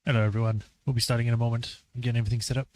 Hello everyone. We'll be starting in a moment. I'm getting everything set up.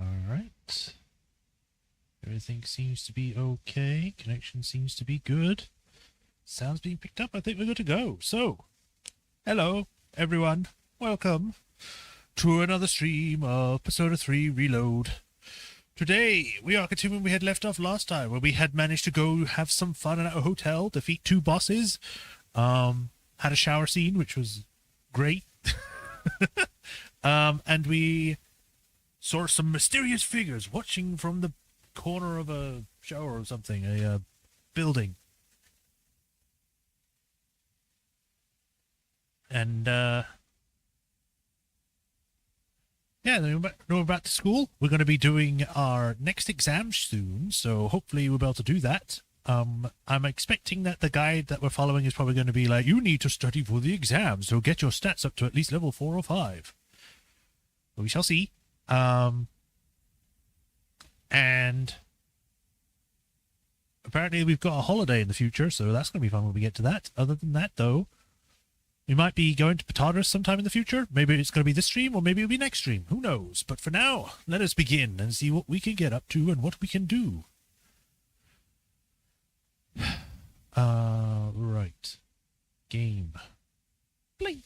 Alright. Everything seems to be okay. Connection seems to be good. Sounds being picked up. I think we're good to go. So, hello everyone. Welcome to another stream of Persona 3 Reload. Today, we are continuing where we had left off last time, where we had managed to go have some fun at a hotel, defeat 2 bosses, had a shower scene, which was great. And we saw some mysterious figures watching from the corner of a shower or something, a building. And, yeah, then we're back to school. We're going to be doing our next exam soon, so hopefully we'll be able to do that. I'm expecting that the guide that we're following is probably going to be like, you need to study for the exam, so get your stats up to at least level 4 or 5. But we shall see. And apparently we've got a holiday in the future, so that's going to be fun when we get to that. Other than that, though, we might be going to Patadras sometime in the future. Maybe it's going to be this stream, or maybe it'll be next stream. Who knows? But for now, let us begin and see what we can get up to and what we can do. Right. Game. Play.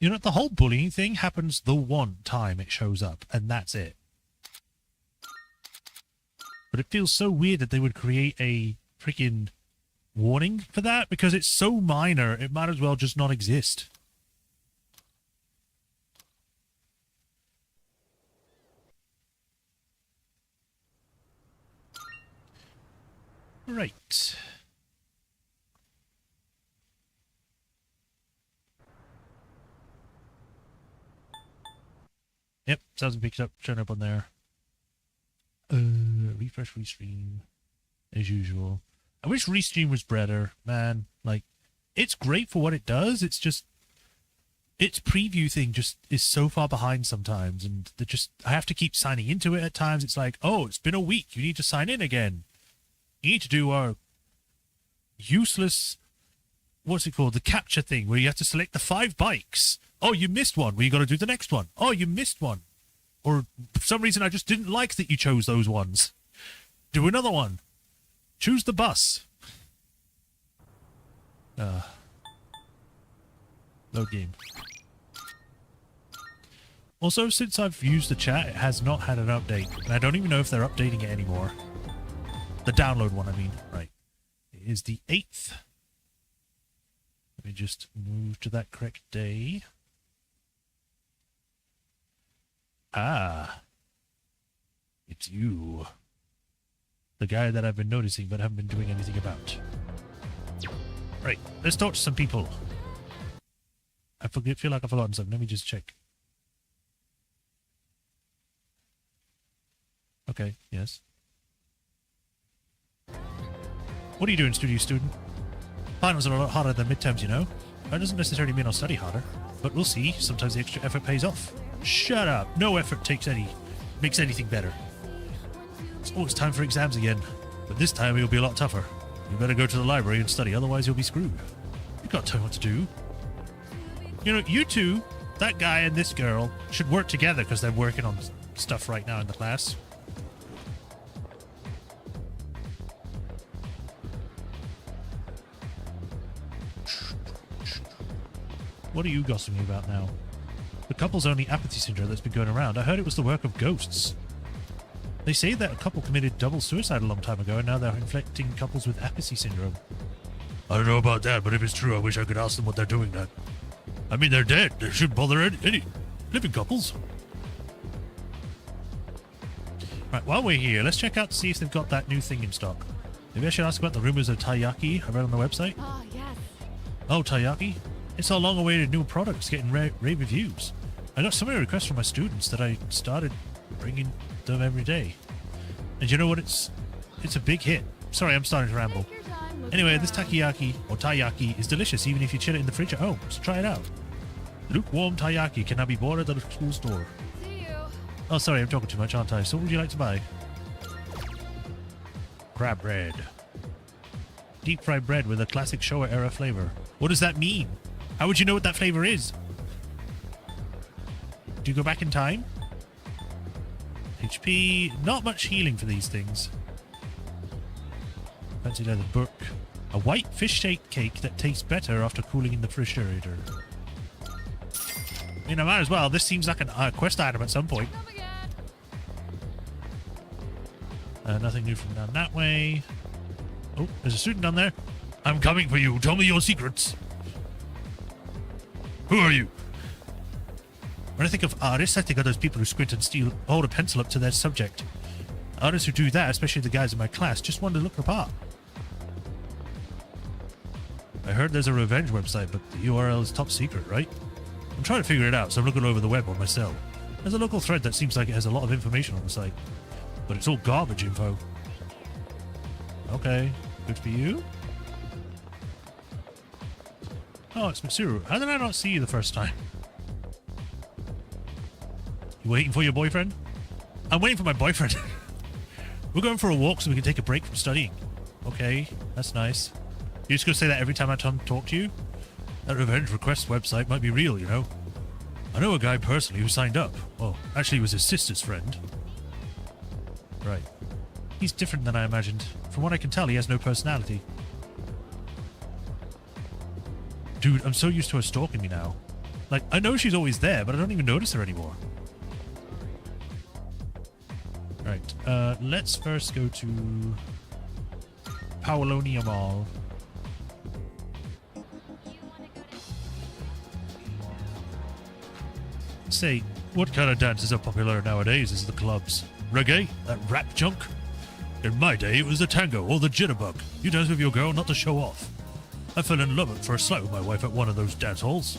You know, the whole bullying thing happens the one time it shows up, and that's it. But it feels so weird that they would create a freaking warning for that, because it's so minor, it might as well just not exist. Right. Yep, sounds picked up, showing up on there. Refresh, restream, as usual. I wish restream was better, man. Like, it's great for what it does. It's just, its preview thing just is so far behind sometimes, and I have to keep signing into it at times. It's like, oh, it's been a week. You need to sign in again. You need to do our useless, what's it called? The capture thing, where you have to select the 5 bikes. Oh, you missed one. Well, you got to do the next one. Oh, you missed one. Or for some reason, I just didn't like that you chose those ones. Do another one. Choose the bus. Load game. Also, since I've used the chat, it has not had an update. And I don't even know if they're updating it anymore. The download one, I mean. Right. It is the 8th. Let me just move to that correct day. Ah. It's you. The guy that I've been noticing but haven't been doing anything about. Right, let's talk to some people. I feel like I've forgotten something. Let me just check. Okay, yes. What are you doing, studio student? Finals are a lot harder than midterms, you know. That doesn't necessarily mean I'll study harder, but we'll see. Sometimes the extra effort pays off. Shut up. No effort makes anything better. Oh, it's time for exams again. But this time it'll be a lot tougher. You better go to the library and study, otherwise you'll be screwed. You can't tell me what to do. You know, you two, that guy and this girl, should work together because they're working on stuff right now in the class. What are you gossiping about now? The couple's only apathy syndrome that's been going around. I heard it was the work of ghosts. They say that a couple committed double suicide a long time ago, and now they're inflicting couples with apathy syndrome. I don't know about that, but if it's true, I wish I could ask them what they're doing then. I mean, they're dead. They shouldn't bother any living couples. Right, while we're here, let's check out to see if they've got that new thing in stock. Maybe I should ask about the rumors of taiyaki I read on the website. Oh, yes. Oh, taiyaki? It's our long-awaited new product getting rave reviews. I got so many requests from my students that I started bringing them every day. And you know what? It's a big hit. Sorry, I'm starting to ramble. Anyway, this takoyaki, or taiyaki, is delicious even if you chill it in the fridge at home, so try it out. Lukewarm taiyaki can now be bought at the school store. See you. Oh, sorry, I'm talking too much, aren't I? So what would you like to buy? Crab bread. Deep fried bread with a classic Showa era flavor. What does that mean? How would you know what that flavor is? Do you go back in time? HP. Not much healing for these things. Fancy leather book. A white fish shaped cake that tastes better after cooling in the refrigerator. I mean, I might as well. This seems like a quest item at some point. Come again. Nothing new from down that way. Oh, there's a student down there. I'm coming for you. Tell me your secrets. Who are you? When I think of artists, I think of those people who squint and hold a pencil up to their subject. Artists who do that, especially the guys in my class, just want to look the part. I heard there's a revenge website, but the URL is top secret, right? I'm trying to figure it out, so I'm looking over the web on myself. There's a local thread that seems like it has a lot of information on the site, but it's all garbage info. Okay, good for you. Oh, it's Mitsuru. How did I not see you the first time? You waiting for your boyfriend? I'm waiting for my boyfriend. We're going for a walk so we can take a break from studying. Okay, that's nice. You're just going to say that every time I talk to you? That revenge request website might be real, you know? I know a guy personally who signed up. Well, actually he was his sister's friend. Right. He's different than I imagined. From what I can tell, he has no personality. Dude, I'm so used to her stalking me now. Like, I know she's always there, but I don't even notice her anymore. Right, let's first go to Paulonia Mall. Say, what kind of dances are popular nowadays is the clubs? Reggae? That rap junk? In my day, it was the tango or the jitterbug. You dance with your girl not to show off. I fell in love at first sight with my wife at one of those dance halls.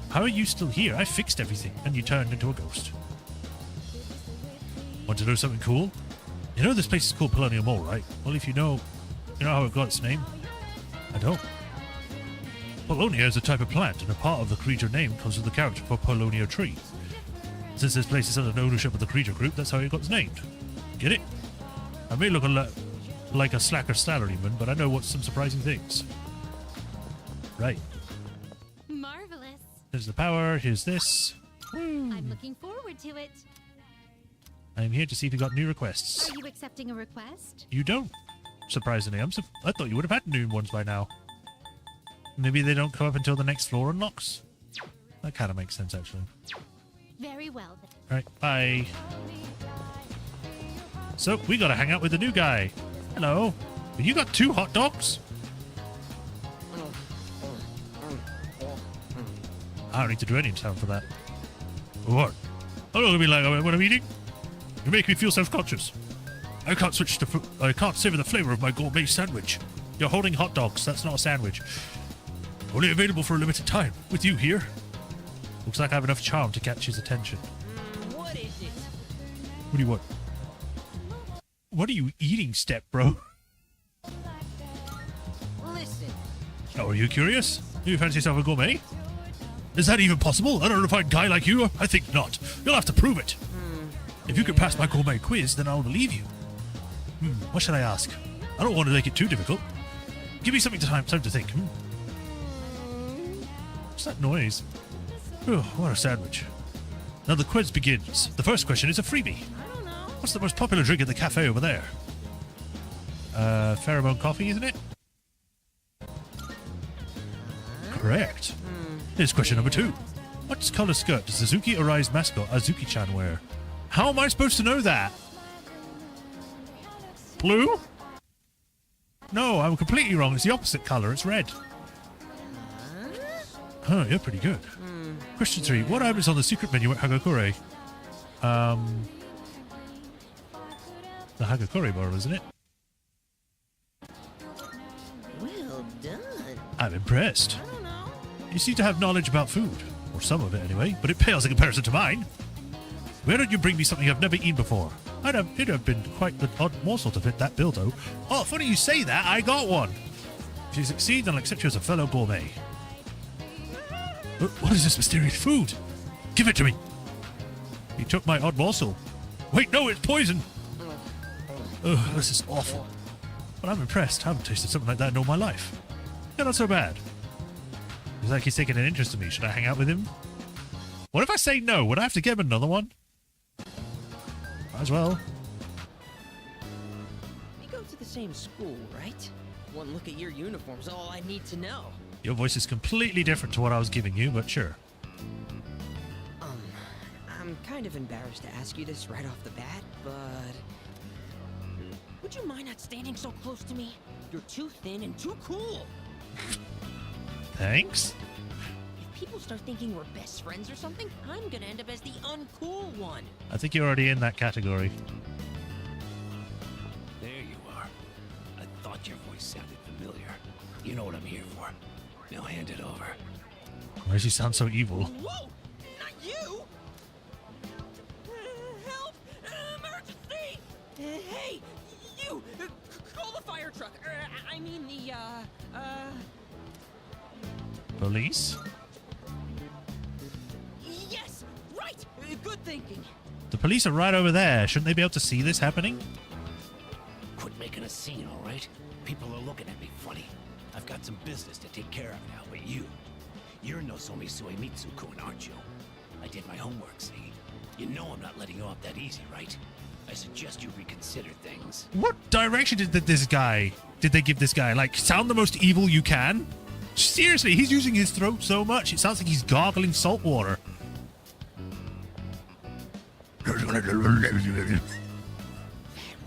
How are you still here? I fixed everything, and you turned into a ghost. Want to know something cool? You know this place is called Polonia Mall, right? Well, if you know how it got its name? I don't. Polonia is a type of plant, and a part of the creature name comes from the character for Polonia tree. Since this place is under the ownership of the creature group, that's how it got named. Get it? I may look like a slacker salaryman, but I know what's some surprising things. Right. Marvelous. There's the power. Here's this. I'm looking forward to it. I'm here to see if you got new requests. Are you accepting a request? You don't. Surprisingly, I thought you would have had new ones by now. Maybe they don't come up until the next floor unlocks. That kind of makes sense, actually. Very well then. Alright, bye. So, we gotta hang out with the new guy. Hello. You got 2 hot dogs? I don't need to do any sound for that. What? I don't want to be like when I'm eating. You make me feel self-conscious. I can't savor the flavor of my gourmet sandwich. You're holding hot dogs. That's not a sandwich. Only available for a limited time. With you here. Looks like I have enough charm to catch his attention. What is it? What do you want? What are you eating, step bro? Listen. Oh, are you curious? Do you fancy yourself a gourmet? Is that even possible? An unrefined guy like you? I think not. You'll have to prove it. If you can pass my gourmet quiz, then I'll believe you. What should I ask? I don't want to make it too difficult. Give me something time to think. What's that noise? Oh, what a sandwich. Now the quiz begins. The first question is a freebie. I don't know. What's the most popular drink at the cafe over there? Pheromone coffee, isn't it? Correct. Here's question number 2. What color skirt does Suzuki Arai's mascot Azuki-chan wear? How am I supposed to know that? Blue? No, I'm completely wrong. It's the opposite color. It's red. Huh, you're pretty good. Question 3. What item is on the secret menu at Hagakure? The Hagakure bar, isn't it? Well done. I'm impressed. I don't know. You seem to have knowledge about food. Or some of it, anyway. But it pales in comparison to mine. Why don't you bring me something I've never eaten before? It'd have been quite the odd morsel to fit that bill, though. Oh, funny you say that. I got one. If you succeed, then I'll accept you as a fellow gourmet. What is this mysterious food? Give it to me. You took my odd morsel. Wait, no, it's poison. Ugh, this is awful. But I'm impressed. I haven't tasted something like that in all my life. Yeah, not so bad. It's like he's taking an interest in me. Should I hang out with him? What if I say no? Would I have to give him another one? Might as well. We go to the same school, right? One look at your uniform's all I need to know. Your voice is completely different to what I was giving you, but sure. I'm kind of embarrassed to ask you this right off the bat, but... would you mind not standing so close to me? You're too thin and too cool! Thanks. If people start thinking we're best friends or something, I'm gonna end up as the uncool one. I think you're already in that category. There you are. I thought your voice sounded familiar. You know what I'm here for. Now hand it over. Why does he sound so evil? Whoa! Not you! Help! Emergency! Hey! You! Call the fire truck! I mean the, Police? Yes! Right! Good thinking! The police are right over there. Shouldn't they be able to see this happening? Quit making a scene, all right? People are looking at me funny. I've got some business to take care of now, but you're Nozomi Suemitsu-kun, aren't you? I did my homework, see? You know I'm not letting you off that easy, right? I suggest you reconsider things. What direction did they give this guy? Like, sound the most evil you can? Seriously, he's using his throat so much, it sounds like he's gargling salt water. That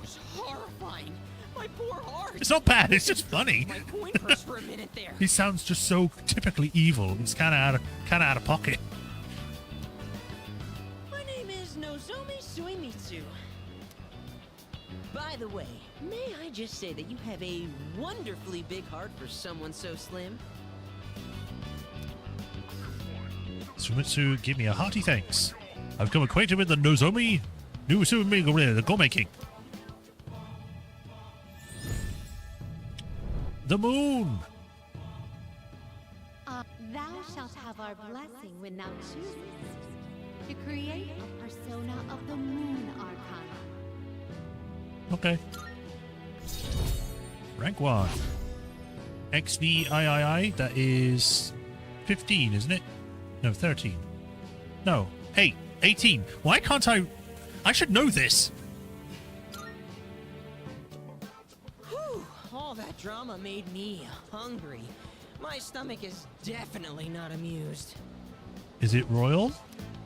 was horrifying! My poor heart! It's not bad, it's just funny. My coin purse for a minute there! He sounds just so typically evil. It's kind of out of pocket. My name is Nozomi Suemitsu. By the way, may I just say that you have a wonderfully big heart for someone so slim? Sumitsu, give me a hearty thanks. I've come acquainted with the Nozomi the Gourmet King. The moon! Thou shalt have our blessing when thou choosest to create a persona of the moon arcana. Okay. Rank 1. XVIII, that is 15, isn't it? No, 13. No, 8. 18. Why can't I should know this. Whew, all that drama made me hungry. My stomach is definitely not amused. Is it royal?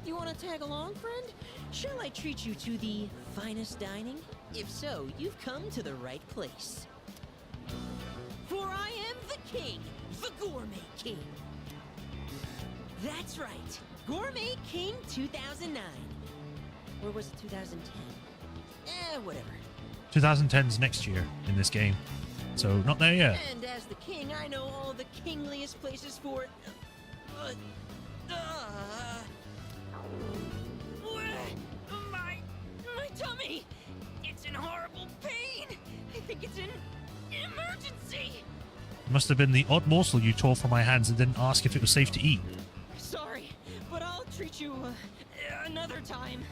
You want to tag along, friend? Shall I treat you to the finest dining? If so, you've come to the right place. For I am the king, the Gourmet King. That's right, Gourmet King 2009. Or was it 2010? Whatever. 2010's next year in this game. So, not there yet. And as the king, I know all the kingliest places for it. My tummy! It's in horrible pain! I think it's in emergency! Must have been the odd morsel you tore from my hands and didn't ask if it was safe to eat. Sorry, but I'll treat you another time.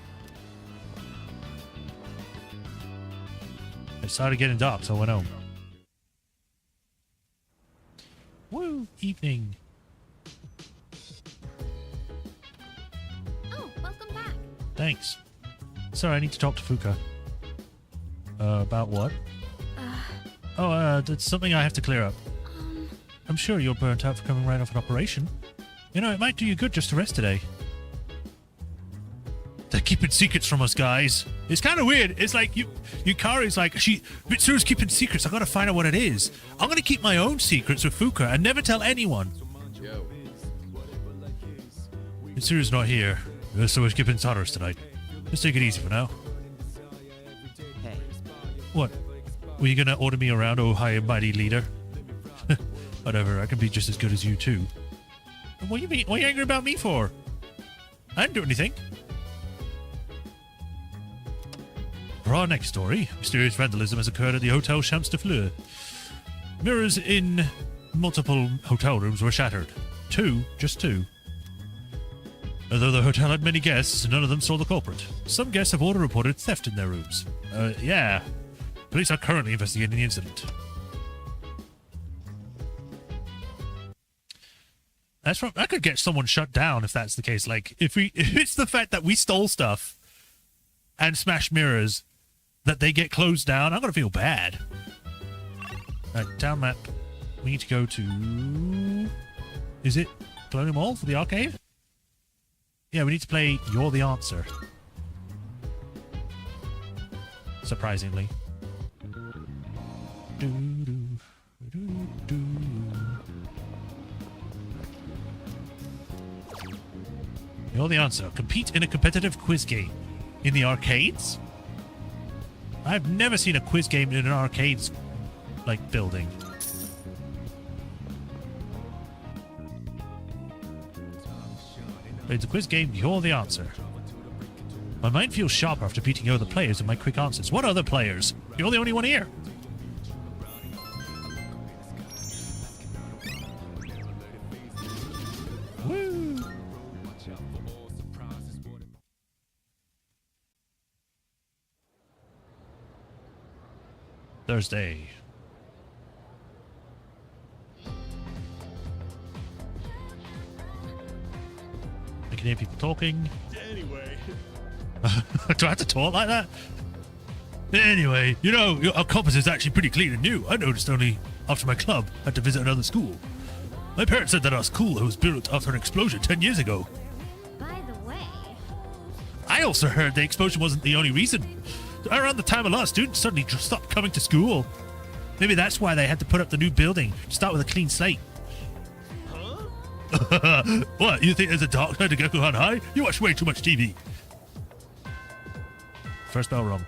It started getting dark, so I went home. Woo! Evening. Oh, welcome back. Thanks. Sorry, I need to talk to Fuka. About what? That's something I have to clear up. I'm sure you're burnt out for coming right off an operation. You know, it might do you good just to rest today. They're keeping secrets from us, guys. It's kind of weird. It's like Yukari's like, Mitsuru's keeping secrets. I gotta find out what it is. I'm gonna keep my own secrets with Fuka and never tell anyone. Yo, Mitsuru's not here, so we're skipping Sonorous tonight. Let's take it easy for now. Hey, What? Were you gonna order me around, oh high and mighty leader? Whatever, I can be just as good as you too. What you mean? What are you angry about me for? I didn't do anything. For our next story, mysterious vandalism has occurred at the Hotel Champs de Fleur. Mirrors in multiple hotel rooms were shattered. Just two. Although the hotel had many guests, none of them saw the culprit. Some guests have also reported theft in their rooms. Yeah. Police are currently investigating the incident. I could get someone shut down if that's the case. Like, if it's the fact that we stole stuff and smashed mirrors that they get closed down, I'm gonna feel bad. Alright, town map. We need to go to... Is it Colonial Mall for the arcade? Yeah, we need to play You're the Answer. Surprisingly. You're the Answer. Compete in a competitive quiz game. In the arcades? I've never seen a quiz game in an arcades, like, building. It's a quiz game, You're the Answer. My mind feels sharper after beating other players and my quick answers. What other players? You're the only one here. Woo! Thursday. I can hear people talking. Anyway. Do I have to talk like that? Anyway, you know, our compass is actually pretty clean and new. I noticed only after my club had to visit another school. My parents said that our school was built after an explosion 10 years ago. By the way, I also heard the explosion wasn't the only reason. Around the time a lot of students suddenly just stopped coming to school. Maybe that's why they had to put up the new building, start with a clean slate. Huh? What, you think there's a dark side to Gekuhan High? You watch way too much TV. First bell rung.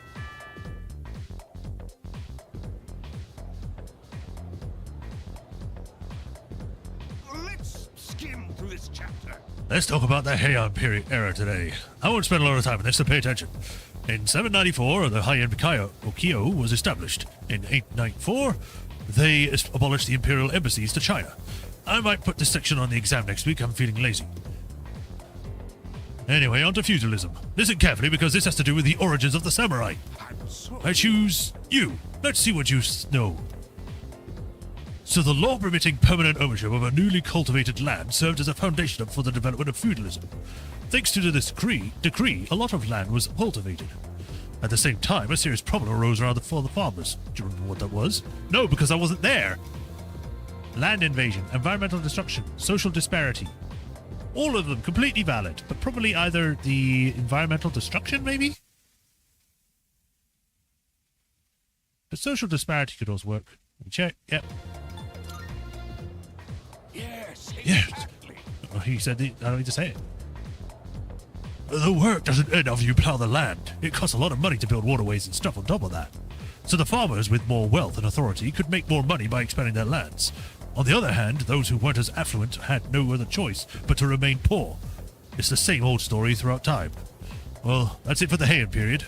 Let's skim through this chapter. Let's talk about the Heian period era today. I won't spend a lot of time on this, so pay attention. In 794, the Heian Kyo was established. In 894, they abolished the imperial embassies to China. I might put this section on the exam next week. I'm feeling lazy. Anyway, on to feudalism. Listen carefully because this has to do with the origins of the samurai. I choose you. Let's see what you know. So the law permitting permanent ownership of a newly cultivated land served as a foundation for the development of feudalism. Thanks to this decree, a lot of land was cultivated. At the same time, a serious problem arose around for the farmers. Do you remember what that was? No, because I wasn't there. Land invasion, environmental destruction, social disparity. All of them completely valid, but probably either the environmental destruction, maybe? But social disparity could also work. Let me check. Yep. Yes, Yes. exactly. Oh, he said I don't need to say it. The work doesn't end after you plow the land. It costs a lot of money to build waterways and stuff on top of that. So the farmers with more wealth and authority could make more money by expanding their lands. On the other hand, those who weren't as affluent had no other choice but to remain poor. It's the same old story throughout time. Well, that's it for the Heian period.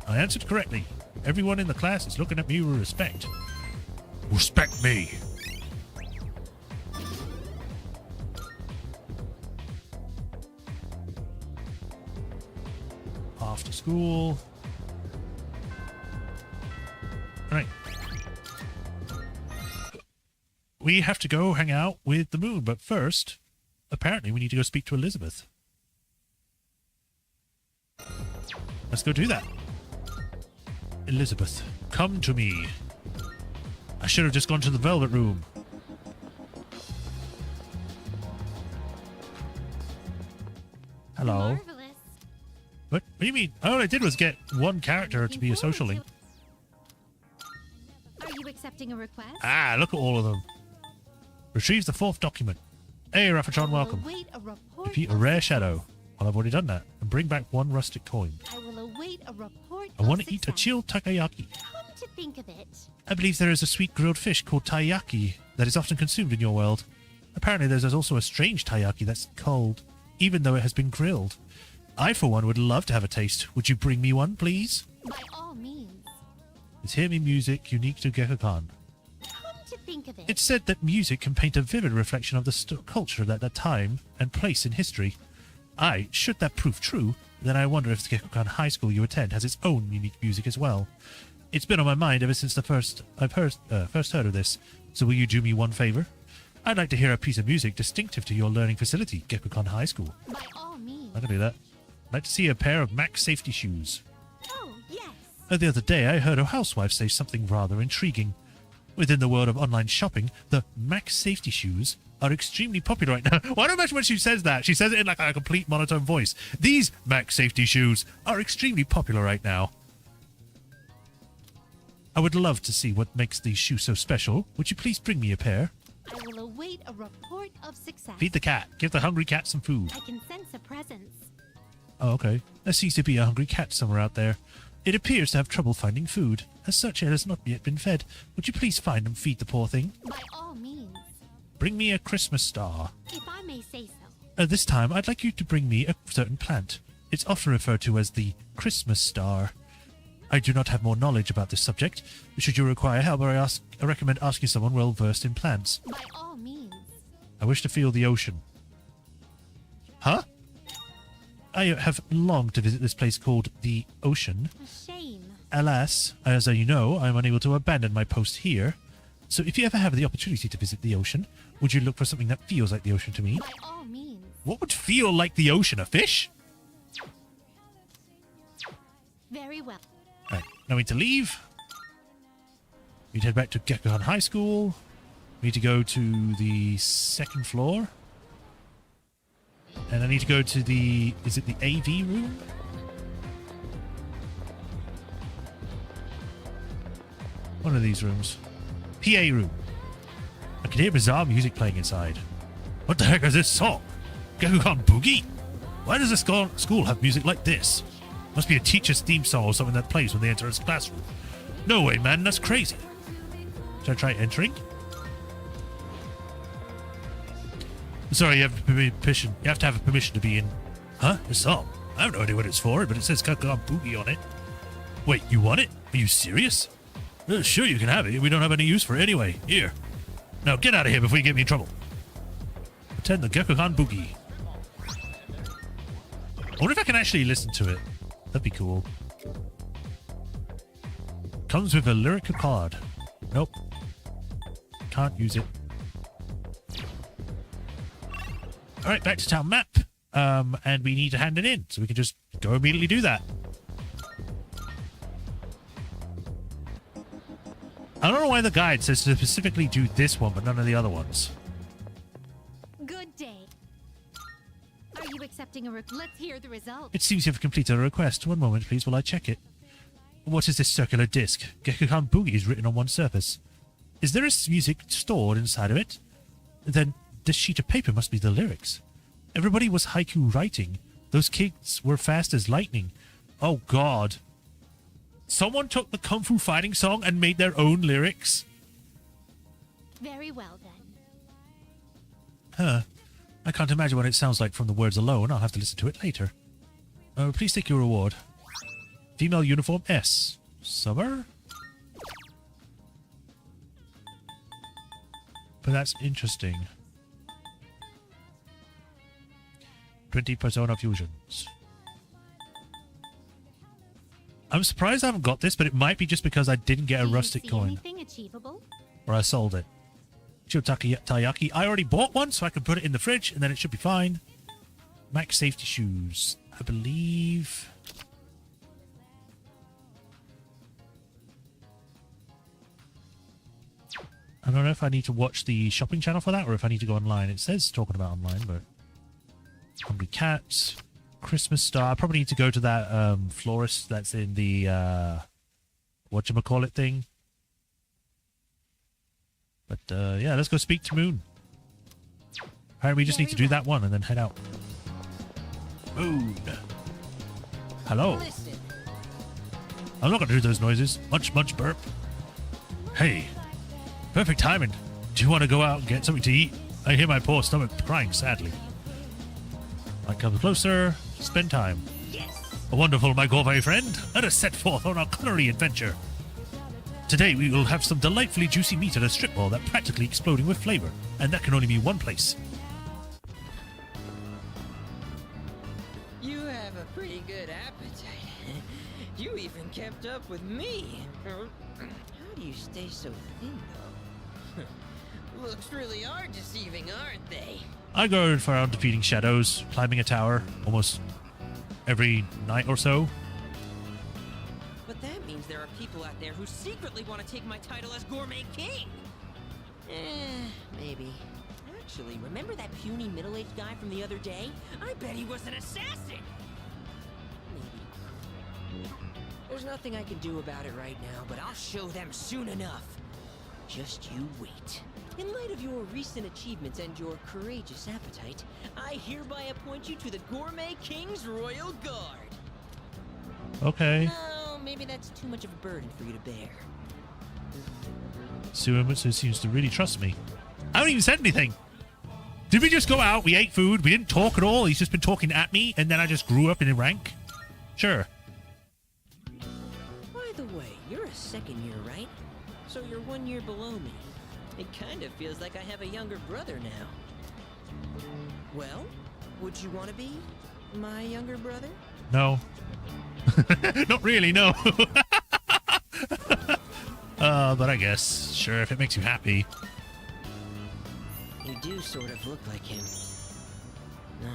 I answered correctly. Everyone in the class is looking at me with respect. Respect me. After school. Right. We have to go hang out with the moon, but first, apparently we need to go speak to Elizabeth. Let's go do that. Elizabeth, come to me. I should have just gone to the Velvet Room. Hello. marvelous. What do you mean? All I did was get one character to be a social link. Are you accepting a request? Ah, look at all of them. Retrieves the fourth document. Hey, Raffatron, welcome. Await a report Defeat a of rare success. shadow. Well, I've already done that. And bring back 1 rustic coin. I will await a report I of want to eat a success. chilled takoyaki. Come to think of it, I believe there is a sweet grilled fish called taiyaki that is often consumed in your world. Apparently there's also a strange taiyaki that's cold, even though it has been grilled. I, for one, would love to have a taste. Would you bring me one, please? by all means. It's hear me music unique to Gekkokan. Come to think of it, It's said that music can paint a vivid reflection of the culture at that time and place in history. Should that prove true, then I wonder if the Gekkokan High School you attend has its own unique music as well. It's been on my mind ever since first heard of this, so will you do me one favor? I'd like to hear a piece of music distinctive to your learning facility, Gekkokan High School. by all means. I can do that. I'd like to see a pair of Max safety shoes. Oh, yes. The other day, I heard a housewife say something rather intriguing. Within the world of online shopping, the Max safety shoes are extremely popular right now. Why don't imagine when she says that? She says it in like a complete monotone voice. These Max safety shoes are extremely popular right now. I would love to see what makes these shoes so special. Would you please bring me a pair? I will await a report of success. Feed the cat. Give the hungry cat some food. I can sense a presence. Oh, okay. There seems to be a hungry cat somewhere out there. It appears to have trouble finding food. As such, it has not yet been fed. Would you please find and feed the poor thing? By all means, Bring me a Christmas star. if I may say so. This time, I'd like you to bring me a certain plant. It's often referred to as the Christmas star. I do not have more knowledge about this subject. Should you require help, I recommend asking someone well versed in plants. By all means. I wish to feel the ocean. Huh? I have longed to visit this place called the Ocean. A shame. Alas, as you know, I am unable to abandon my post here. So if you ever have the opportunity to visit the ocean, would you look for something that feels like the ocean to me? By all means. What would feel like the ocean? A fish? Very well. Right, now we need to leave. We'd head back to Gekkohan High School. We need to go to the 2nd floor. And I need to go to the... Is it the AV room? One of these rooms. PA room. I can hear bizarre music playing inside. What the heck is this song? Gekkokan Boogie? Why does this school have music like this? Must be a teacher's theme song or something that plays when they enter his classroom. No way, man, that's crazy. Should I try entering? Sorry, you have permission. You have to have permission to be in. Huh? A song? I have no idea what it's for, but it says Gekkokan Boogie on it. Wait, you want it? Are you serious? Sure, you can have it. We don't have any use for it anyway. Here. Now get out of here before you get me in trouble. Attend the Gekkokan Boogie. I wonder if I can actually listen to it. That'd be cool. Comes with a lyric card. Nope. Can't use it. Alright, back to town map. And we need to hand it in. So we can just go immediately do that. I don't know why the guide says to specifically do this one, but none of the other ones. Good day. Are you accepting a Let's hear the result. It seems you have completed a request. One moment, please, while I check it. What is this circular disc? Gekkokan Boogie is written on one surface. Is there music stored inside of it? Then this sheet of paper must be the lyrics. Everybody was haiku writing. Those kids were fast as lightning. Oh, God. Someone took the Kung Fu Fighting song and made their own lyrics? Very well, then. Huh. I can't imagine what it sounds like from the words alone. I'll have to listen to it later. Please take your reward. Female uniform S. Summer? But that's interesting. 20 persona fusions. I'm surprised I haven't got this, but it might be just because I didn't get a Do you rustic see coin. anything achievable? Or I sold it. Taiyaki. I already bought one, so I can put it in the fridge, and then it should be fine. Max safety shoes. I believe... I don't know if I need to watch the shopping channel for that, or if I need to go online. It says talking about online, but... Hungry Cats. Christmas Star. I probably need to go to that florist that's in the... whatchamacallit thing. But, yeah, let's go speak to Moon. Alright, we just need to do that one and then head out. Moon. Hello. Listen, I'm not gonna do those noises. Munch, munch, burp. Hey. Perfect timing. Do you want to go out and get something to eat? I hear my poor stomach crying sadly. I come closer. Spend time. yes. A wonderful, my gourmet friend. Let us set forth on our culinary adventure. Today we will have some delightfully juicy meat in a strip mall that's practically exploding with flavor. And that can only be one place. You have a pretty good appetite. You even kept up with me. How do you stay so thin, though? Looks really are deceiving, aren't they? I go around defeating shadows, climbing a tower almost every night or so. But that means there are people out there who secretly want to take my title as Gourmet King. Maybe. Actually, remember that puny middle-aged guy from the other day? I bet he was an assassin! Maybe. There's nothing I can do about it right now, but I'll show them soon enough. Just you wait. In light of your recent achievements and your courageous appetite, I hereby appoint you to the Gourmet King's Royal Guard. Okay. Oh, maybe that's too much of a burden for you to bear. Suemitsu seems to really trust me. I haven't even said anything. Did we just go out, we ate food, we didn't talk at all, he's just been talking at me, and then I just grew up in a rank? Sure. By the way, you're a second year, right? So you're 1 year below me. It kind of feels like I have a younger brother now. Well, would you want to be my younger brother? No. Not really, no. But I guess, sure, if it makes you happy. You do sort of look like him. No,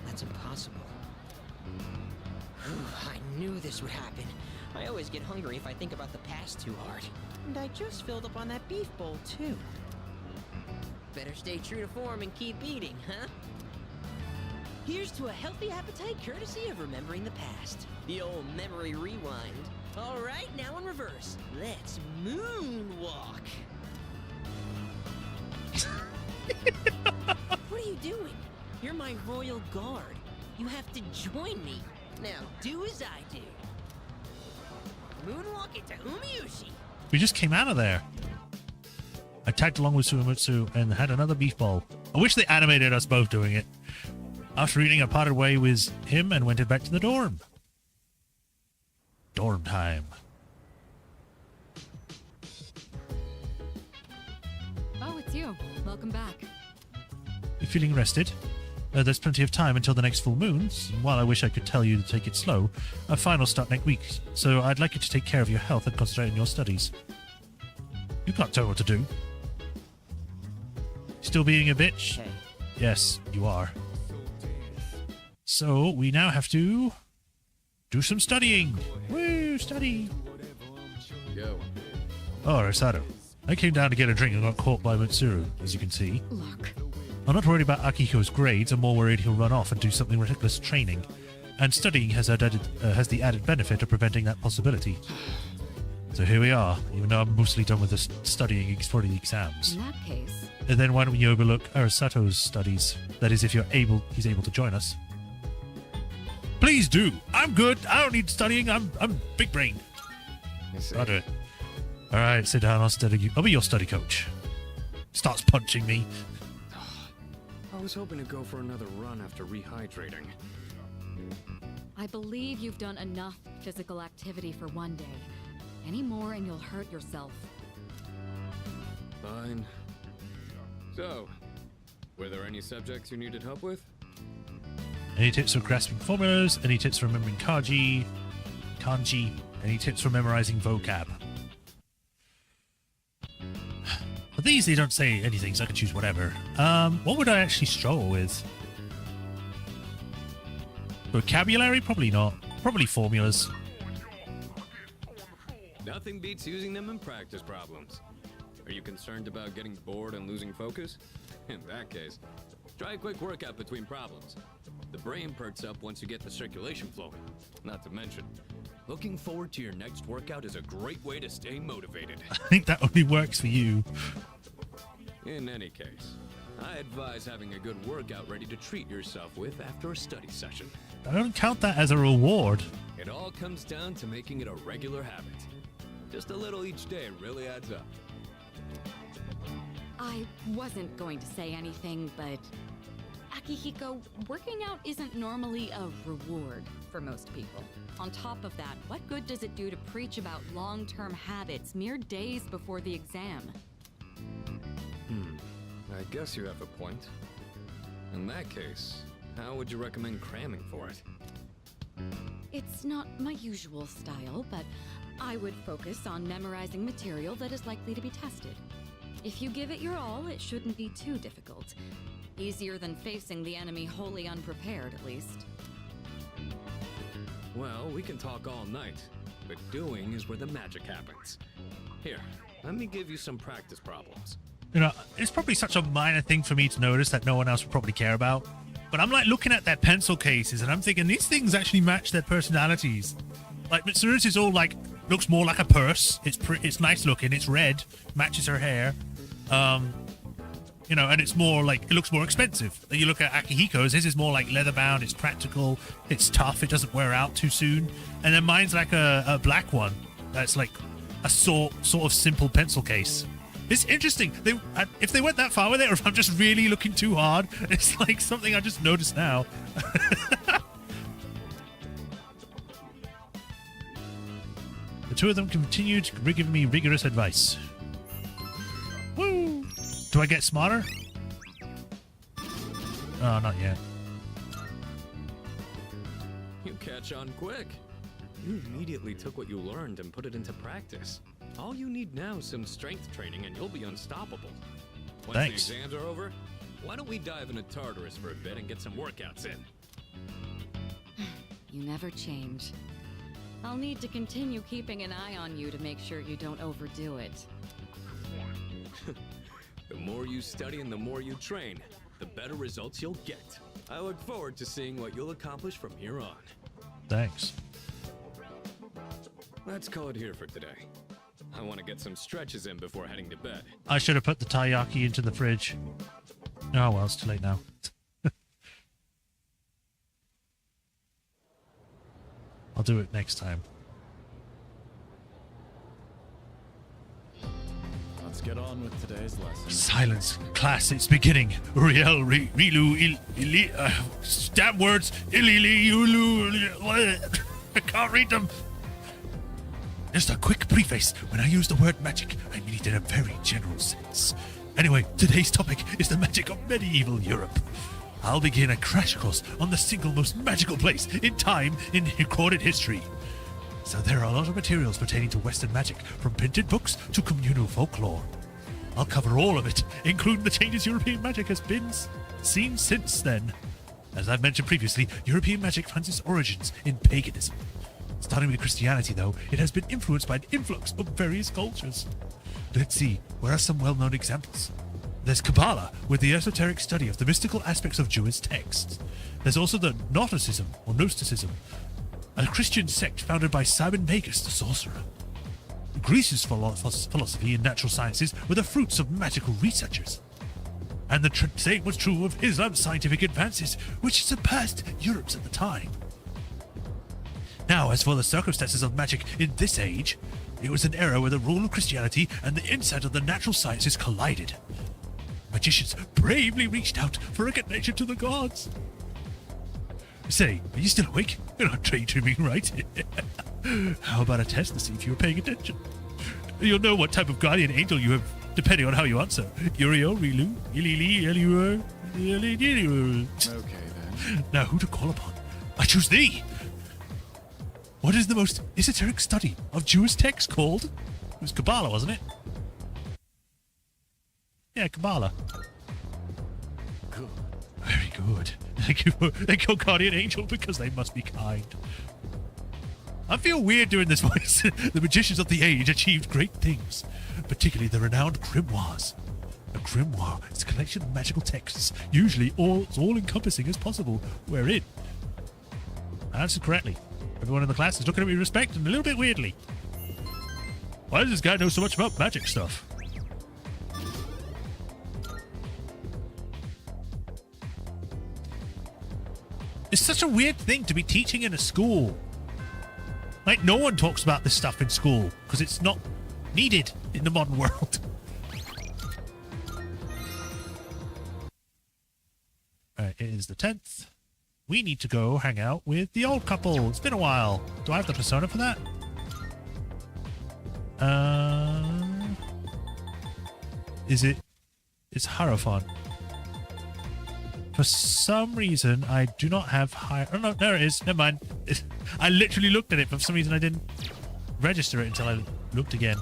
that's impossible. Whew, I knew this would happen. I always get hungry if I think about the past too hard. And I just filled up on that beef bowl, too. Better stay true to form and keep eating, huh? Here's to a healthy appetite courtesy of remembering the past. The old memory rewind. All right, now in reverse. Let's moonwalk. What are you doing? You're my royal guard. You have to join me. Now do as I do. Moonwalk into Umiyushi. We just came out of there. I tagged along with Suemitsu and had another beef bowl. I wish they animated us both doing it. After eating, I parted way with him and went back to the dorm. Dorm time. Oh, it's you. Welcome back. You feeling rested? There's plenty of time until the next full moon. While I wish I could tell you to take it slow, a final start next week, so I'd like you to take care of your health and concentrate on your studies. You can't tell what to do. Still being a bitch? Hey. Yes, you are. So, we now have to do some studying. Woo, study. Go. Oh, Rosato. I came down to get a drink and got caught by Mitsuru, as you can see. Look, I'm not worried about Akiko's grades. I'm more worried he'll run off and do something ridiculous training. And studying has the added benefit of preventing that possibility. So here we are, even though I'm mostly done with the studying for the exams. in that case, And then why don't we overlook Arasato's studies? That is, if he's able to join us. Please do. I'm good. I don't need studying. I'm big brain. I see. I'll do it. All right, sit down. I'll study you. I'll be your study coach. Starts punching me. I was hoping to go for another run after rehydrating. I believe you've done enough physical activity for one day. Any more and you'll hurt yourself. Fine. So, were there any subjects you needed help with? Any tips for grasping formulas? Any tips for remembering kanji? Any tips for memorizing vocab? For these, they don't say anything, so I can choose whatever. What would I actually struggle with? Vocabulary? Probably not. Probably formulas. Nothing beats using them in practice problems. Are you concerned about getting bored and losing focus? In that case, try a quick workout between problems. The brain perks up once you get the circulation flowing. Not to mention, looking forward to your next workout is a great way to stay motivated. I think that only works for you. In any case, I advise having a good workout ready to treat yourself with after a study session. I don't count that as a reward. It all comes down to making it a regular habit. Just a little each day really adds up. I wasn't going to say anything, but Akihiko, working out isn't normally a reward for most people. On top of that, what good does it do to preach about long-term habits mere days before the exam? I guess you have a point. In that case, how would you recommend cramming for it? It's not my usual style, but I would focus on memorizing material that is likely to be tested. If you give it your all, it shouldn't be too difficult. Easier than facing the enemy wholly unprepared, at least. Well, we can talk all night, but doing is where the magic happens. Here, let me give you some practice problems. You know, it's probably such a minor thing for me to notice that no one else would probably care about. But I'm like looking at their pencil cases and I'm thinking these things actually match their personalities. Like Mitsuru's is all like, looks more like a purse. It's nice looking. It's red, matches her hair. You know, and it's more like, it looks more expensive. You look at Akihiko's, his is more like leather bound. It's practical. It's tough. It doesn't wear out too soon. And then mine's like a black one. That's like a sort of simple pencil case. It's interesting. If they went that far with it, or if I'm just really looking too hard, it's like something I just noticed now. The two of them continued giving me rigorous advice. Woo! Do I get smarter? Oh, not yet. You catch on quick. You immediately took what you learned and put it into practice. All you need now is some strength training and you'll be unstoppable. Once Thanks. the exams are over, why don't we dive into Tartarus for a bit and get some workouts in? You never change. I'll need to continue keeping an eye on you to make sure you don't overdo it. The more you study and the more you train, the better results you'll get. I look forward to seeing what you'll accomplish from here on. Thanks. Let's call it here for today. I want to get some stretches in before heading to bed. I should have put the taiyaki into the fridge. Oh well, it's too late now. I'll do it next time. Let's get on with today's lesson. Silence, class, it's beginning. Riel, Rilu, stab words, Ilili, Ulu, I can't read them. Just a quick preface. When I use the word magic, I mean it in a very general sense. Anyway, today's topic is the magic of medieval Europe. I'll begin a crash course on the single most magical place in time in recorded history. So there are a lot of materials pertaining to Western magic, from printed books to communal folklore. I'll cover all of it, including the changes European magic has been seen since then. As I've mentioned previously, European magic finds its origins in paganism. Starting with Christianity, though, it has been influenced by an influx of various cultures. Let's see, where are some well-known examples? There's Kabbalah, with the esoteric study of the mystical aspects of Jewish texts. There's also the Gnosticism, or Gnosticism, a Christian sect founded by Simon Magus, the sorcerer. Greece's philosophy and natural sciences were the fruits of magical researchers. And the same was true of Islam's scientific advances, which surpassed Europe's at the time. Now, as for the circumstances of magic in this age, it was an era where the rule of Christianity and the insight of the natural sciences collided. Magicians bravely reached out for a connection to the gods. Say, are you still awake? You're not daydreaming, right? How about a test to see if you're paying attention? You'll know what type of guardian angel you have, depending on how you answer. Uriel, Rilu, Ilili, Eliur, Okay, then. Now, who to call upon? I choose thee! What is the most esoteric study of Jewish texts called? It was Kabbalah, wasn't it? Yeah, Kabbalah. Good. Very good. Thank you, guardian angel, because they must be kind. I feel weird doing this voice. The magicians of the age achieved great things, particularly the renowned grimoires. A grimoire is a collection of magical texts, usually as all-encompassing as possible, wherein... I answered correctly. Everyone in the class is looking at me with respect and a little bit weirdly. Why does this guy know so much about magic stuff? It's such a weird thing to be teaching in a school. Like, no one talks about this stuff in school because it's not needed in the modern world. Alright, it is the 10th. We need to go hang out with the old couple. It's been a while. Do I have the persona for that? It's Hierophant. For some reason, I do not have oh no, there it is. Never mind. I literally looked at it, but for some reason I didn't register it until I looked again.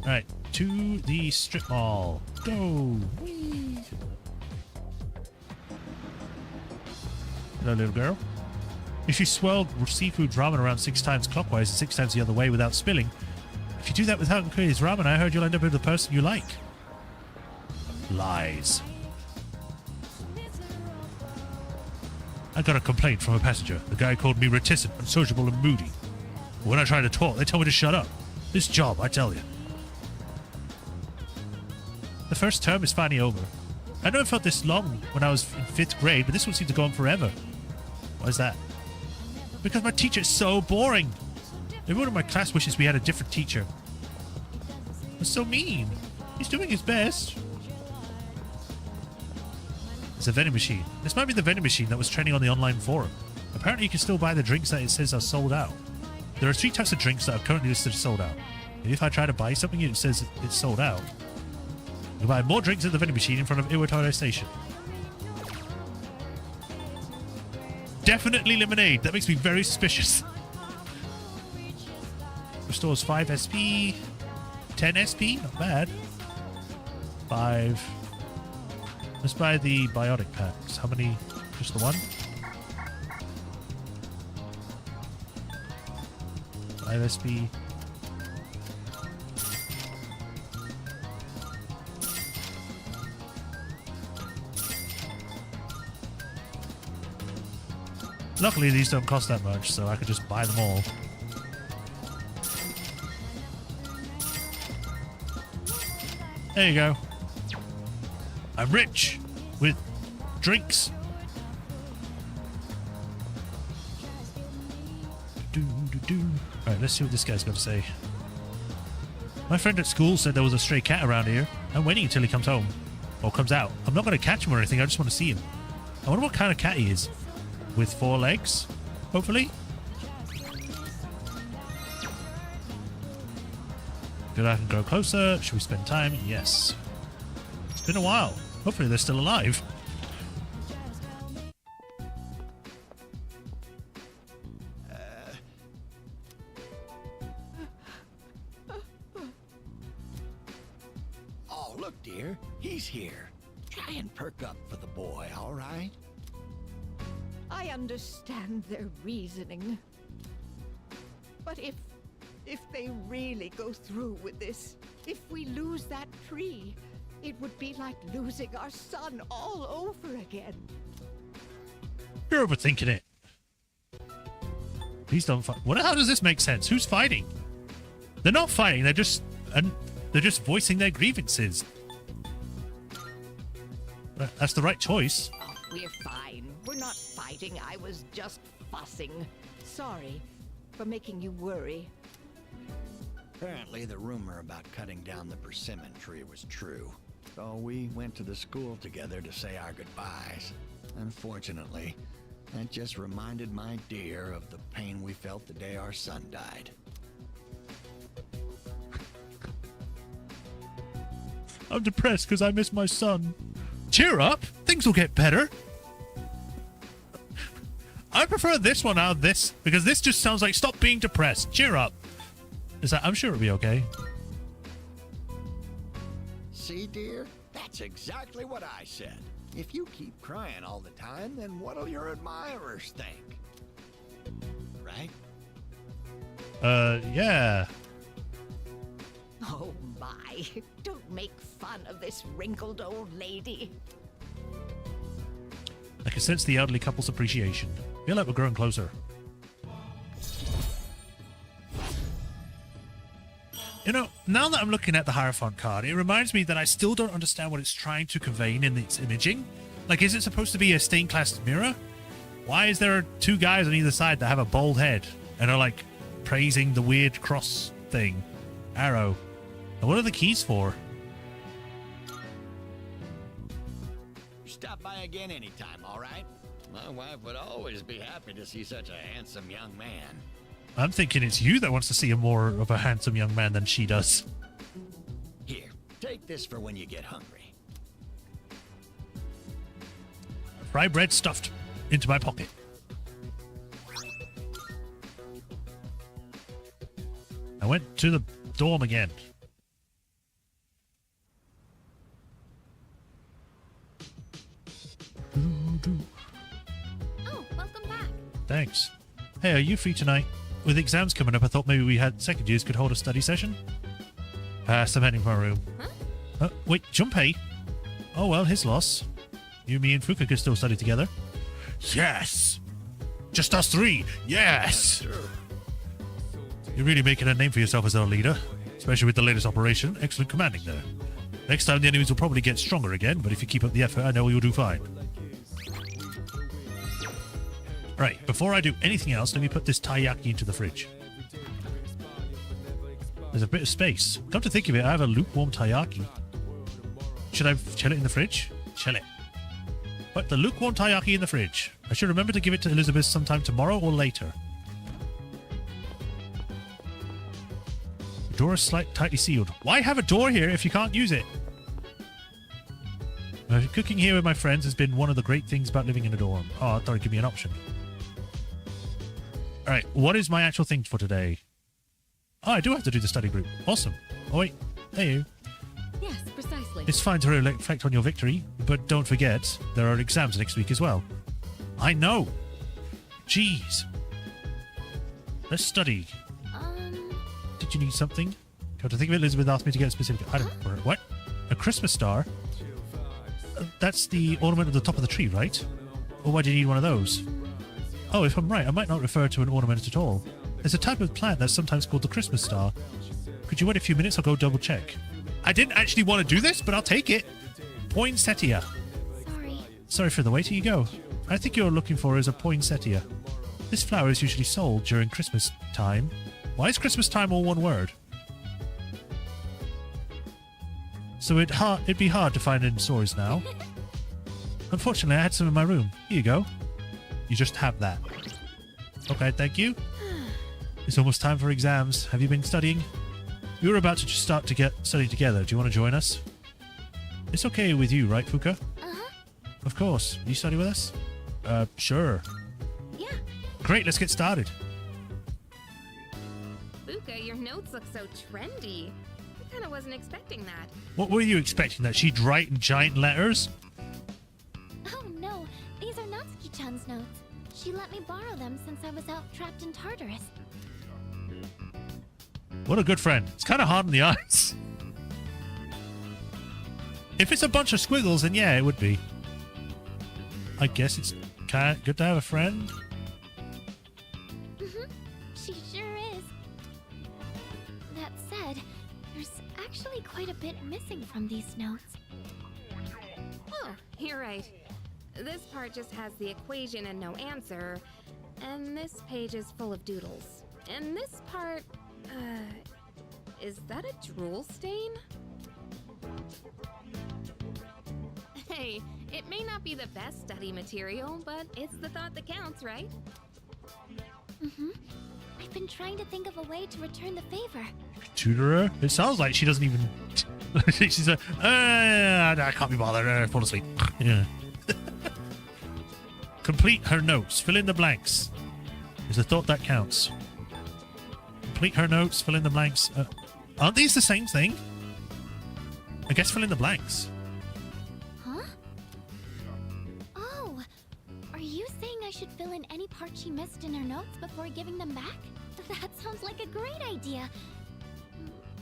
Alright, to the strip mall. Go! Whee! Hello, little girl. If you swirled seafood ramen around 6 times clockwise and 6 times the other way without spilling, if you do that without including ramen, I heard you'll end up with the person you like. Lies. I got a complaint from a passenger. The guy called me reticent, unsociable, and moody. When I try to talk, they tell me to shut up. This job, I tell you. The first term is finally over. I never felt this long when I was in 5th grade, but this one seems to go on forever. Why is that? Because my teacher is so boring. Everyone in my class wishes we had a different teacher. That's so mean. He's doing his best. It's a vending machine. This might be the vending machine that was trending on the online forum. Apparently you can still buy the drinks that it says are sold out. There are 3 types of drinks that are currently listed as sold out. And if I try to buy something it says it's sold out, you can buy more drinks at the vending machine in front of Iwatara Station. Definitely lemonade. That makes me very suspicious. Restores 5 SP. 10 SP? Not bad. 5. Let's buy the biotic packs. How many? Just the one? 5 SP. Luckily, these don't cost that much, so I could just buy them all. There you go. I'm rich with drinks. Alright, let's see what this guy's got to say. My friend at school said there was a stray cat around here. I'm waiting until he comes home. Or comes out. I'm not going to catch him or anything, I just want to see him. I wonder what kind of cat he is. With 4 legs, hopefully. Good, I can go closer. Should we spend time? Yes. It's been a while. Hopefully they're still alive. Oh, look, dear. He's here. Try and perk up for the boy, all right? I understand their reasoning. But if they really go through with this, if we lose that tree, it would be like losing our son all over again. You're overthinking it. Please don't fight. How does this make sense? Who's fighting? They're not fighting. They're just voicing their grievances. That's the right choice. Oh, we're fine. We're not fighting. I was just fussing. Sorry for making you worry. Apparently, the rumor about cutting down the persimmon tree was true. So we went to the school together to say our goodbyes. Unfortunately, that just reminded my dear of the pain we felt the day our son died. I'm depressed because I miss my son. Cheer up. Things will get better. I prefer this one out of this because this just sounds like stop being depressed. Cheer up. I'm sure it'll be okay. See, dear? That's exactly what I said. If you keep crying all the time, then what'll your admirers think? Right? Yeah. Oh my, don't make fun of this wrinkled old lady. I can sense the elderly couple's appreciation. Feel like we're growing closer. You know, now that I'm looking at the Hierophant card, it reminds me that I still don't understand what it's trying to convey in its imaging. Like, is it supposed to be a stained glass mirror? Why is there two guys on either side that have a bald head and are like praising the weird cross thing? Arrow. And what are the keys for? Stop by again anytime, all right? My wife would always be happy to see such a handsome young man. I'm thinking it's you that wants to see a more of a handsome young man than she does. Here, take this for when you get hungry. Fry bread stuffed into my pocket. I went to the dorm again. Oh, welcome back. Thanks. Hey, are you free tonight? With exams coming up, I thought maybe we had second years could hold a study session. Pass, I'm heading for my room. Huh? Wait, Junpei? Oh well, his loss. You, me, and Fuka could still study together. Yes! Just us three! Yes! You're really making a name for yourself as our leader. Especially with the latest operation. Excellent commanding there. Next time the enemies will probably get stronger again, but if you keep up the effort, I know you'll do fine. Right, before I do anything else, let me put this taiyaki into the fridge. There's a bit of space. Come to think of it, I have a lukewarm taiyaki. Should I chill it in the fridge? Chill it. Put the lukewarm taiyaki in the fridge. I should remember to give it to Elizabeth sometime tomorrow or later. The door is tightly sealed. Why have a door here if you can't use it? Cooking here with my friends has been one of the great things about living in a dorm. Oh, I thought it'd give me an option. Alright, what is my actual thing for today? Oh, I do have to do the study group. Awesome. Oh, wait. Hey, you. Yes, precisely. It's fine to reflect on your victory, but don't forget, there are exams next week as well. I know. Jeez. Let's study. Did you need something? Come to think of it, Elizabeth asked me to get a specific item for her. What? A Christmas star? That's the ornament at the top of the tree, right? Or why do you need one of those? Oh, if I'm right, I might not refer to an ornament at all. There's a type of plant that's sometimes called the Christmas star. Could you wait a few minutes? I'll go double check. I didn't actually want to do this, but I'll take it. Poinsettia. Sorry for the wait. Here you go. I think you're looking for is a poinsettia. This flower is usually sold during Christmas time. Why is Christmas time all one word? So it'd be hard to find in stores now. Unfortunately, I had some in my room. Here you go. You just have that. Okay, thank you. It's almost time for exams. Have you been studying? We were about to just start to get studying together. Do you want to join us? It's okay with you, right, Fuka? Uh-huh. Of course. You study with us? Sure. Yeah. Great, let's get started. Fuka, your notes look so trendy. I kind of wasn't expecting that. What were you expecting? That she'd write in giant letters? Oh no, these are Natsuki-chan's notes. She let me borrow them since I was out trapped in Tartarus. What a good friend. It's kind of hard on the eyes. If it's a bunch of squiggles, then yeah, it would be. I guess it's kind of good to have a friend. She sure is. That said, there's actually quite a bit missing from these notes. Oh, you're right. This part just has the equation and no answer, and this page is full of doodles. And this part, is that a drool stain? Hey, it may not be the best study material, but it's the thought that counts, right? I've been trying to think of a way to return the favor. Tutor her? It sounds like she doesn't even... She's like, I can't be bothered. Fall asleep. Yeah. Complete her notes. Fill in the blanks. Is the thought that counts. Complete her notes. Fill in the blanks. Aren't these the same thing? I guess fill in the blanks. Huh? Oh, are you saying I should fill in any part she missed in her notes before giving them back? That sounds like a great idea.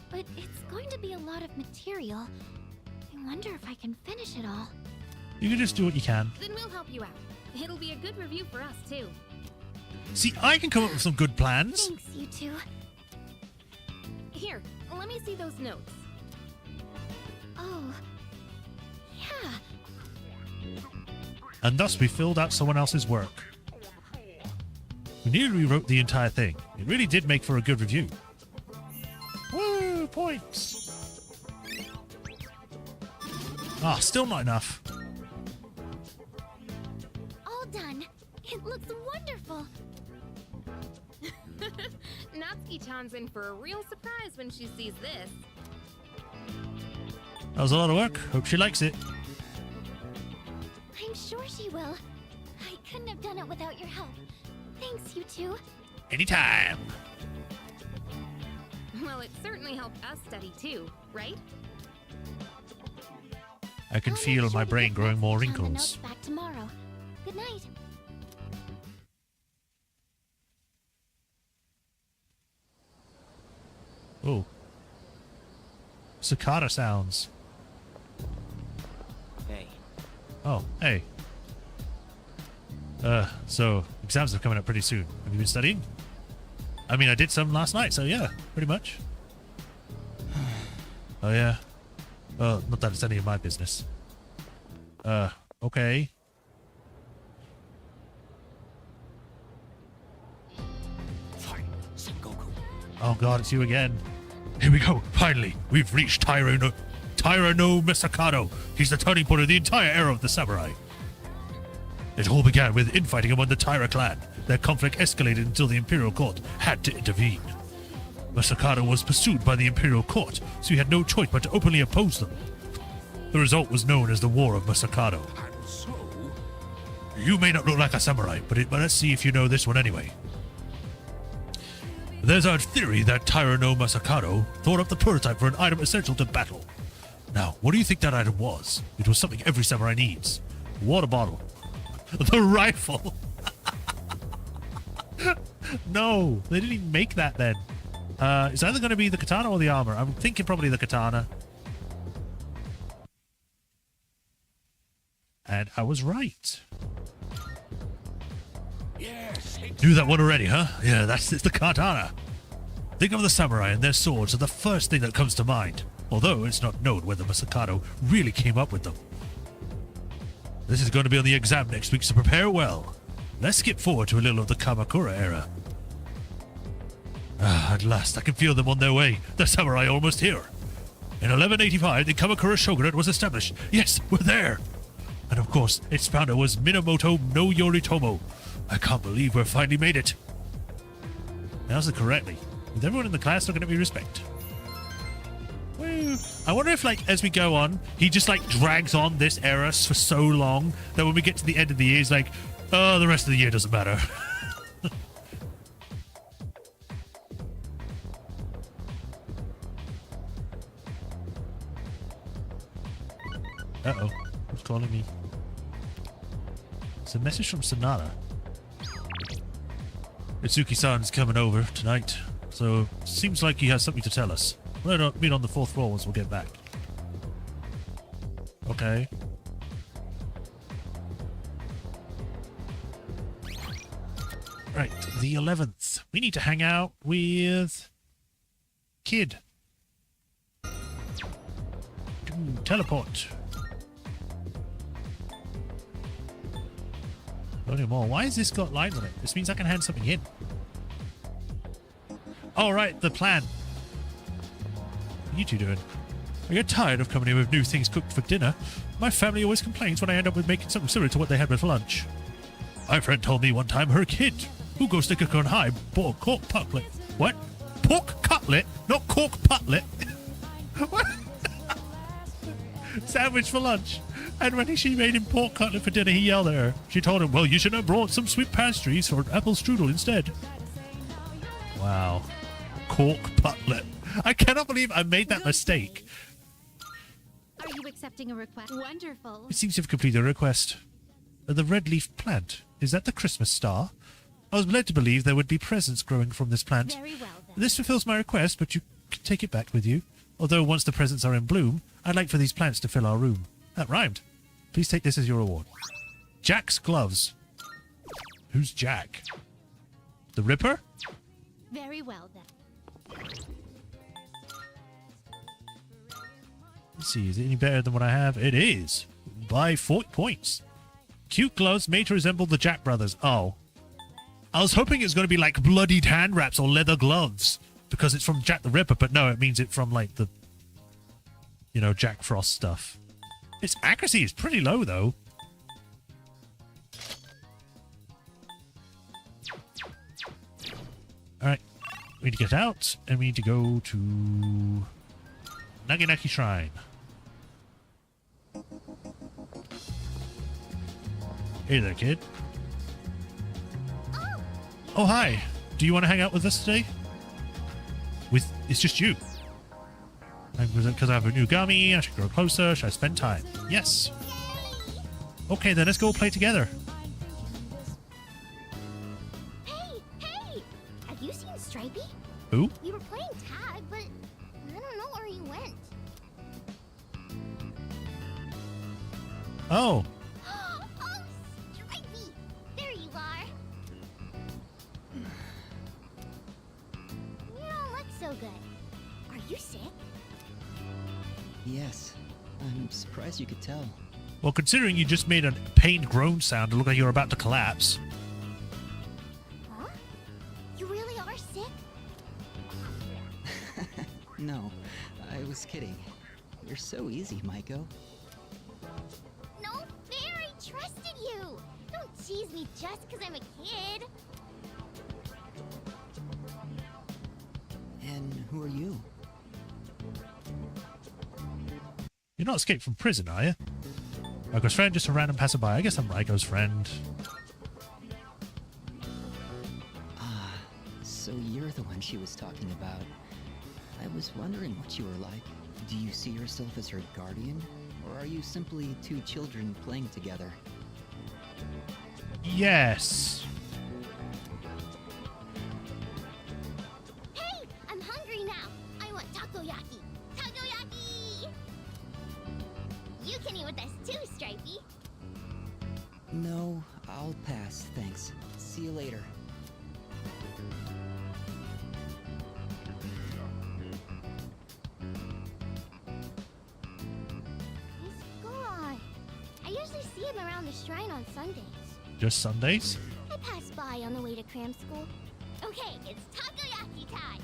But it's going to be a lot of material. I wonder if I can finish it all. You can just do what you can. Then we'll help you out. It'll be a good review for us, too. See, I can come up with some good plans. Thanks, you two. Here, let me see those notes. Oh, yeah. And thus we filled out someone else's work. We nearly rewrote the entire thing. It really did make for a good review. Woo! Points! Ah, still not enough. All done. It looks wonderful. Natsuki-chan's in for a real surprise when she sees this. That was a lot of work. Hope she likes it. I'm sure she will. I couldn't have done it without your help. Thanks, you two. Anytime. Well, it certainly helped us study too, right? I can I'll make feel sure my to brain get growing more Natsuki-chan the wrinkles. notes back tomorrow. Good night. Oh. Cicada sounds. Hey. Oh, hey. So exams are coming up pretty soon. Have you been studying? I mean, I did some last night, so yeah, pretty much. Oh yeah. Not that it's any of my business. Okay. Fine, Sengoku. Oh god, it's you again. Here we go. Finally, we've reached Tyra no Misakado. He's the turning point of the entire era of the samurai. It all began with infighting among the Tyra clan. Their conflict escalated until the Imperial Court had to intervene. Masakado was pursued by the Imperial Court, so he had no choice but to openly oppose them. The result was known as the War of Masakado. And so, You may not look like a samurai, but let's see if you know this one anyway. There's a theory that Tyra no Masakado thought up the prototype for an item essential to battle. Now, what do you think that item was? It was something every samurai needs. Water bottle. The rifle. No, they didn't even make that then. It's either going to be the katana or the armor. I'm thinking probably the katana. And I was right. yes, Knew that one already, huh? Yeah, it's the katana. Think of the samurai and their swords are the first thing that comes to mind, although it's not known whether Masakado really came up with them. This is going to be on the exam next week, so prepare well. Let's skip forward to a little of the Kamakura era. Ah, at last, I can feel them on their way. The samurai are almost here. In 1185, the Kamakura shogunate was established. Yes, we're there. And of course, its founder was Minamoto no Yoritomo. I can't believe we've finally made it. Now's it correctly. With everyone in the class looking at me respect. Woo. I wonder if, like, as we go on, he just, like, drags on this era for so long that when we get to the end of the year, he's like, oh, the rest of the year doesn't matter. Uh-oh. Who's calling me? It's a message from Sonata. Itsuki-san's coming over tonight, so seems like he has something to tell us. We'll meet on the 4th floor once we'll get back. Okay. Right, the 11th. We need to hang out with... Kid. Teleport. Not anymore. Why has this got lines on it? This means I can hand something in. All right, the plan. What are you two doing? I get tired of coming here with new things cooked for dinner. My family always complains when I end up with making something similar to what they had with lunch. My friend told me one time her kid, who goes to cook on high, bought a pork cutlet. What? Pork cutlet? Not cork cutlet. What? Sandwich for lunch. And when she made him pork cutlet for dinner, he yelled at her. She told him, well, you should have brought some sweet pastries or apple strudel instead. Wow. Cork cutlet. I cannot believe I made that mistake. Are you accepting a request? Wonderful. It seems you've completed a request. The red leaf plant. Is that the Christmas star? I was led to believe there would be presents growing from this plant. Very well, then. This fulfills my request, but you can take it back with you. Although once the presents are in bloom, I'd like for these plants to fill our room. That rhymed. Please take this as your reward. Jack's gloves. Who's Jack? The Ripper? Very well, then. Let's see, is it any better than what I have? It is. By 40 points. Cute gloves made to resemble the Jack brothers. Oh. I was hoping it's going to be like bloodied hand wraps or leather gloves because it's from Jack the Ripper, but no, it means it from like the, you know, Jack Frost stuff. Its accuracy is pretty low though. Alright, we need to get out and we need to go to Naginaki Shrine. Hey there, kid. Oh, hi. Do you want to hang out with us today? It's just you. Because I have a new gummy, I should grow closer, should I spend time? Yes. Okay, then let's go play together. Hey! Have you seen Stripey? Who? We were playing tag, but I don't know where he went. Oh. Oh, Stripey! There you are. You don't look so good. Are you sick? Yes. I'm surprised you could tell. Well, considering you just made a pained groan sound, it looked like you were about to collapse. Huh? You really are sick? No, I was kidding. You're so easy, Maiko. No fair! I trusted you! Don't tease me just because I'm a kid! And who are you? You're not escaped from prison, are you? Maiko's friend, just a random passerby. I guess I'm Maiko's friend. Ah, so you're the one she was talking about. I was wondering what you were like. Do you see yourself as her guardian? Or are you simply two children playing together? Yes. Hey! I'm hungry now! I want takoyaki! Takoyaki! You can eat with us too, Stripey! No, I'll pass, thanks. See you later. He's gone. I usually see him around the shrine on Sundays. Just Sundays? I pass by on the way to cram school. Okay, it's takoyaki time!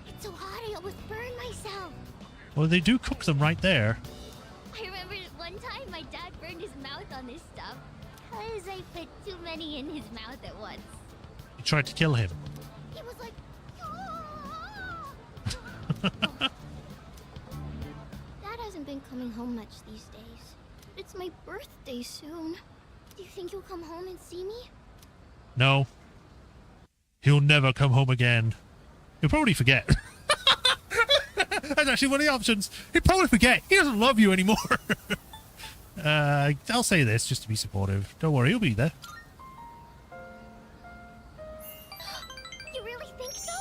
It's so hot I almost burned myself! Well, they do cook them right there. I remember one time my dad burned his mouth on this stuff because I put too many in his mouth at once. You tried to kill him. He was like, Dad hasn't been coming home much these days. It's my birthday soon. Do you think you'll come home and see me? No. He'll never come home again. He'll probably forget. That's actually one of the options. He'll probably forget. He doesn't love you anymore. I'll say this just to be supportive. Don't worry, he'll be there. You really think so?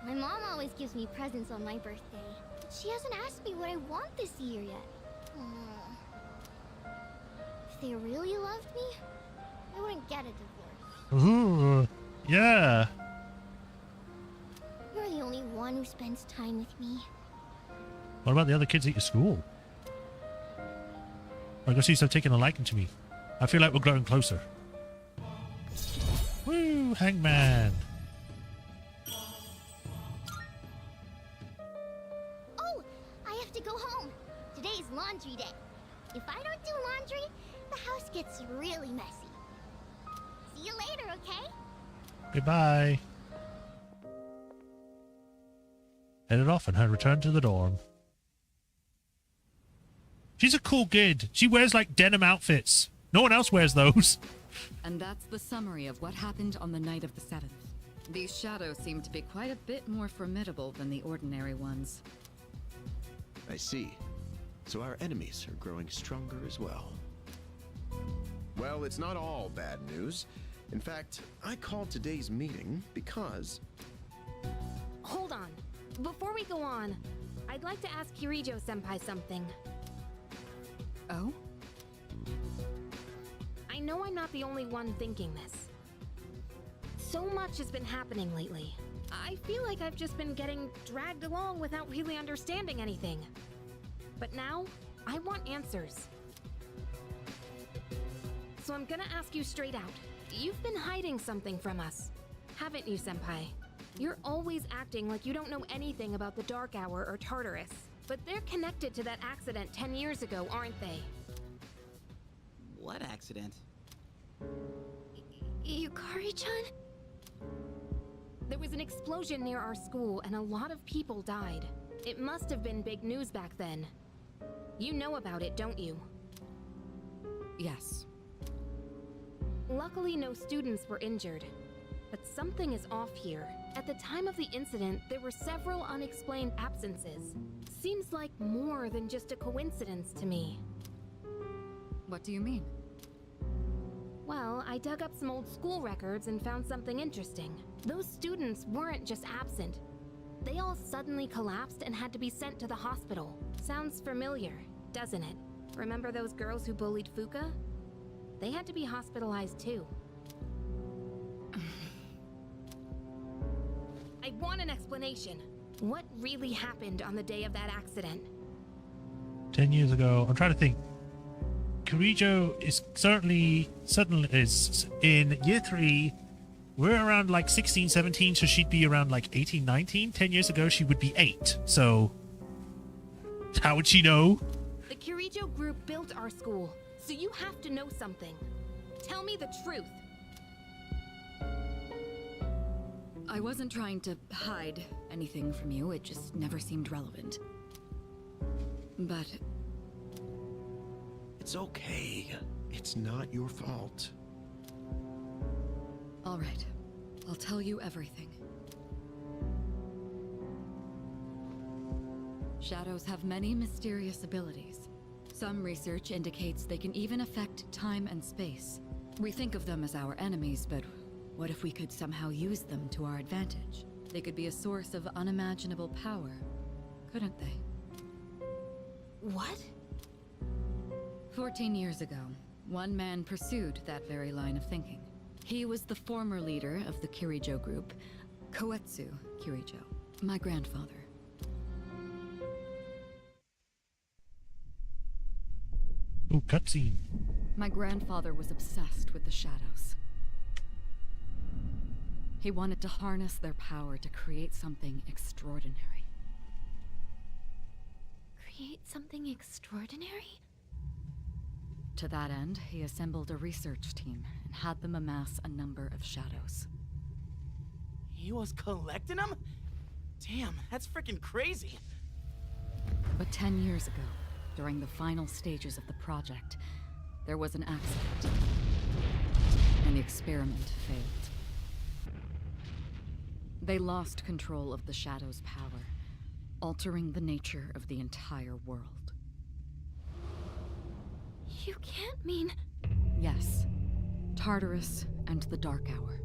My mom always gives me presents on my birthday, but she hasn't asked me what I want this year yet. If they really loved me, I wouldn't get a divorce. Ooh, yeah. You're the only one who spends time with me. What about the other kids at your school? I can see they're taking a liking to me. I feel like we're growing closer. Woo, Hangman. Oh, I have to go home. Today's laundry day. If I don't do laundry, the house gets really messy. See you later, okay? Goodbye. Headed off and her return to the dorm. She's a cool kid. She wears like denim outfits. No one else wears those. And that's the summary of what happened on the night of the 7th. These shadows seem to be quite a bit more formidable than the ordinary ones. I see. So our enemies are growing stronger as well. Well, it's not all bad news. In fact, I called today's meeting because... Hold on. Before we go on, I'd like to ask Kirijo-senpai something. Oh? I know I'm not the only one thinking this. So much has been happening lately. I feel like I've just been getting dragged along without really understanding anything. But now, I want answers. So I'm gonna ask you straight out. You've been hiding something from us, haven't you, Senpai? You're always acting like you don't know anything about the Dark Hour or Tartarus. But they're connected to that accident 10 years ago, aren't they? What accident? Yukari-chan? There was an explosion near our school and a lot of people died. It must have been big news back then. You know about it, don't you? Yes. Luckily, no students were injured. But something is off here. At the time of the incident, there were several unexplained absences. Seems like more than just a coincidence to me. What do you mean? Well, I dug up some old school records and found something interesting. Those students weren't just absent. They all suddenly collapsed and had to be sent to the hospital. Sounds familiar, doesn't it? Remember those girls who bullied Fuka? They had to be hospitalized too. I want an explanation. What really happened on the day of that accident? 10 years ago. I'm trying to think. Kirijo is certainly is in year 3. We're around like 16, 17, so she'd be around like 18, 19. 10 years ago, she would be 8. So how would she know? The Kirijo group built our school, so you have to know something. Tell me the truth. I wasn't trying to hide anything from you, it just never seemed relevant. But... It's okay. It's not your fault. all right, I'll tell you everything. Shadows have many mysterious abilities. Some research indicates they can even affect time and space. We think of them as our enemies, but what if we could somehow use them to our advantage? They could be a source of unimaginable power, couldn't they? What? 14 years ago, one man pursued that very line of thinking. He was the former leader of the Kirijo group, Koetsu Kirijo, my grandfather. Ooh, cutscene. My grandfather was obsessed with the shadows. He wanted to harness their power to create something extraordinary. Create something extraordinary? To that end, he assembled a research team and had them amass a number of shadows. He was collecting them? Damn, that's freaking crazy. But 10 years ago, during the final stages of the project, there was an accident, and the experiment failed. They lost control of the Shadow's power, altering the nature of the entire world. You can't mean... Yes, Tartarus and the Dark Hour.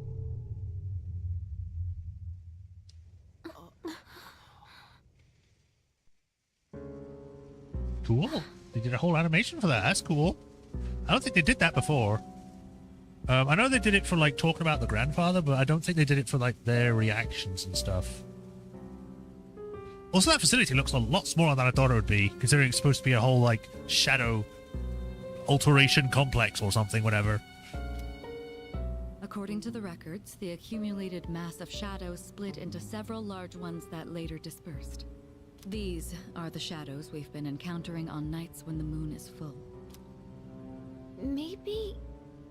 Cool. They did a whole animation for that. That's cool. I don't think they did that before. I know they did it for like talking about the grandfather, but I don't think they did it for like their reactions and stuff. Also, that facility looks a lot smaller than I thought it would be, considering it's supposed to be a whole like shadow alteration complex or something, whatever. According to the records, the accumulated mass of shadows split into several large ones that later dispersed. These are the shadows we've been encountering on nights when the moon is full. Maybe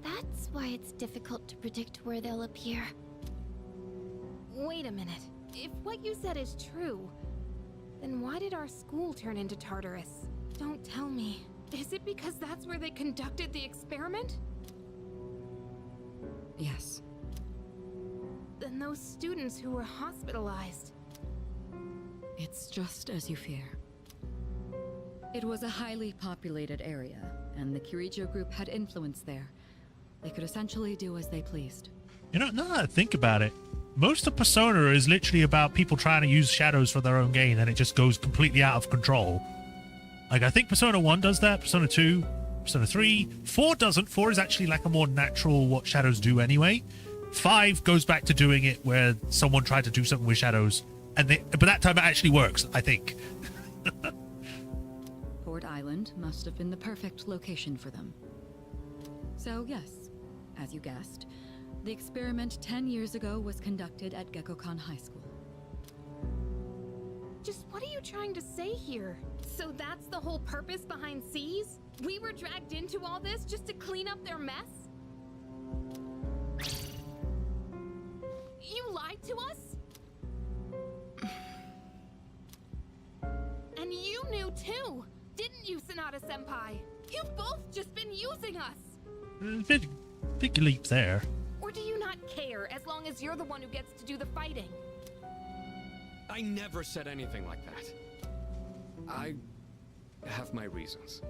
that's why it's difficult to predict where they'll appear. Wait a minute. If what you said is true, then why did our school turn into Tartarus? Don't tell me. Is it because that's where they conducted the experiment? Yes. Then those students who were hospitalized... It's just as you fear. It was a highly populated area, and the Kirijo group had influence there. They could essentially do as they pleased. You know, now that I think about it, most of Persona is literally about people trying to use shadows for their own gain, and it just goes completely out of control. Like, I think Persona 1 does that, Persona 2, Persona 3. 4 doesn't. 4 is actually like a more natural what shadows do anyway. 5 goes back to doing it where someone tried to do something with shadows, but that time it actually works, I think. Ford, Island must have been the perfect location for them. So yes, as you guessed, the experiment 10 years ago was conducted at Gekkoukan High School. Just what are you trying to say here? So that's the whole purpose behind C's? We were dragged into all this just to clean up their mess? You lied to us? And you knew too, didn't you, Sonata-senpai? You've both just been using us! Big leap there. Or do you not care as long as you're the one who gets to do the fighting? I never said anything like that. I have my reasons.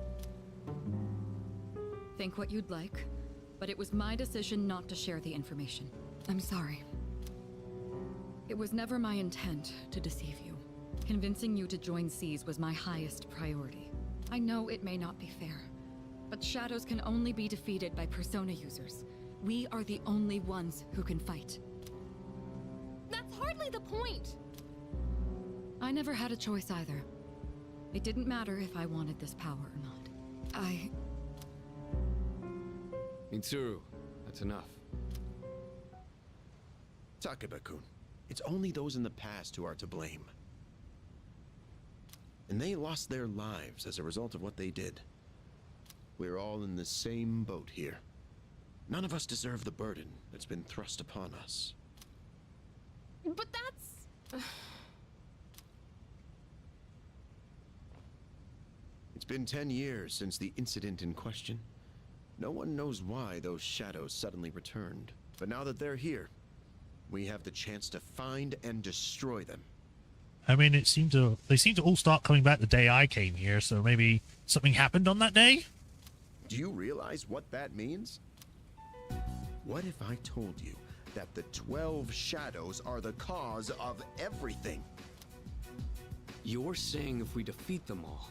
Think what you'd like, but it was my decision not to share the information. I'm sorry. It was never my intent to deceive you. Convincing you to join C's was my highest priority. I know it may not be fair, but shadows can only be defeated by persona users. We are the only ones who can fight. That's hardly the point! I never had a choice either. It didn't matter if I wanted this power or not. Mitsuru, that's enough. Takeba-kun, it's only those in the past who are to blame. And they lost their lives as a result of what they did. We're all in the same boat here. None of us deserve the burden that's been thrust upon us. But that's... It's been 10 years since the incident in question. No one knows why those shadows suddenly returned. But now that they're here, we have the chance to find and destroy them. I mean, they seem to all start coming back the day I came here, so maybe something happened on that day? Do you realize what that means? What if I told you that the 12 shadows are the cause of everything? You're saying if we defeat them all,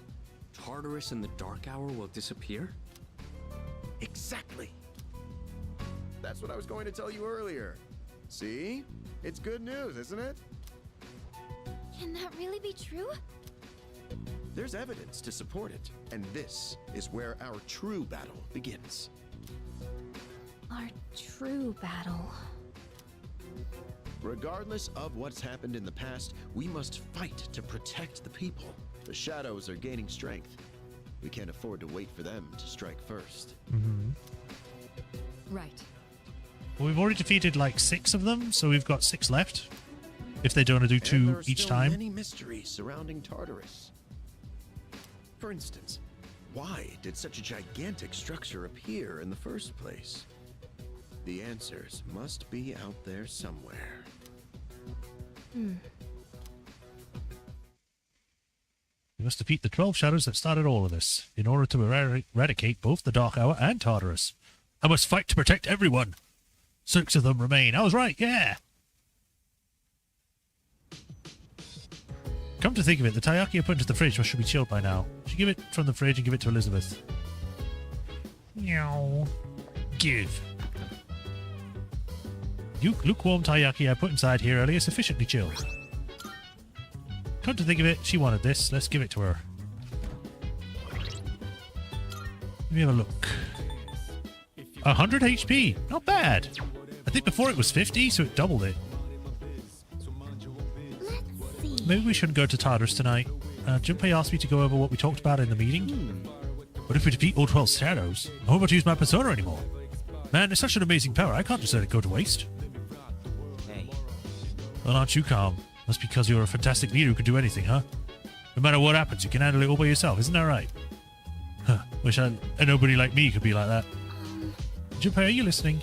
Tartarus and the Dark Hour will disappear? Exactly. That's what I was going to tell you earlier. See? It's good news, isn't it? Can that really be true? There's evidence to support it, and this is where our true battle begins. Our true battle. Regardless of what's happened in the past, we must fight to protect the people. The shadows are gaining strength. We can't afford to wait for them to strike first. Mm-hmm. Right. Well, we've already defeated like 6 of them, so we've got 6 left. If they don't want to do 2 each time. There are many mysteries surrounding Tartarus. For instance, why did such a gigantic structure appear in the first place? The answers must be out there somewhere. We must defeat the 12 shadows that started all of this, in order to eradicate both the Dark Hour and Tartarus. I must fight to protect everyone. 6 of them remain. I was right, yeah. Come to think of it, the taiyaki I put into the fridge should be chilled by now. Should give it from the fridge and give it to Elizabeth. Meow. Give. Lukewarm taiyaki I put inside here earlier sufficiently chilled. Come to think of it, she wanted this. Let's give it to her. Let me have a look. 100 HP. Not bad. I think before it was 50, so it doubled it. Maybe we shouldn't go to Tartarus tonight. Junpei asked me to go over what we talked about in the meeting. What if we defeat all 12 shadows? I won't want to use my persona anymore. Man, it's such an amazing power. I can't just let it go to waste. Hey. Well, aren't you calm? That's because you're a fantastic leader who can do anything, huh? No matter what happens, you can handle it all by yourself. Isn't that right? Huh. Wish nobody like me could be like that. Junpei, are you listening?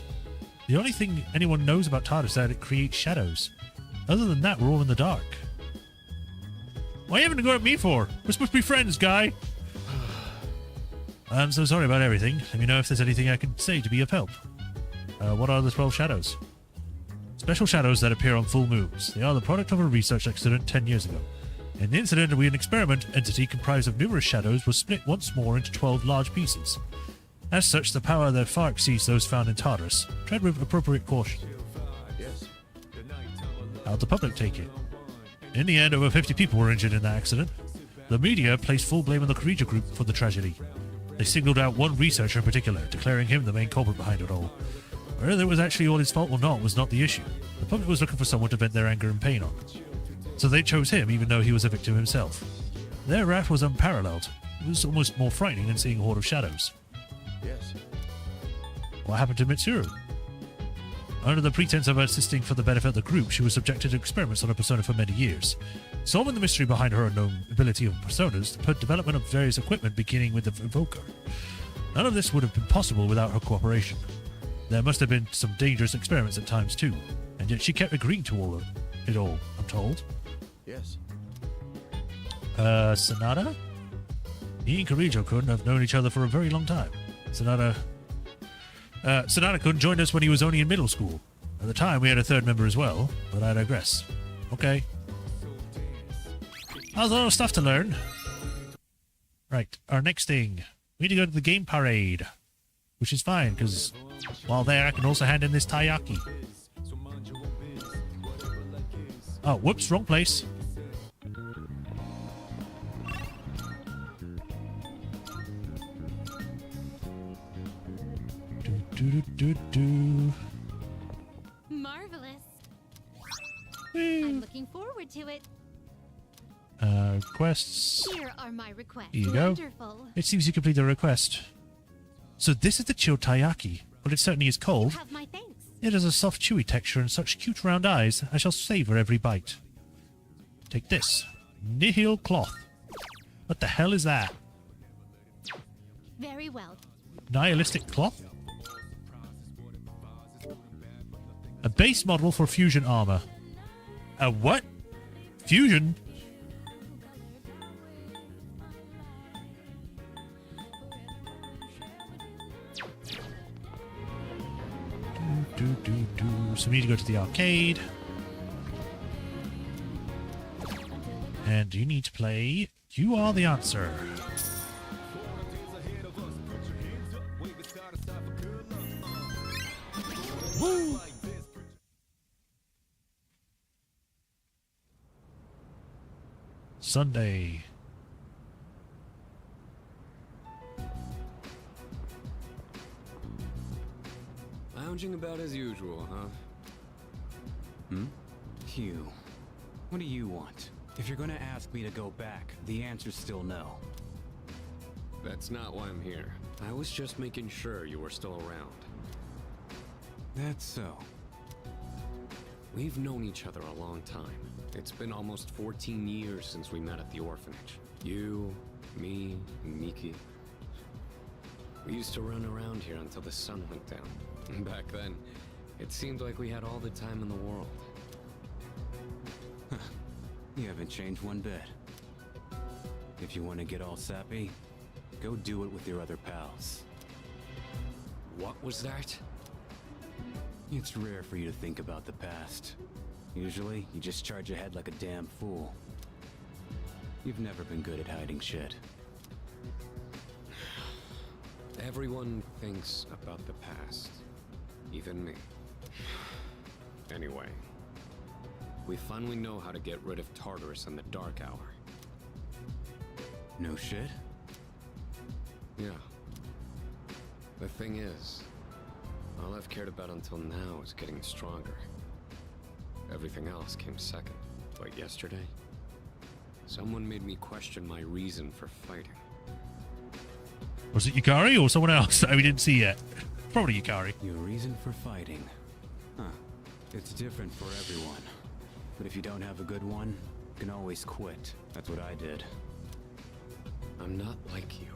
The only thing anyone knows about Tartarus is that it creates shadows. Other than that, we're all in the dark. Why haven't you got at me for? We're supposed to be friends, guy. I'm so sorry about everything. Let me know if there's anything I can say to be of help. What are the 12 shadows? Special shadows that appear on full moons. They are the product of a research accident 10 years ago. In the incident, an experiment entity comprised of numerous shadows was split once more into 12 large pieces. As such, the power there far exceeds those found in Tartarus. Tread with appropriate caution. Yes. How'd the public take it? In the end, over 50 people were injured in that accident. The media placed full blame on the Karijo group for the tragedy. They singled out one researcher in particular, declaring him the main culprit behind it all. Whether it was actually all his fault or not was not the issue. The public was looking for someone to vent their anger and pain on. So they chose him even though he was a victim himself. Their wrath was unparalleled. It was almost more frightening than seeing a horde of shadows. Yes. What happened to Mitsuru? Under the pretense of assisting for the benefit of the group, she was subjected to experiments on her persona for many years. Solving the mystery behind her unknown ability of personas put development of various equipment beginning with the Evoker. None of this would have been possible without her cooperation. There must have been some dangerous experiments at times too, and yet she kept agreeing to it all, I'm told. Yes. Sanada? He and Karijo-kun have known each other for a very long time. Sanada-kun joined us when he was only in middle school. At the time, we had a third member as well, but I digress. Okay. There's a lot of stuff to learn. Right, our next thing. We need to go to the game parade. Which is fine, because while there, I can also hand in this taiyaki. Oh, whoops, wrong place. Marvelous. I'm looking forward to it. Requests. Here are my requests. Here you go. Wonderful. It seems you completed a request. So this is the chilled taiyaki. Well, it certainly is cold. You have my thanks. It has a soft, chewy texture and such cute round eyes. I shall savor every bite. Take this. Nihil cloth. What the hell is that? Very well. Nihilistic cloth? A base model for fusion armor. A what? Fusion? So we need to go to the arcade. And you need to play You Are the Answer. Woo! Sunday. Lounging about as usual, huh? Hugh, what do you want? If you're gonna ask me to go back, the answer's still no. That's not why I'm here. I was just making sure you were still around. That's so. We've known each other a long time. It's been almost 14 years since we met at the orphanage. You, me, and Miki. We used to run around here until the sun went down. Back then, it seemed like we had all the time in the world. You haven't changed one bit. If you want to get all sappy, go do it with your other pals. What was that? It's rare for you to think about the past. Usually, you just charge ahead like a damn fool. You've never been good at hiding shit. Everyone thinks about the past. Even me. Anyway, we finally know how to get rid of Tartarus in the Dark Hour. No shit? Yeah. The thing is, all I've cared about until now is getting stronger. Everything else came second. But yesterday, someone made me question my reason for fighting. Was it Yukari or someone else that we didn't see yet? Probably Yukari. Your reason for fighting? Huh. It's different for everyone. But if you don't have a good one, you can always quit. That's what I did. I'm not like you.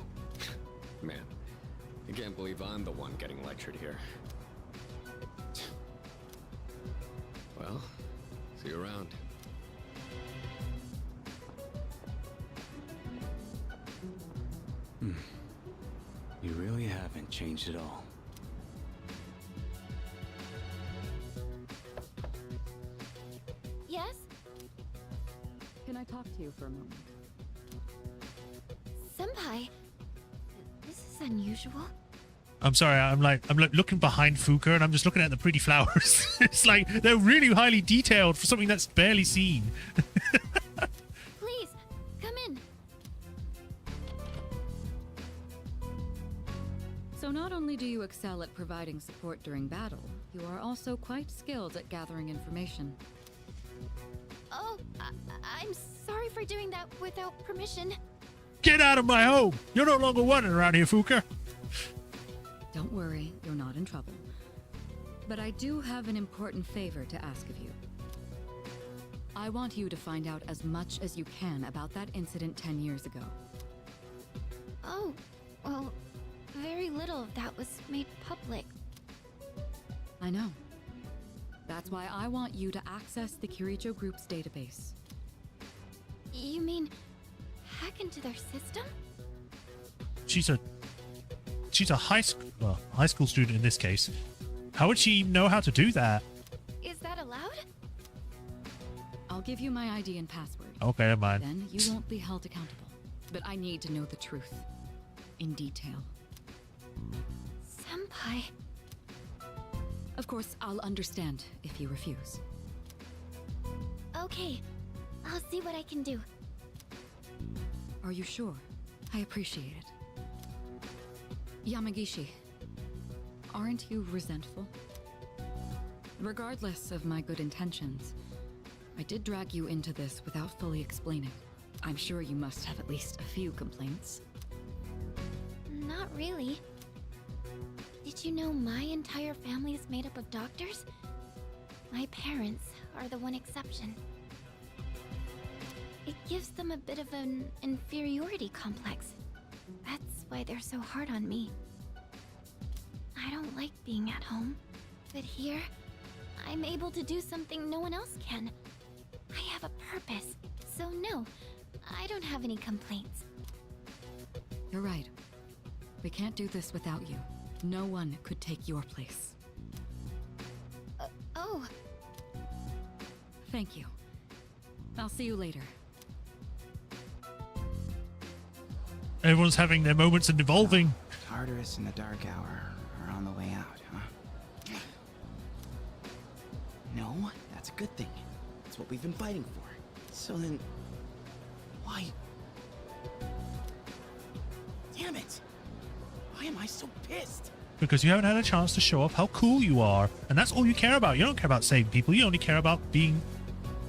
Man, I can't believe I'm the one getting lectured here. Well, see you around. You really haven't changed at all. Yes? Can I talk to you for a moment? Senpai, this is unusual. I'm sorry, I'm like looking behind Fuka and I'm just looking at the pretty flowers. It's like they're really highly detailed for something that's barely seen. Please, come in. So not only do you excel at providing support during battle, you are also quite skilled at gathering information. Oh, I'm sorry for doing that without permission. Get out of my home! You're no longer wanted around here, Fuka. Don't worry, you're not in trouble. But I do have an important favor to ask of you. I want you to find out as much as you can about that incident 10 years ago. Oh, well, very little of that was made public. I know. That's why I want you to access the Kirijo Group's database. You mean hack into their system? She's a high school student in this case. How would she know how to do that? Is that allowed? I'll give you my ID and password. Okay, never mind. Then you won't be held accountable. But I need to know the truth. In detail. Senpai. Of course, I'll understand if you refuse. Okay, I'll see what I can do. Are you sure? I appreciate it. Yamagishi, aren't you resentful? Regardless of my good intentions, I did drag you into this without fully explaining. I'm sure you must have at least a few complaints. Not really. Did you know my entire family is made up of doctors? My parents are the one exception. It gives them a bit of an inferiority complex. That's why they're so hard on me. I don't like being at home, but here, I'm able to do something no one else can. I have a purpose, so no, I don't have any complaints. You're right. We can't do this without you. No one could take your place. Oh. Thank you. I'll see you later. Everyone's having their moments and evolving. Tartarus and the Dark Hour are on the way out, huh? No, that's a good thing. That's what we've been fighting for. So then, why? Damn it! Why am I so pissed? Because you haven't had a chance to show off how cool you are. And that's all you care about. You don't care about saving people. You only care about being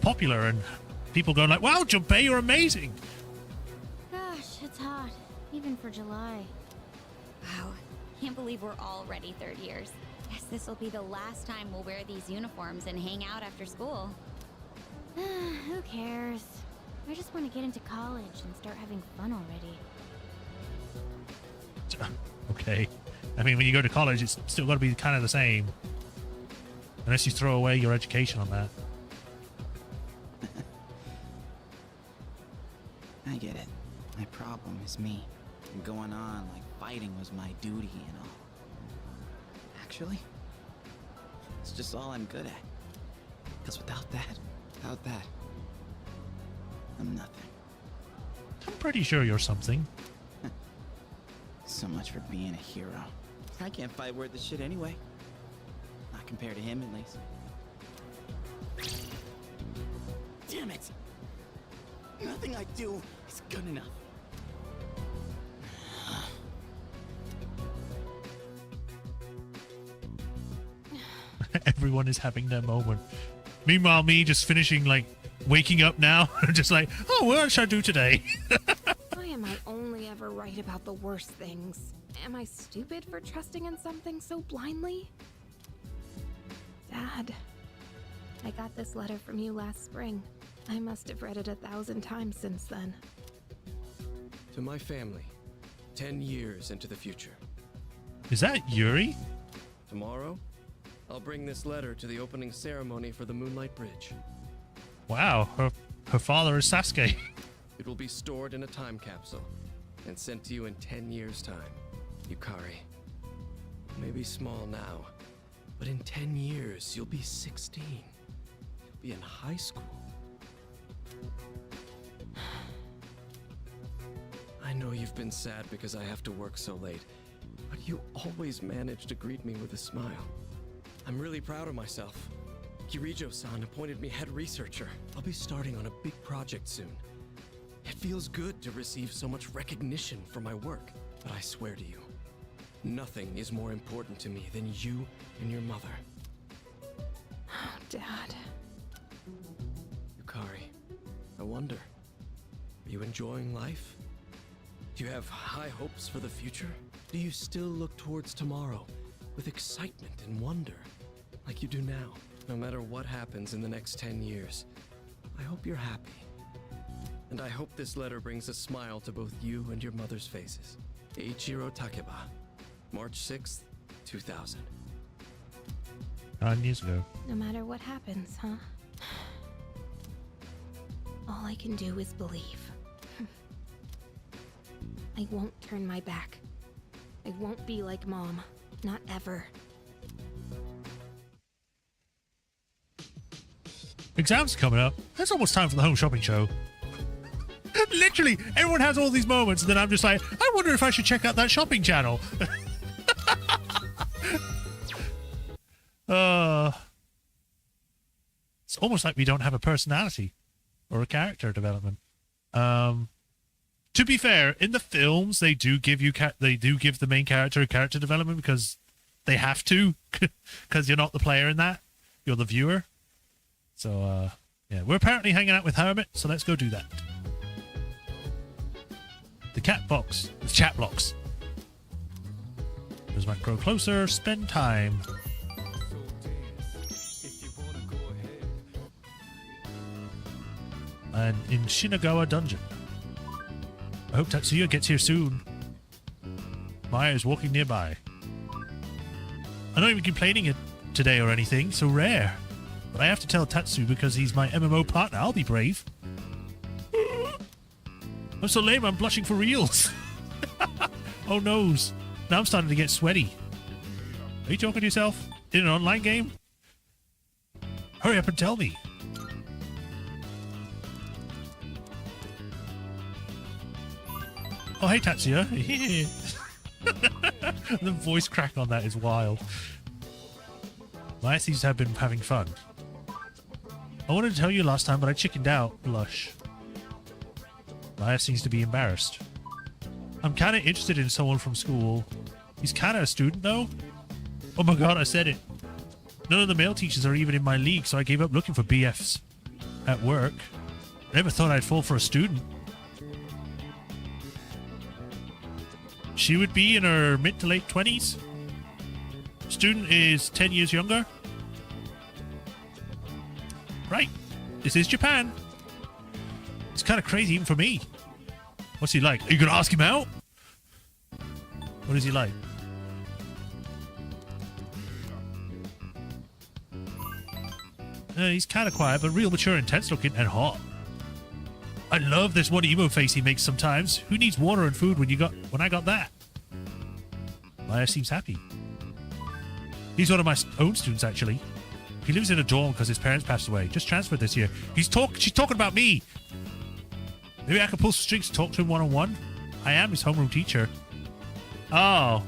popular and people going like, wow, Junpei, you're amazing. Gosh, it's hot. Even for July. Wow. Can't believe we're already third years. Guess this will be the last time we'll wear these uniforms and hang out after school. Who cares? I just want to get into college and start having fun already. Okay. I mean, when you go to college, it's still got to be kind of the same. Unless you throw away your education on that. I get it. My problem is me. And going on like fighting was my duty and all. Actually, it's just all I'm good at. Because without that, I'm nothing. I'm pretty sure you're something. So much for being a hero. I can't fight worth the shit anyway. Not compared to him, at least. Damn it! Nothing I do is good enough. Everyone is having their moment. Meanwhile, me just finishing, like, waking up now. Just like, oh, what should I do today? Why am I only ever right about the worst things? Am I stupid for trusting in something so blindly? Dad, I got this letter from you last spring. I must have read it 1,000 times since then. To my family, 10 years into the future. Is that Yuri? Tomorrow, I'll bring this letter to the opening ceremony for the Moonlight Bridge. Wow, her father is Sasuke. It will be stored in a time capsule and sent to you in 10 years' time. Yukari, you may be small now, but in 10 years, you'll be 16. You'll be in high school. I know you've been sad because I have to work so late, but you always manage to greet me with a smile. I'm really proud of myself. Kirijo-san appointed me head researcher. I'll be starting on a big project soon. It feels good to receive so much recognition for my work, but I swear to you, Nothing is more important to me than you and your mother. Oh, Dad. Yukari, I wonder, are you enjoying life? Do you have high hopes for the future? Do you still look towards tomorrow with excitement and wonder, like you do now? No matter what happens in the next 10 years, I hope you're happy. And I hope this letter brings a smile to both you and your mother's faces. Eiichiro Takeba, March 6th, 2000. 9 years ago. No matter what happens, huh? All I can do is believe. I won't turn my back. I won't be like Mom. Not ever. Exams coming up. It's almost time for the home shopping show. Literally, everyone has all these moments, and then I'm just like, I wonder if I should check out that shopping channel. It's almost like we don't have a personality or a character development. To be fair, in the films, they do give the main character a character development because they have to, because you're not the player in that, you're the viewer. So yeah, we're apparently hanging out with Hermit, so let's go do that. The chat box, the chat blocks. As I grow closer, spend time. And in Shinagawa Dungeon. I hope Tatsuya gets here soon. Maya is walking nearby. I'm not even complaining it today or anything, so rare. But I have to tell Tatsu because he's my MMO partner. I'll be brave. I'm so lame, I'm blushing for reals. Oh noes. Now I'm starting to get sweaty. Are you talking to yourself? In an online game? Hurry up and tell me. Oh, hey, Tatsuya. The voice crack on that is wild. Maya seems to have been having fun. I wanted to tell you last time, but I chickened out. Blush. Maya seems to be embarrassed. I'm kind of interested in someone from school. He's kind of a student, though. Oh my god, I said it. None of the male teachers are even in my league, so I gave up looking for BFs at work. Never thought I'd fall for a student. She would be in her mid to late 20s. Student is 10 years younger. Right. This is Japan. It's kind of crazy even for me. What's he like? Are you going to ask him out? What is he like? He's kind of quiet, but real mature, intense looking, and hot. I love this one emo face he makes sometimes. Who needs water and food when I got that? Maya seems happy. He's one of my own students, actually. He lives in a dorm because his parents passed away. Just transferred this year. She's talking about me. Maybe I could pull some strings to talk to him one-on-one. I am his homeroom teacher. Oh.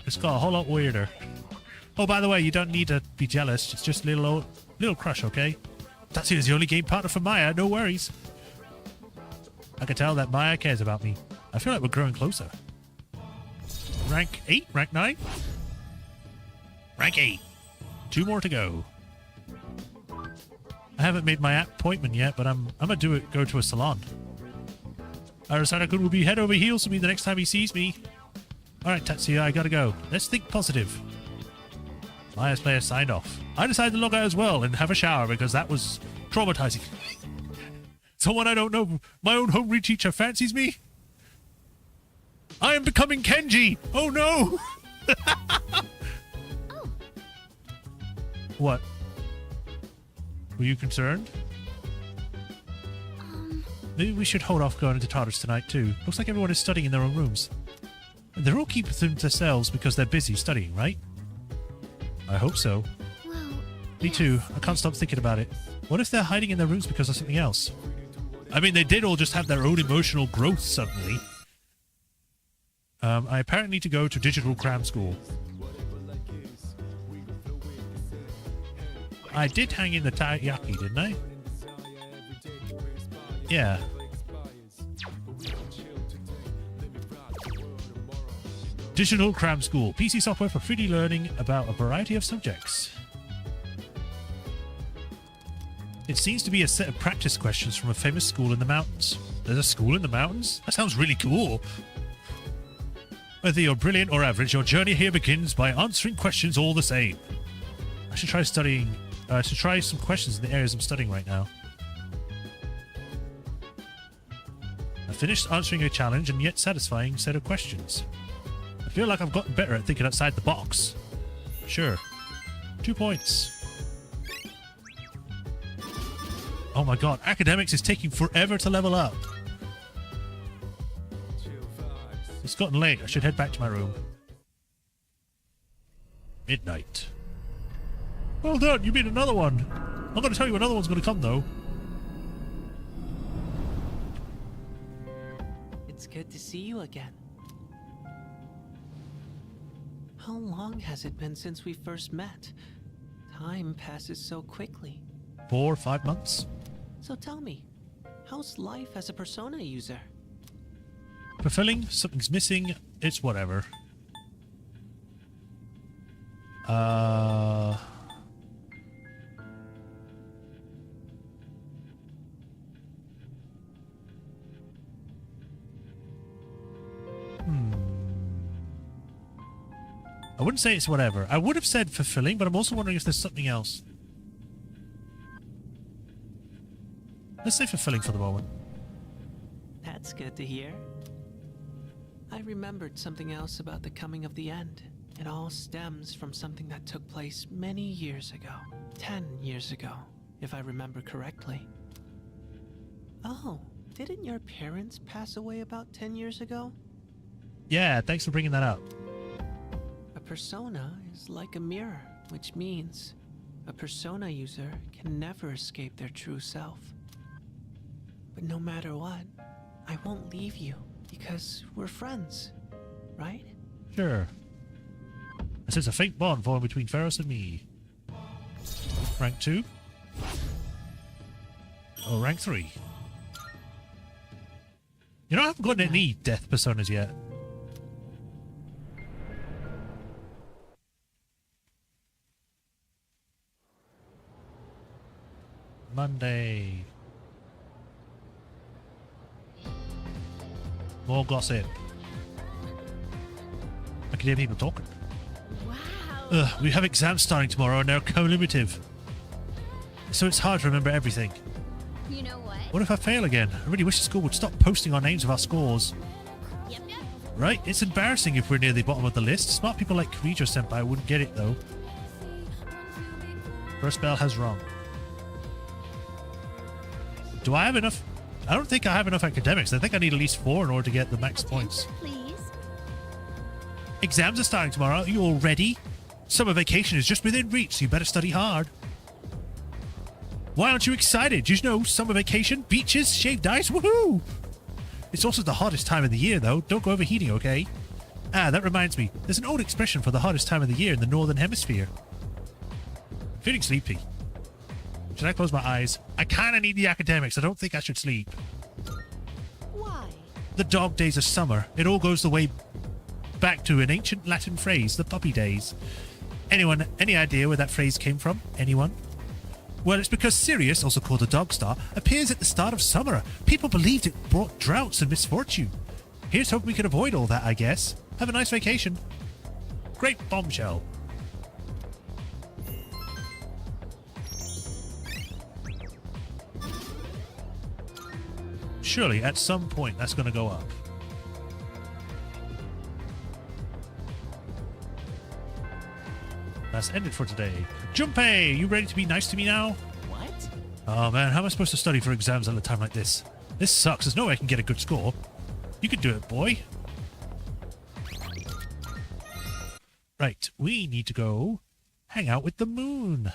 It's got a whole lot weirder. Oh, by the way, you don't need to be jealous. It's just a little crush, okay? Tatsuya's the only game partner for Maya. No worries. I can tell that Maya cares about me. I feel like we're growing closer. Rank 8? Rank 9? Rank 8. 2 more to go. I haven't made my appointment yet, but I'm gonna go to a salon. Arasaka-kun will be head over heels for me the next time he sees me. Alright, Tatsuya, I gotta go. Let's think positive. Maya's player signed off. I decided to log out as well and have a shower because that was traumatizing. Someone I don't know, my own home teacher fancies me? I am becoming Kenji! Oh no! Oh. What? Were you concerned? Maybe we should hold off going into TARDIS tonight too. Looks like everyone is studying in their own rooms. They're all keeping them to themselves because they're busy studying, right? I hope so. Well, me too. I can't stop thinking about it. What if they're hiding in their rooms because of something else? I mean, they did all just have their own emotional growth suddenly. I apparently need to go to digital cram school. I did hang in the taiyaki, didn't I? Digital Cram School. PC software for 3D learning about a variety of subjects. It seems to be a set of practice questions from a famous school in the mountains. There's a school in the mountains? That sounds really cool. Whether you're brilliant or average, your journey here begins by answering questions all the same. I should try studying... I should try some questions in the areas I'm studying right now. I finished answering a challenge and yet satisfying set of questions. I feel like I've gotten better at thinking outside the box. Sure. 2 points. Oh my god, academics is taking forever to level up. It's gotten late. I should head back to my room. Midnight. Well done, you beat another one. I'm going to tell you another one's going to come, though. It's good to see you again. How long has it been since we first met? Time passes so quickly. 4 or 5 months. So tell me, how's life as a Persona user? Fulfilling, something's missing, it's whatever. I wouldn't say it's whatever. I would have said fulfilling, but I'm also wondering if there's something else. Let's say fulfilling for the moment. That's good to hear. I remembered something else about the coming of the end. It all stems from something that took place many years ago. 10 years ago, if I remember correctly. Oh, didn't your parents pass away about 10 years ago? Yeah, thanks for bringing that up. A persona is like a mirror, which means a persona user can never escape their true self. But no matter what, I won't leave you because we're friends, right? Sure. I sense a faint bond forming between Ferris and me. Rank 2. Oh, rank 3. You know, I haven't gotten any death personas yet. Monday. More gossip. I can hear people talking. Wow. We have exams starting tomorrow and they're co-limitative. So it's hard to remember everything. You know what? What if I fail again? I really wish the school would stop posting our names of our scores. Yep. Right? It's embarrassing if we're near the bottom of the list. Smart people like Majorshepard wouldn't get it though. First bell has rung. Do I have enough? I don't think I have enough academics. I think I need at least 4 in order to get the max points. Please. Exams are starting tomorrow. Are you all ready? Summer vacation is just within reach, so you better study hard. Why aren't you excited? Do you know summer vacation, beaches, shaved ice? Woohoo! It's also the hottest time of the year, though. Don't go overheating, okay? Ah, that reminds me. There's an old expression for the hottest time of the year in the Northern Hemisphere. I'm feeling sleepy. Should I close my eyes? I kind of need the academics. I don't think I should sleep. Why? The dog days of summer. It all goes the way back to an ancient Latin phrase, the puppy days. Anyone, any idea where that phrase came from? Anyone? Well, it's because Sirius, also called the dog star, appears at the start of summer. People believed it brought droughts and misfortune. Here's hoping we can avoid all that, I guess. Have a nice vacation. Great bombshell. Surely, at some point, that's going to go up. That's ended for today. Junpei, you ready to be nice to me now? What? Oh man, how am I supposed to study for exams at a time like this? This sucks. There's no way I can get a good score. You can do it, boy. Right, we need to go hang out with the moon.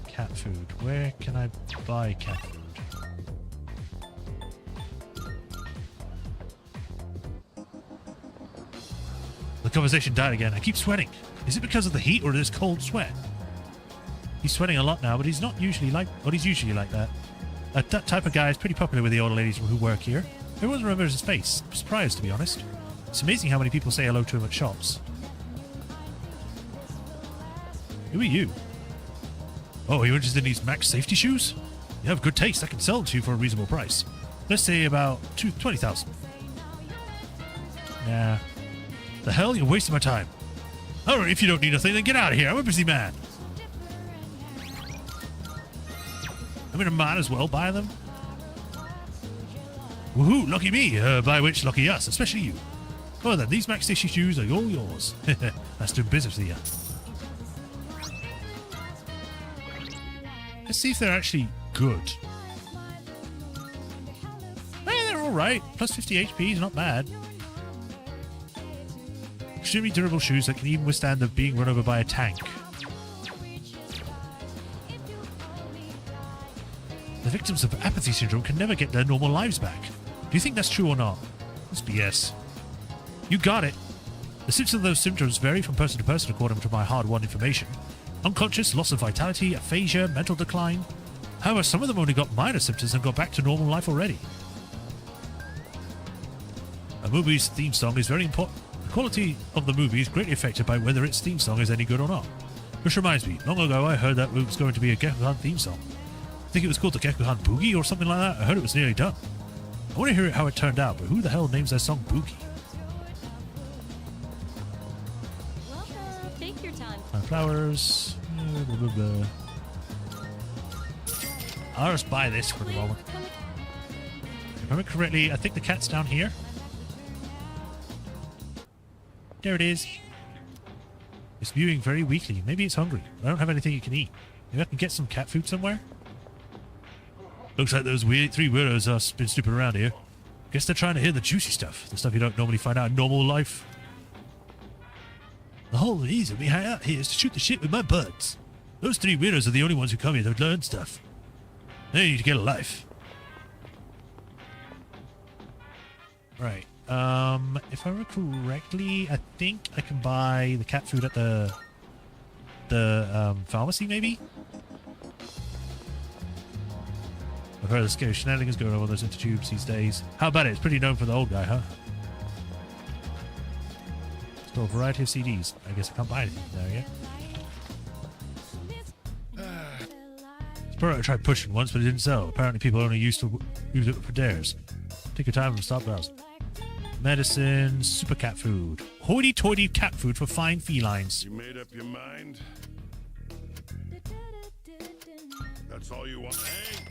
Cat food. Where can I buy cat food? conversation died again. I keep sweating. Is it because of the heat or this cold sweat? He's sweating a lot now, but he's not usually like... Well, he's usually like that. That type of guy is pretty popular with the older ladies who work here. Everyone remembers his face. I'm surprised, to be honest. It's amazing how many people say hello to him at shops. Who are you? Oh, are you interested in these Max safety shoes? You have good taste. I can sell them to you for a reasonable price. Let's say about 20,000. Nah. The hell? You're wasting my time. Alright, if you don't need nothing, then get out of here. I'm a busy man. I mean, I might as well buy them. Woohoo, lucky me. By which, lucky us, especially you. Well then, these Max Station shoes are all yours. That's doing business with you. Let's see if they're actually good. Hey, they're alright. Plus 50 HP is not bad. Extremely durable shoes that can even withstand the being run over by a tank. The victims of apathy syndrome can never get their normal lives back. Do you think that's true or not? It's BS. You got it. The symptoms of those symptoms vary from person to person according to my hard-won information. Unconscious, loss of vitality, aphasia, mental decline. However, some of them only got minor symptoms and got back to normal life already. A movie's theme song is very important. The quality of the movie is greatly affected by whether its theme song is any good or not. Which reminds me, long ago I heard that it was going to be a Gekuhan theme song. I think it was called the Gekuhan Boogie or something like that. I heard it was nearly done. I want to hear how it turned out, but who the hell names their song Boogie? Take your time. Flowers. Blah, blah, blah. I'll just buy this for the moment. If I remember correctly, I think the cat's down here. There it is. It's mewing very weakly. Maybe it's hungry. I don't have anything it can eat. Maybe I can get some cat food somewhere? Looks like those three weirdos have been snooping around here. Guess they're trying to hear the juicy stuff. The stuff you don't normally find out in normal life. The whole reason we hang out here is to shoot the shit with my buds. Those three weirdos are the only ones who come here to learn stuff. They need to get a life. Right. If I remember correctly, I think I can buy the cat food at the pharmacy, maybe? I've heard of scary shenanigans going on with those intertubes these days. How about it? It's pretty known for the old guy, huh? Still a variety of CDs. I guess I can't buy anything there yet. I tried pushing once, but it didn't sell. Apparently people only used to use it for dares. Take your time and stop browsing. Medicine, super cat food. Hoity-toity cat food for fine felines. You made up your mind? That's all you want? Hey!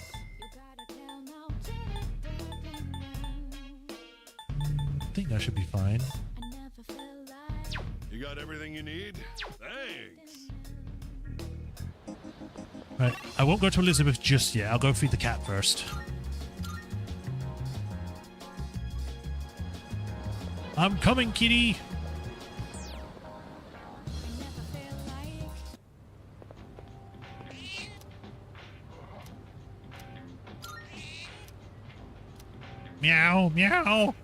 I think that should be fine. You got everything you need? Thanks. Right, I won't go to Elizabeth just yet. I'll go feed the cat first. I'm coming, kitty! Meow, meow!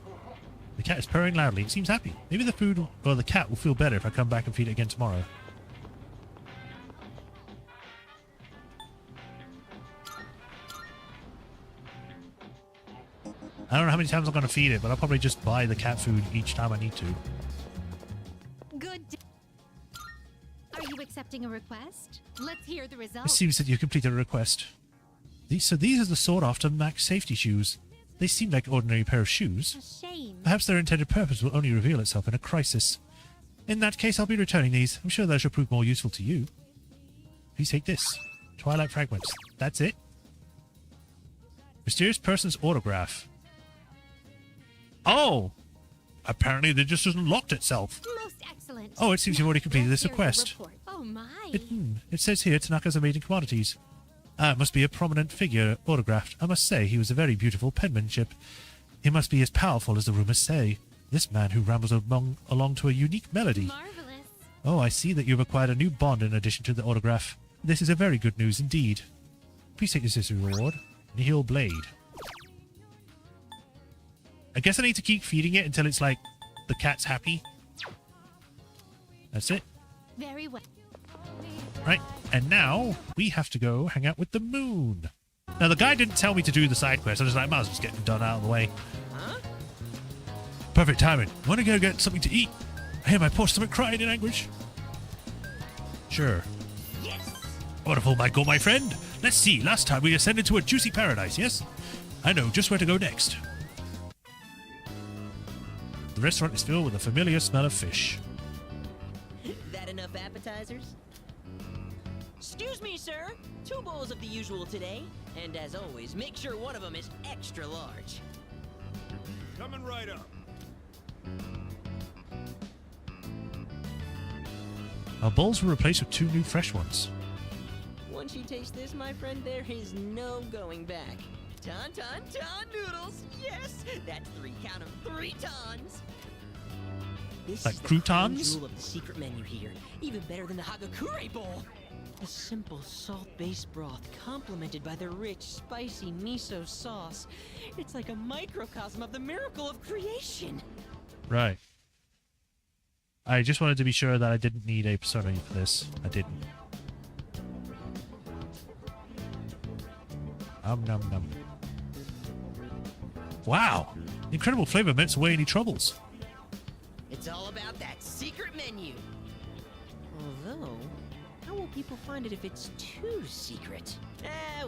The cat is purring loudly. It seems happy. Maybe the food or the cat will feel better if I come back and feed it again tomorrow. I don't know how many times I'm going to feed it, but I'll probably just buy the cat food each time I need to. Good. Are you accepting a request? Let's hear the It results. seems that you completed a request. These are the sought-after Max safety shoes. They seem like ordinary pair of shoes. Shame. Perhaps their intended purpose will only reveal itself in a crisis. In that case, I'll be returning these. I'm sure they shall prove more useful to you. Please take this. Twilight Fragments. That's it? Mysterious person's autograph. Oh! Apparently they just unlocked itself. Most excellent. Oh, it seems you've already completed this request. Oh my. It says here Tanaka's amazing commodities. It must be a prominent figure autographed. I must say, he was a very beautiful penmanship. He must be as powerful as the rumors say. This man who rambles along to a unique melody. Marvelous. Oh, I see that you've acquired a new bond in addition to the autograph. This is a very good news indeed. Please take this as a reward. Nihil Blade. I guess I need to keep feeding it until it's like the cat's happy. That's it. Very well. Right, and now we have to go hang out with the moon. Now, the guy didn't tell me to do the side quest. I was like, might as well just get them done out of the way. Huh? Perfect timing. Want to go get something to eat? I hear my poor stomach crying in anguish. Sure. Yes! Wonderful, Michael, my friend. Let's see, last time we ascended to a juicy paradise, yes? I know just where to go next. The restaurant is filled with a familiar smell of fish. That enough appetizers? Excuse me, sir. 2 bowls of the usual today. And as always, make sure one of them is extra large. Coming right up. Our bowls were replaced with 2 new fresh ones. Once you taste this, my friend, there is no going back. Ton noodles! Yes! That's 3, count 'em, 3 tons! This Like is the croutons? crown jewel of the secret menu here. Even better than the Hagakure bowl! A simple salt-based broth complemented by the rich, spicy miso sauce. It's like a microcosm of the miracle of creation! Right. I just wanted to be sure that I didn't need a persona for this. I didn't. Nom nom. Wow! The incredible flavor melts away any troubles. It's all about that secret menu! Although, how will people find it if it's too secret?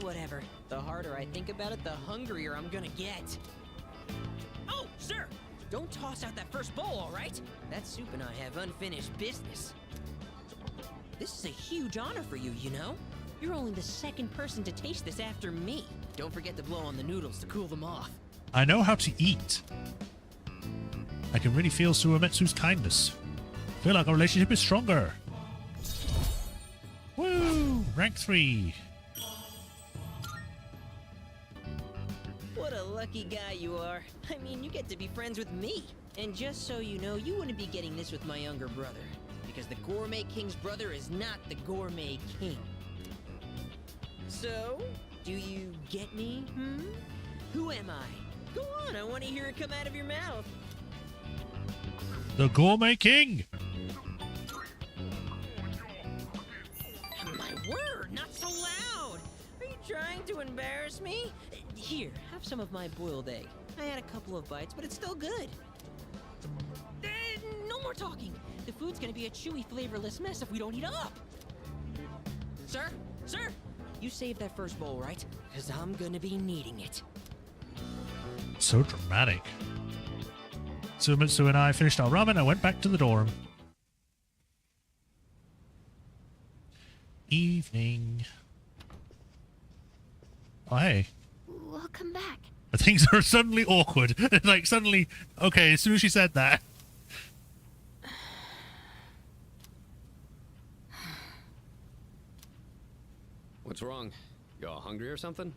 Whatever. The harder I think about it, the hungrier I'm gonna get. Oh, sir! Don't toss out that first bowl, alright? That soup and I have unfinished business. This is a huge honor for you, you know? You're only the 2nd person to taste this after me. Don't forget to blow on the noodles to cool them off. I know how to eat. I can really feel Suemetsu's kindness. Feel like our relationship is stronger. Woo! Rank 3. What a lucky guy you are. I mean, you get to be friends with me. And just so you know, you wouldn't be getting this with my younger brother. Because the Gourmet King's brother is not the Gourmet King. So, do you get me, Who am I? Go on, I want to hear it come out of your mouth. The Gourmet King! My word, not so loud! Are you trying to embarrass me? Here, have some of my boiled egg. I had a couple of bites, but it's still good. No more talking! The food's gonna be a chewy, flavorless mess if we don't eat up! Sir? Sir! You saved that first bowl, right? Because I'm gonna be needing it. So dramatic. Suemitsu and I finished our ramen and went back to the dorm. Evening. Oh, hey. Welcome back. Things are suddenly awkward. Like, suddenly, okay, as soon as she said that. What's wrong? You all hungry or something?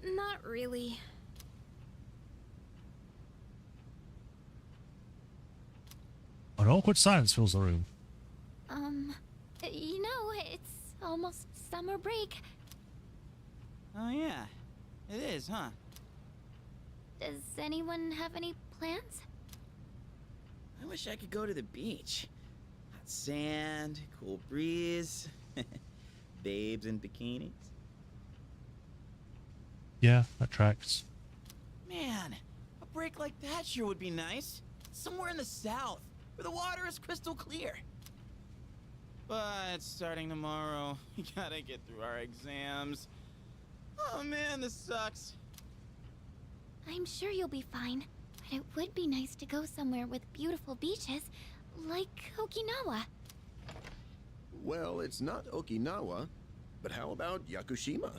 Not really. An awkward silence fills the room. You know, it's almost summer break. Oh, yeah. It is, huh? Does anyone have any plans? I wish I could go to the beach. Hot sand, cool breeze, babes in bikinis. Yeah, that tracks. Man, a break like that sure would be nice. Somewhere in the south, where the water is crystal clear. But starting tomorrow, we gotta get through our exams. Oh man, this sucks. I'm sure you'll be fine, but it would be nice to go somewhere with beautiful beaches, like Okinawa. Well, it's not Okinawa, but how about Yakushima?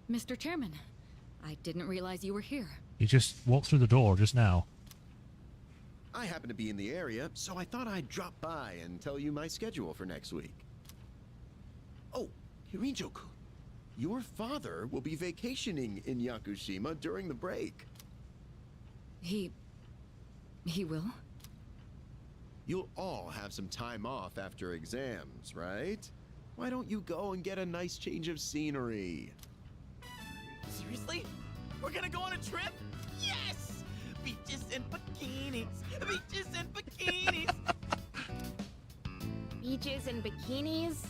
Mr. Chairman, I didn't realize you were here. You just walked through the door just now. I happen to be in the area, so I thought I'd drop by and tell you my schedule for next week. Oh, Hirijo-kun, your father will be vacationing in Yakushima during the break. He will? You'll all have some time off after exams, right? Why don't you go and get a nice change of scenery? Seriously? We're gonna go on a trip? Yes! Beaches and bikinis. Beaches and bikinis. Beaches and bikinis?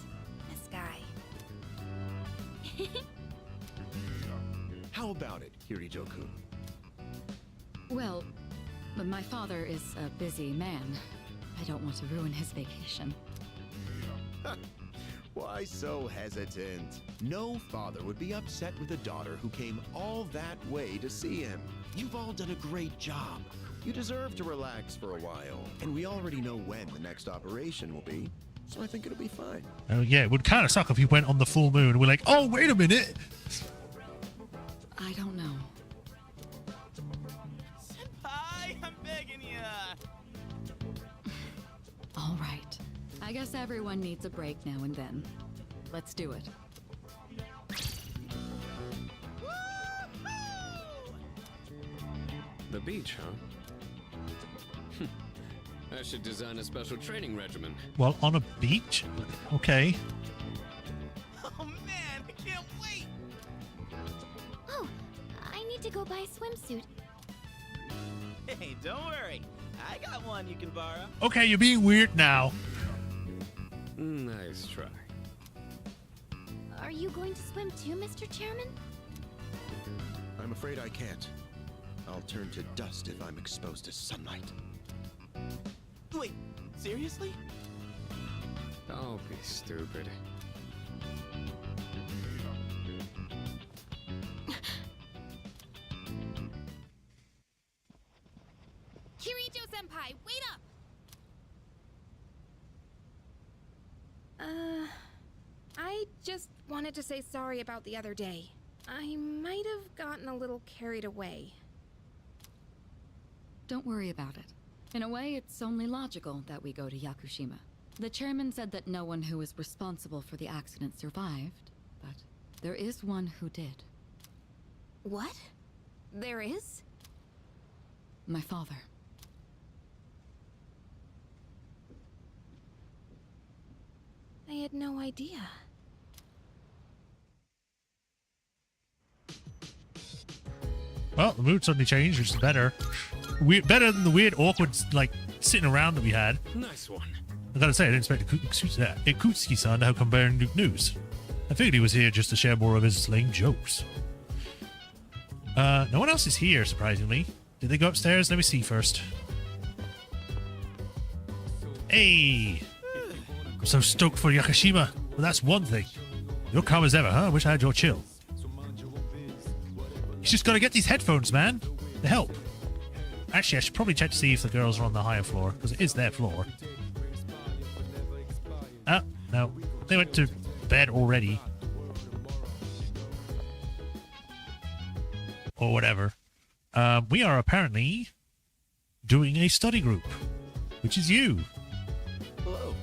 This guy. How about it, Kirijo-kun? Well, my father is a busy man. I don't want to ruin his vacation. Why so hesitant? No father would be upset with a daughter who came all that way to see him. You've all done a great job. You deserve to relax for a while, and we already know when the next operation will be, so I think it'll be fine. Oh yeah, it would kind of suck if you went on the full moon and we're like, oh, wait a minute. I don't know. Senpai, I'm begging ya. All right. I guess everyone needs a break now and then. Let's do it. The beach, huh? I should design a special training regimen. Well, on a beach? Okay. Oh man, I can't wait. Oh, I need to go buy a swimsuit. Hey, don't worry. I got one you can borrow. Okay, you're being weird now. Nice try. Are you going to swim too, Mr. Chairman? I'm afraid I can't. I'll turn to dust if I'm exposed to sunlight. Wait, seriously? Don't be stupid. Kirijo-senpai, wait up! I just wanted to say sorry about the other day. I might have gotten a little carried away. Don't worry about it. In a way, it's only logical that we go to Yakushima. The chairman said that no one who was responsible for the accident survived, but there is one who did. What? There is? My father. I had no idea. Well, the mood suddenly changed, which is better. Better than the weird, awkward, like, sitting around that we had. Nice one. I gotta say, I didn't expect Ikutsuki-san to have come bearing good news. I figured he was here just to share more of his lame jokes. No one else is here, surprisingly. Did they go upstairs? Let me see first. Hey! I'm so stoked for Yakushima. Well, that's one thing. You're calm as ever, huh? I wish I had your chill. You just gotta get these headphones, man. They help. Actually, I should probably check to see if the girls are on the higher floor, because it is their floor. Oh, no. They went to bed already. Or whatever. We are apparently doing a study group, which is you. Hello.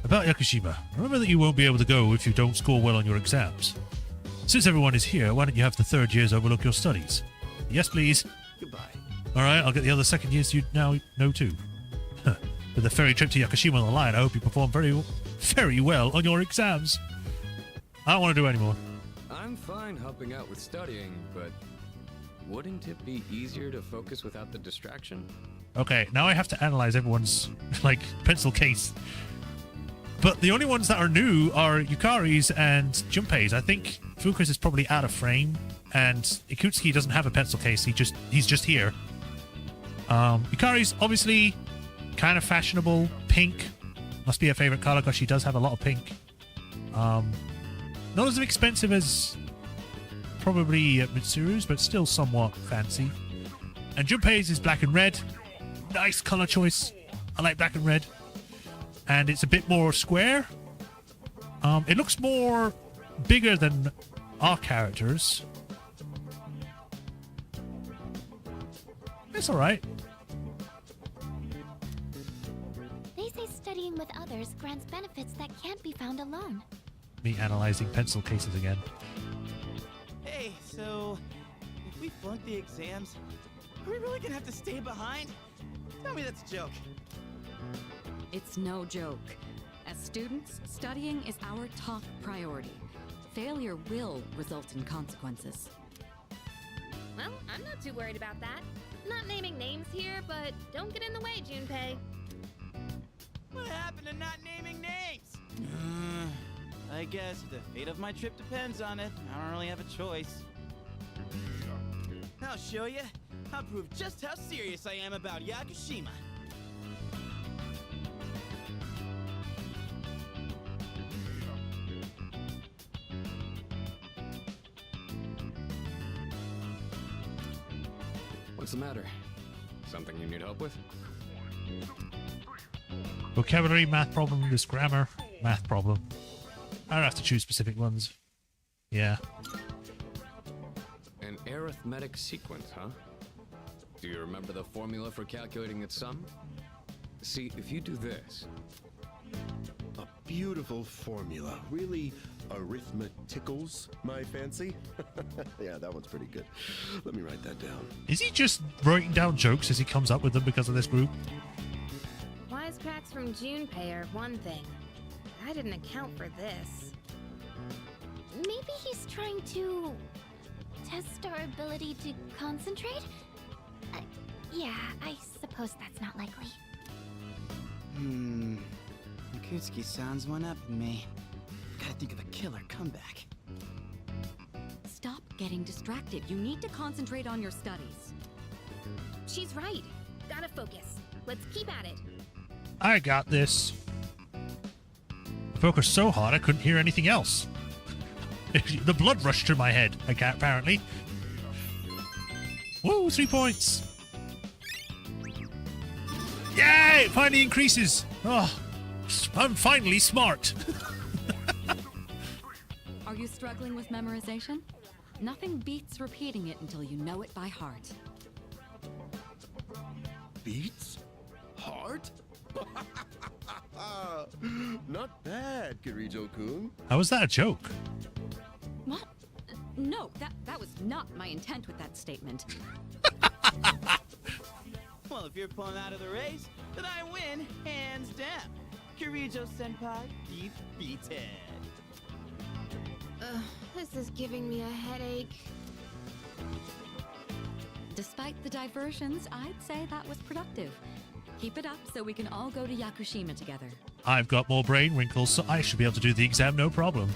About Yakushima, remember that you won't be able to go if you don't score well on your exams. Since everyone is here, why don't you have the third years overlook your studies? Yes, please. Goodbye. Alright, I'll get the other second years you now know too. With the ferry trip to Yakushima on the line, I hope you perform very well on your exams. I don't want to do any more. I'm fine helping out with studying, but wouldn't it be easier to focus without the distraction? Okay, now I have to analyze everyone's, like, pencil case. But the only ones that are new are Yukari's and Junpei's. I think Fuku's is probably out of frame, and Ikutsuki doesn't have a pencil case. He's just here. Yukari's obviously kind of fashionable, pink. Must be her favorite color because she does have a lot of pink. Not as expensive as probably Mitsuru's, but still somewhat fancy. And Junpei's is black and red. Nice color choice. I like black and red. And it's a bit more square. It looks more bigger than our characters. It's alright. They say studying with others grants benefits that can't be found alone. Me analyzing pencil cases again. Hey, so if we flunk the exams, are we really gonna have to stay behind? Tell me that's a joke. It's no joke. As students, studying is our top priority. Failure will result in consequences. Well, I'm not too worried about that. Not naming names here, but don't get in the way, Junpei. What happened to not naming names? I guess the fate of my trip depends on it. I don't really have a choice. I'll show you. I'll prove just how serious I am about Yakushima. What's the matter? Something you need help with? Vocabulary, math problem, this grammar, math problem. I don't have to choose specific ones. Yeah. An arithmetic sequence, huh? Do you remember the formula for calculating its sum? See, if you do this... A beautiful formula. Really arithmeticals my fancy. Yeah, that one's pretty good. Let me write that down. Is he just writing down jokes as he comes up with them because of this group? Wisecracks from Junpei are one thing. I didn't account for this. Maybe he's trying to test our ability to concentrate? Yeah, I suppose that's not likely. Akutsuki sounds one up in me. Gotta think of a killer comeback. Stop getting distracted. You need to concentrate on your studies. She's right. Gotta focus. Let's keep at it. I got this. I focused so hard I couldn't hear anything else. The blood rushed to my head, apparently. Woo, 3 points. Yay! It finally increases. Oh, I'm finally smart. Are you struggling with memorization? Nothing beats repeating it until you know it by heart. Beats? Heart? Not bad, Kirijo-kun. How was that a joke? What? No, that was not my intent with that statement. Well, if you're pulling out of the race, then I win, hands down. Kirijo-senpai, defeated. This is giving me a headache. Despite the diversions, I'd say that was productive. Keep it up so we can all go to Yakushima together. I've got more brain wrinkles, so I should be able to do the exam no problem.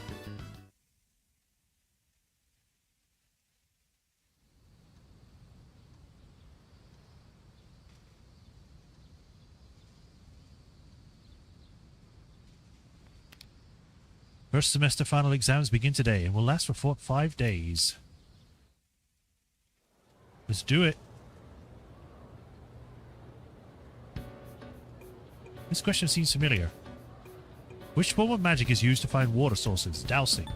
First semester final exams begin today and will last for 5 days. Let's do it. This question seems familiar. Which form of magic is used to find water sources? Dowsing.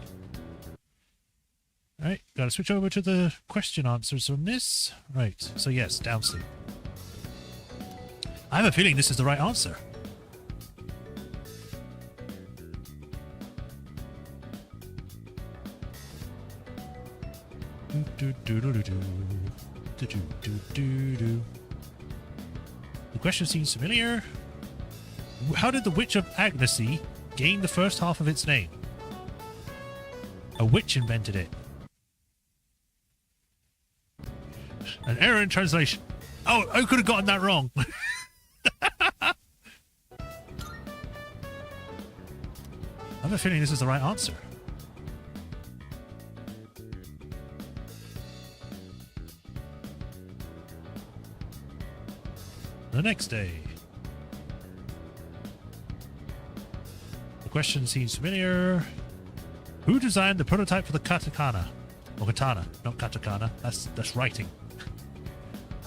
Alright, gotta switch over to the question answers on this. Right, so yes, dowsing. I have a feeling this is the right answer. The question seems familiar. How did the Witch of Agnesy gain the first half of its name? A witch invented it. An error in translation. Oh, I could have gotten that wrong. I have a feeling this is the right answer. The next day. The question seems familiar. Who designed the prototype for the katakana? Or katana, not katakana. That's writing.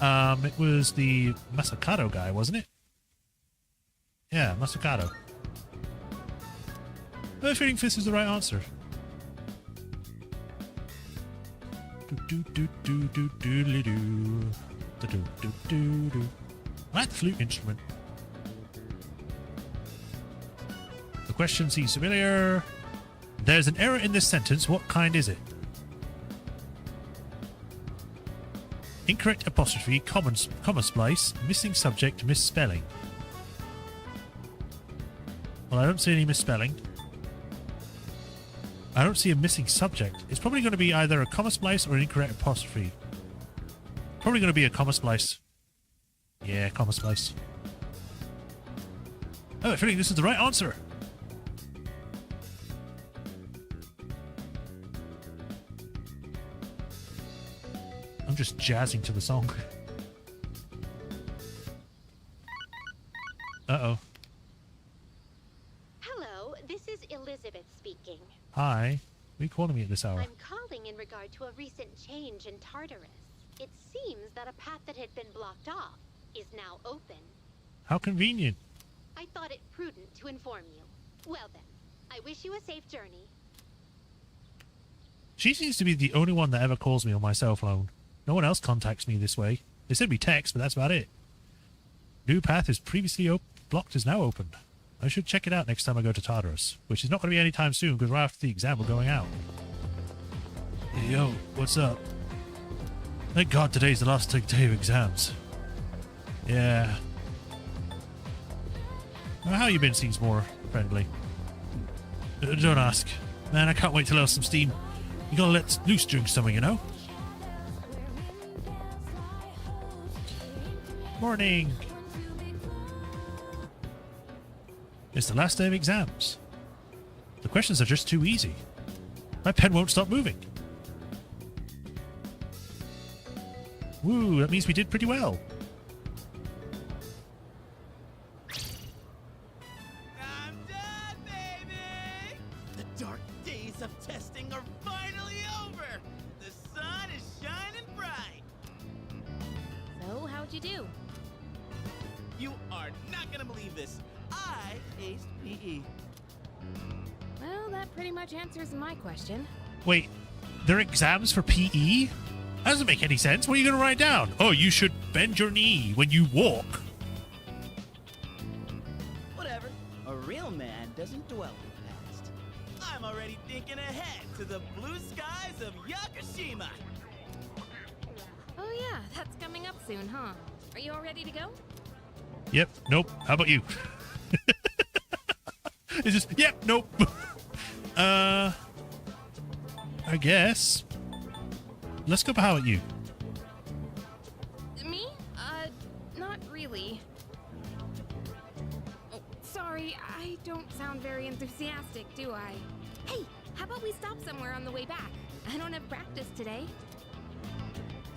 It was the Masakado guy, wasn't it? Yeah, Masakado. I have a feeling this is the right answer. I like the flute instrument. The question seems familiar. There's an error in this sentence. What kind is it? Incorrect apostrophe, comma splice, missing subject, misspelling. Well, I don't see any misspelling. I don't see a missing subject. It's probably going to be either a comma splice or an incorrect apostrophe. Probably going to be a comma splice. Yeah, comma splice. I have a feeling this is the right answer. I'm just jazzing to the song. Uh-oh. Hello, this is Elizabeth speaking. Hi. What are you calling me at this hour? I'm calling in regard to a recent change in Tartarus. It seems that a path that had been blocked off is now open. How convenient. I thought it prudent to inform you. Well then, I wish you a safe journey. She seems to be the only one that ever calls me on my cell phone. No one else contacts me this way. They send me text, but that's about it. New path is previously blocked is now open. I should check it out next time I go to Tartarus, which is not going to be anytime soon because right after the exam we're going out. Hey, yo, what's up? Thank God today's the last day of exams. Yeah. Well, how you been seems more friendly. Don't ask. Man, I can't wait to let off some steam. You gotta let loose during summer, you know? Morning! It's the last day of exams. The questions are just too easy. My pen won't stop moving. Woo, that means we did pretty well. I'm done, baby! The dark days of testing are finally over! The sun is shining bright! So, how'd you do? You are not gonna believe this. I aced PE. Well, that pretty much answers my question. Wait, there are exams for PE? That doesn't make any sense. What are you going to write down? Oh, you should bend your knee when you walk. Whatever. A real man doesn't dwell in the past. I'm already thinking ahead to the blue skies of Yakushima. Oh yeah, that's coming up soon, huh? Are you all ready to go? Yep, nope. How about you? It's just, yep, nope. I guess. Let's go. How about you? Me? Not really. Oh, sorry, I don't sound very enthusiastic, do I? Hey, how about we stop somewhere on the way back? I don't have practice today.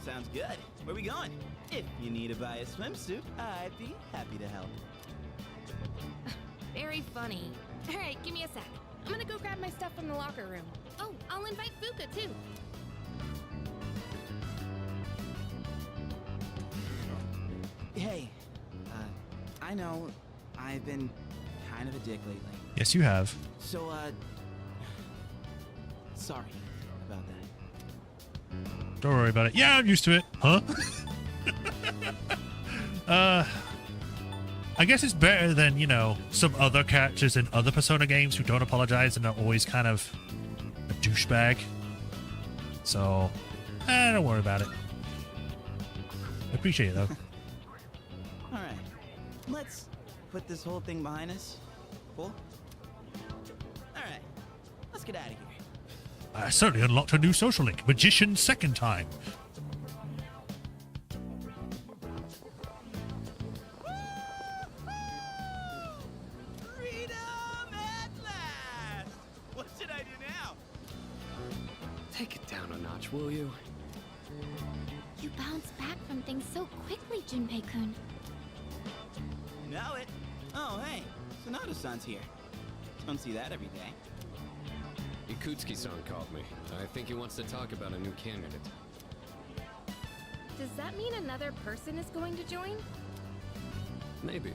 Sounds good. Where we going? If you need to buy a swimsuit, I'd be happy to help. Very funny. All right, give me a sec. I'm gonna go grab my stuff from the locker room. Oh, I'll invite Fuka too. Hey, I know I've been kind of a dick lately. Yes, you have. So, sorry about that. Don't worry about it. Yeah, I'm used to it. Huh? I guess it's better than, you know, some other characters in other Persona games who don't apologize and are always kind of a douchebag. So, don't worry about it. I appreciate it, though. Alright, let's put this whole thing behind us. Cool? Alright, let's get out of here. I certainly unlocked a new social link. Magician's second time. Freedom at last! What should I do now? Take it down a notch, will you? You bounce back from things so quickly, Junpei-kun. Know it. Oh, hey, Sonata-san's here. Don't see that every day. Ikutsuki-san called me. I think he wants to talk about a new candidate. Does that mean another person is going to join? Maybe.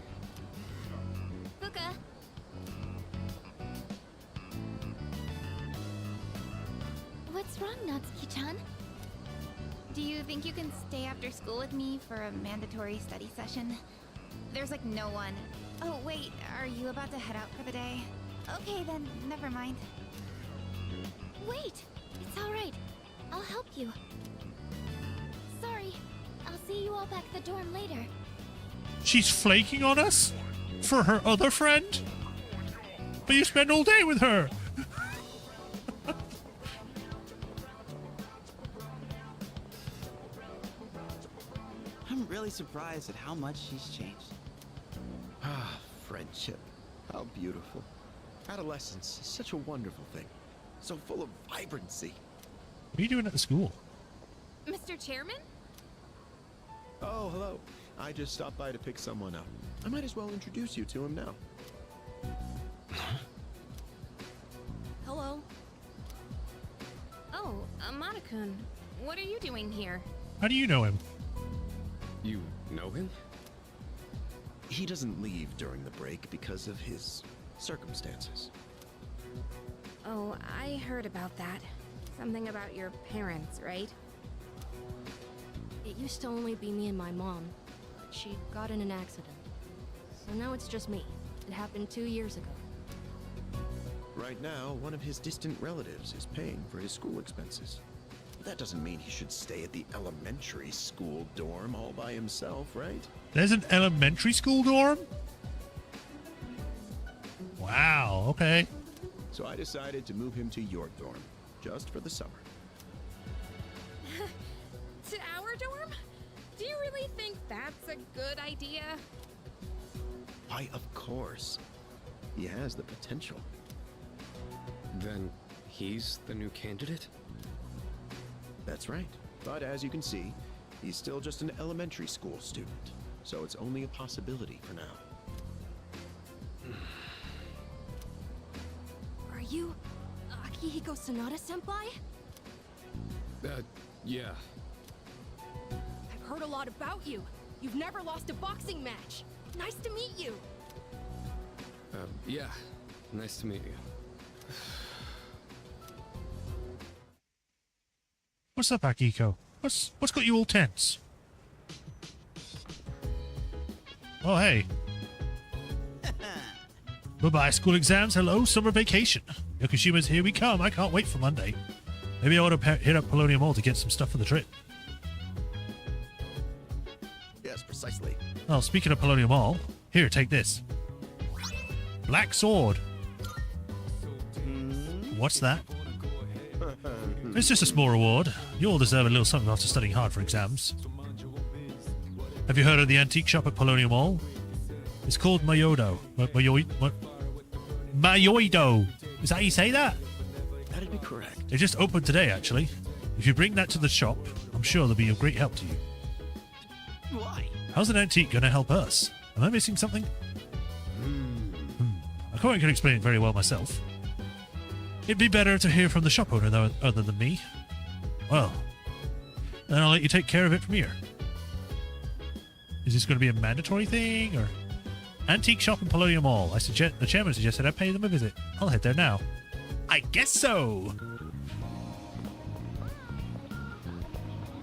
Fuka. What's wrong, Natsuki-chan? Do you think you can stay after school with me for a mandatory study session? There's like no one. Oh, wait, are you about to head out for the day? Okay, then, never mind. Wait! It's alright. I'll help you. Sorry. I'll see you all back at the dorm later. She's flaking on us? For her other friend? But you spend all day with her! I'm really surprised at how much she's changed. Ah, friendship. How beautiful. Adolescence is such a wonderful thing. So full of vibrancy. What are you doing at the school? Mr. Chairman? Oh, hello. I just stopped by to pick someone up. I might as well introduce you to him now. Hello. Oh, Amada-kun, what are you doing here? How do you know him? You know him? He doesn't leave during the break because of his circumstances. Oh, I heard about that. Something about your parents, right? It used to only be me and my mom. She got in an accident. So now it's just me. It happened 2 years ago. Right now, one of his distant relatives is paying for his school expenses. But that doesn't mean he should stay at the elementary school dorm all by himself, right? There's an elementary school dorm? Wow, okay. So I decided to move him to your dorm, just for the summer. To our dorm? Do you really think that's a good idea? Why, of course. He has the potential. Then he's the new candidate? That's right. But as you can see, he's still just an elementary school student. So it's only a possibility for now. Are you Akihiko Sanada-senpai? Yeah. I've heard a lot about you. You've never lost a boxing match. Nice to meet you. Yeah. Nice to meet you. What's up, Akiko? What's got you all tense? Oh, hey. Bye-bye, school exams. Hello, summer vacation. Yokushima's here we come. I can't wait for Monday. Maybe I ought to hit up Polonium Mall to get some stuff for the trip. Yes, precisely. Well, speaking of Polonium Mall, here, take this. Black sword. What's that? It's just a small reward. You all deserve a little something after studying hard for exams. Have you heard of the antique shop at Polonium Mall? It's called Mayodo. Mayoido. Is that how you say that? That'd be correct. It just opened today, actually. If you bring that to the shop, I'm sure they'll be of great help to you. Why? How's an antique going to help us? Am I missing something? I can't explain it very well myself. It'd be better to hear from the shop owner, though, other than me. Well, then I'll let you take care of it from here. Is this going to be a mandatory thing, or...? Antique shop in Polonium Mall. The chairman suggested I pay them a visit. I'll head there now. I guess so!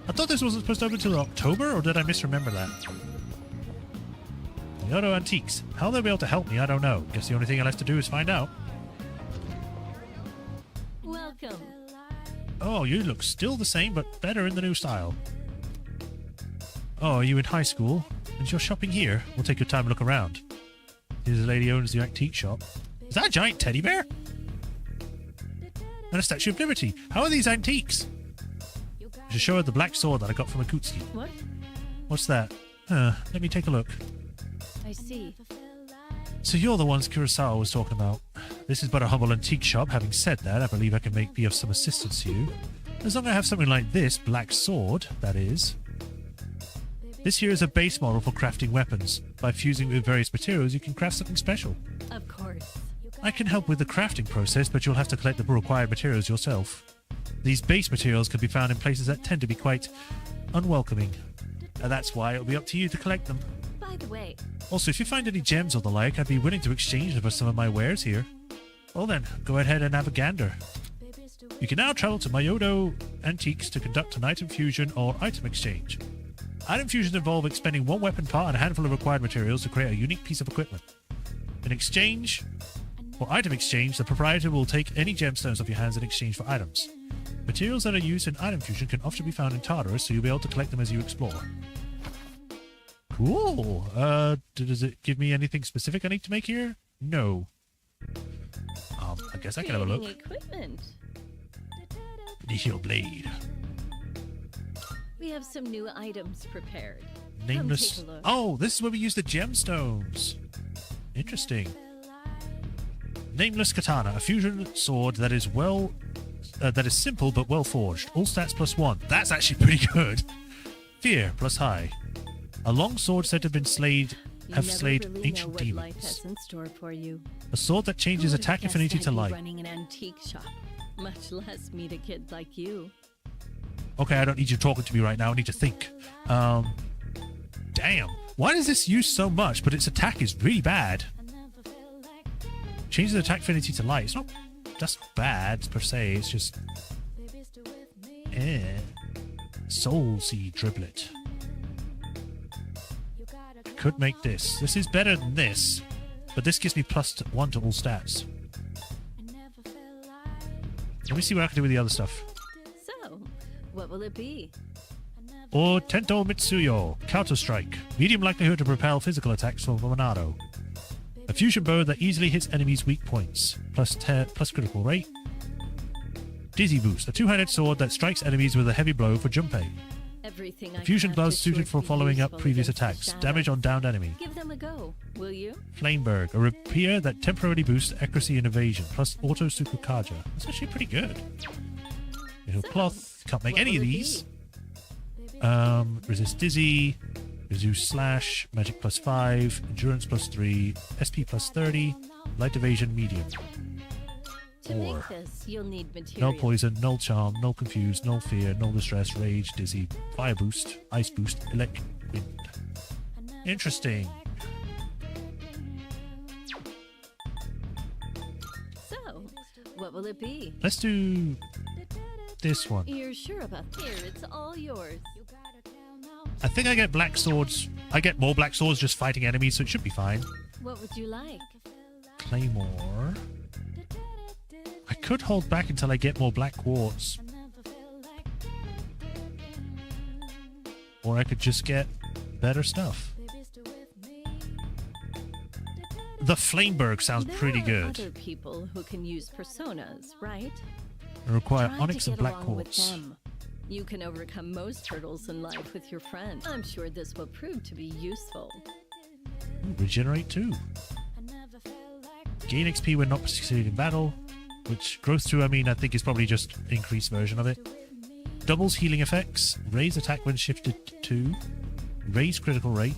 I thought this wasn't supposed to open until October, or did I misremember that? Yodo Antiques. How they'll be able to help me, I don't know. Guess the only thing I'll have to do is find out. Welcome. Oh, you look still the same, but better in the new style. Oh, are you in high school? And you're shopping here? We'll take your time and look around. Here's the lady who owns the antique shop. Is that a giant teddy bear? And a Statue of Liberty. How are these antiques? I should show her the black sword that I got from Akutsuki. What? What's that? Let me take a look. I see. So you're the ones Kurosawa was talking about. This is but a humble antique shop. Having said that, I believe I can be of some assistance to you. As long as I have something like this black sword, that is. This here is a base model for crafting weapons. By fusing with various materials, you can craft something special. Of course. I can help with the crafting process, but you'll have to collect the required materials yourself. These base materials can be found in places that tend to be quite unwelcoming. And that's why it'll be up to you to collect them. By the way, Also, if you find any gems or the like, I'd be willing to exchange them for some of my wares here. Well then, go ahead and have a gander. You can now travel to Mayodo Antiques to conduct an item fusion or item exchange. Item fusions involve expending one weapon part and a handful of required materials to create a unique piece of equipment. In exchange, for item exchange, the proprietor will take any gemstones off your hands in exchange for items. Materials that are used in item fusion can often be found in Tartarus, so you'll be able to collect them as you explore. Cool. Does it give me anything specific I need to make here? No. I guess I can have a look. Equipment. Initial blade. We have some new items prepared. Nameless. Oh, this is where we use the gemstones. Interesting. Nameless Katana, a fusion sword that is simple but well forged. All stats +1. That's actually pretty good. Fear +high. A long sword said to have slayed ancient demons. In store for you. A sword that changes attack affinity to light. Running an antique shop, much less meet a kid like you. Okay, I don't need you talking to me right now. I need to think. Damn. Why does this use so much, but its attack is really bad? Changes attack affinity to light. It's not... That's not bad, per se. It's just... Soul Seed Driblet. I could make this. This is better than this. But this gives me +1 to all stats. Let me see what I can do with the other stuff. So, what will it be? Or Tento Mitsuyo, Counter Strike. Medium likelihood to propel physical attacks from Monado. A fusion bow that easily hits enemies' weak points. Plus critical rate. Dizzy Boost. A two-handed sword that strikes enemies with a heavy blow for Junpei. Everything A fusion gloves suited for following up previous attacks. Damage on downed enemy. Give them a go, will you? Flameberg. A rapier that temporarily boosts accuracy and evasion. Plus auto Sukukaja. That's actually pretty good. Little cloth. Can't make any of these. Resist Dizzy. Zeus Slash. Magic +5. Endurance +3. SP +30. Light evasion medium. To make this, you'll need material. Null poison, null charm, null confuse, null fear, null distress, rage, dizzy, fire boost, ice boost, electric wind. Interesting. So, what will it be? Let's do this one. You're sure about here? It's all yours. I think I get black swords. I get more black swords just fighting enemies, so it should be fine. What would you like? Claymore. I could hold back until I get more black quartz. Or I could just get better stuff. The Flameberg sounds pretty There are good. other people who can use personas, right? I require Try onyx to and get black along with quartz. them. You can overcome most hurdles in life with your friend. I'm sure this will prove to be useful. Ooh, regenerate 2. Gain XP when not succeeding in battle. Which growth 2, I think is probably just increased version of it. Doubles healing effects. Raise attack when shifted to 2. Raise critical rate.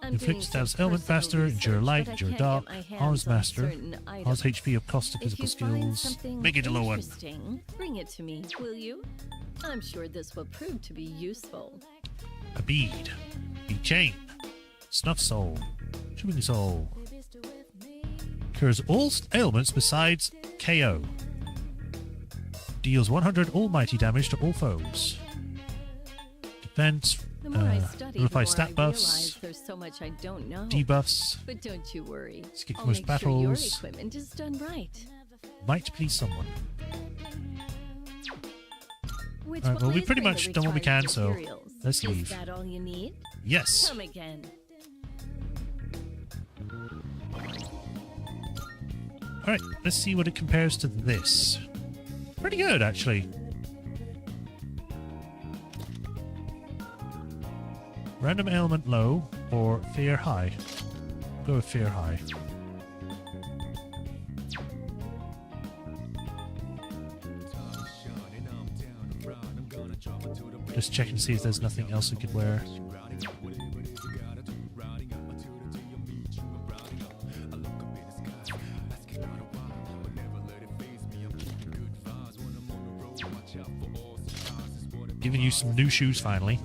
Inflict status element faster. Endure light. Endure dark. Arms master. Arms HP of cost of physical skills. Make it a low one. Bring it to me, will you? I'm sure this will prove to be useful. A bead. Bead chain. Snuff soul. Shimmering soul. Cures all ailments besides KO. Deals 100 almighty damage to all foes. Defense. The more I study, the more Notify I stat buffs. realize there's so much I don't know. Debuffs. But don't you worry. Skip I'll most make sure your battles. equipment is done right. Might please someone. Which Alright, well, will we I pretty bring much the done what we can, recharged so materials? let's leave. Is that all you need? Yes. Come again. Alright, let's see what it compares to this. Pretty good, actually. Random ailment low or fear high? Go with fear high. Just checking to see if there's nothing else we could wear. Giving you some new shoes finally.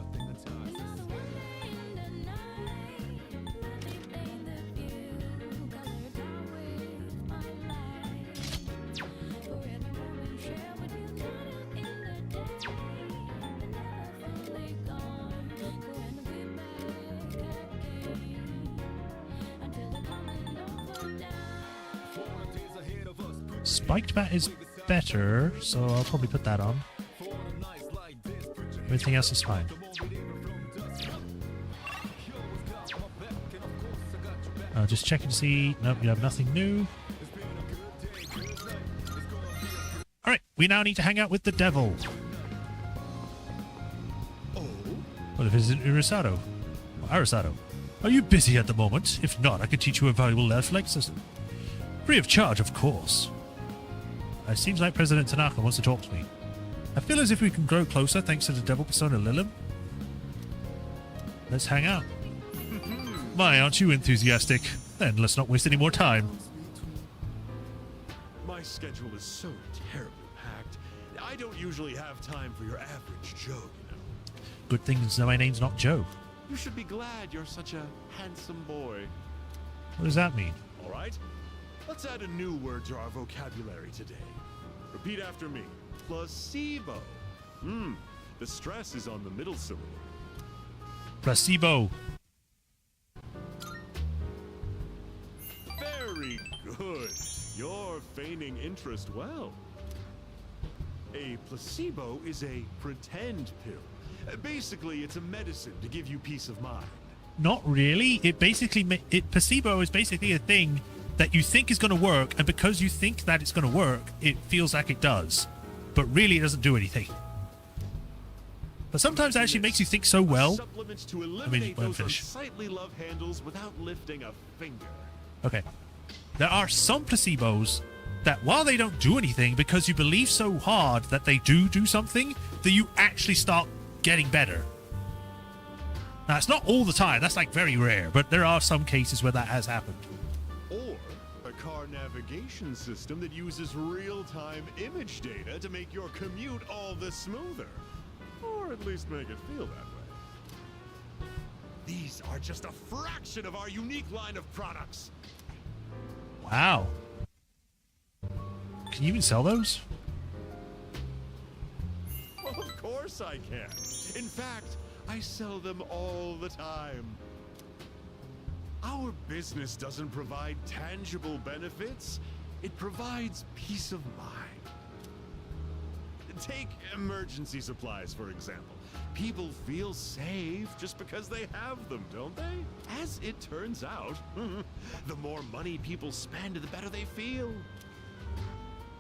Spiked bat is better, so I'll probably put that on. Everything else is fine. Just checking to see. Nope, you have nothing new. Alright, we now need to hang out with the devil. What if it's Arisato? Arisato. Are you busy at the moment? If not, I could teach you a valuable life system. Free of charge, of course. It seems like President Tanaka wants to talk to me. I feel as if we can grow closer thanks to the Devil Persona Lilim. Let's hang out. My, aren't you enthusiastic? Then let's not waste any more time. My schedule is so terribly packed. I don't usually have time for your average Joe, you know. Good thing my name's not Joe. You should be glad you're such a handsome boy. What does that mean? All right? Let's add a new word to our vocabulary today. Repeat after me. Placebo. The stress is on the middle syllable. Placebo. Very good. You're feigning interest well. A placebo is a pretend pill. Basically, it's a medicine to give you peace of mind. Not really. Placebo is basically a thing that you think is going to work, and because you think that it's going to work, it feels like it does. But really, it doesn't do anything. But sometimes it actually makes you think so well. Supplements to eliminate those unsightly love handles without lifting a finger. Okay. There are some placebos that, while they don't do anything, because you believe so hard that they do something, that you actually start getting better. Now, it's not all the time. That's like very rare, but there are some cases where that has happened. Or a car navigation system that uses real-time image data to make your commute all the smoother. Or at least make it feel that way. These are just a fraction of our unique line of products. Wow. Can you even sell those? Well, of course I can. In fact, I sell them all the time. Our business doesn't provide tangible benefits. It provides peace of mind. Take emergency supplies, for example. People feel safe just because they have them, don't they? As it turns out, the more money people spend, the better they feel.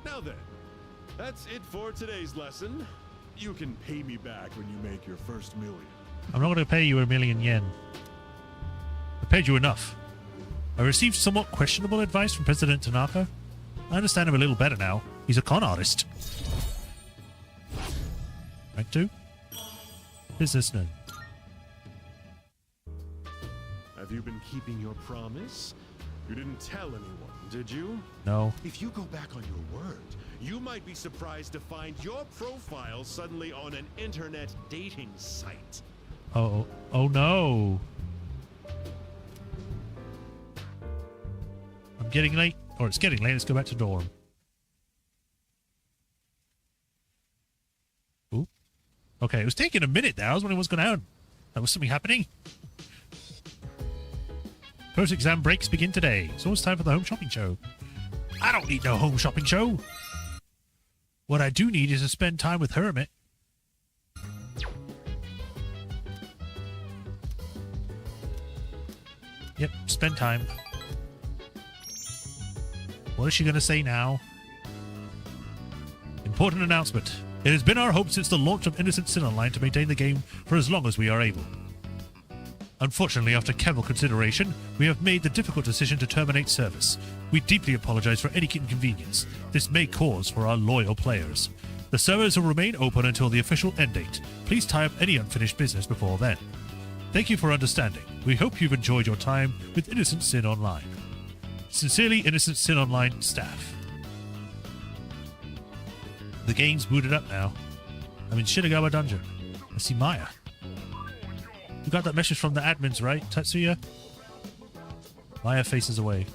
Now then, that's it for today's lesson. You can pay me back when you make your first million. I'm not going to pay you 1,000,000 yen. I paid you enough. I received somewhat questionable advice from President Tanaka. I understand him a little better now. He's a con artist. Rank 2. Businessman. Have you been keeping your promise? You didn't tell anyone, did you? No. If you go back on your word, you might be surprised to find your profile suddenly on an internet dating site. Oh no. I'm getting late. Or it's getting late. Let's go back to dorm. Ooh. Okay, it was taking a minute there. I was wondering what's going on. There was something happening. Post-exam breaks begin today. It's almost time for the home shopping show. I don't need no home shopping show. What I do need is to spend time with Hermit. Yep, spend time. What is she going to say now? Important announcement. It has been our hope since the launch of Innocent Sin Online to maintain the game for as long as we are able. Unfortunately, after careful consideration, we have made the difficult decision to terminate service. We deeply apologize for any inconvenience this may cause for our loyal players. The servers will remain open until the official end date. Please tie up any unfinished business before then. Thank you for understanding. We hope you've enjoyed your time with Innocent Sin Online. Sincerely, Innocent Sin Online staff. The game's booted up now. I'm in Shinagawa Dungeon. I see Maya. You got that message from the admins, right, Tatsuya? Maya faces away.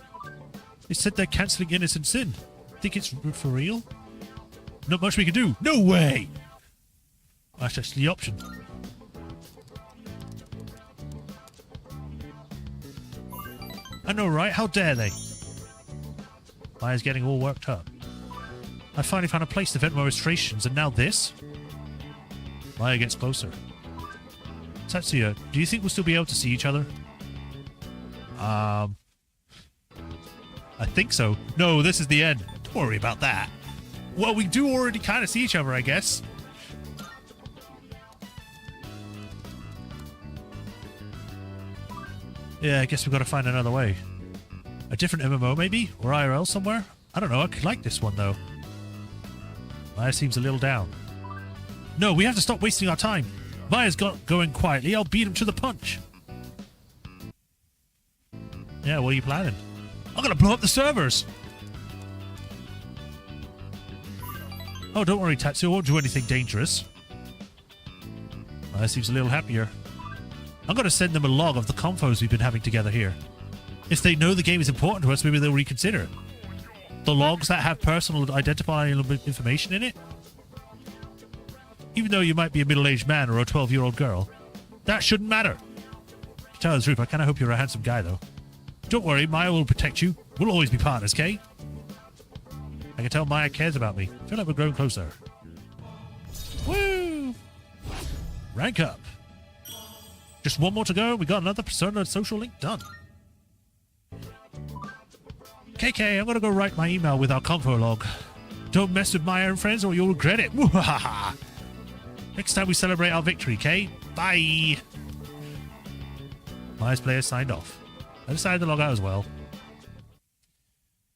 They said they're cancelling Innocent Sin. Think it's for real? Not much we can do. No way! That's actually the option. I know, right? How dare they? Maya's getting all worked up. I finally found a place to vent my frustrations, and now this? Maya gets closer. Tatsuya, do you think we'll still be able to see each other? I think so. No, this is the end. Don't worry about that. Well, we do already kind of see each other, I guess. Yeah, I guess we've got to find another way. A different MMO, maybe? Or IRL somewhere? I don't know. I could like this one, though. Maya seems a little down. No, we have to stop wasting our time. Maya's going quietly. I'll beat him to the punch. Yeah, what are you planning? I'm going to blow up the servers. Oh, don't worry, Tatsu. I won't do anything dangerous. Maya seems a little happier. I'm going to send them a log of the confos we've been having together here. If they know the game is important to us, maybe they'll reconsider. The logs that have personal identifying information in it? Even though you might be a middle-aged man or a 12-year-old girl. That shouldn't matter. To tell the truth, I kind of hope you're a handsome guy, though. Don't worry, Maya will protect you. We'll always be partners, Kay? I can tell Maya cares about me. I feel like we're growing closer. Woo! Rank up. Just one more to go. We got another Persona social link done. KK, I'm gonna go write my email with our confo log. Don't mess with Maya and friends or you'll regret it. Next time we celebrate our victory, Kay. Bye. Maya's player signed off. I decided to log out as well.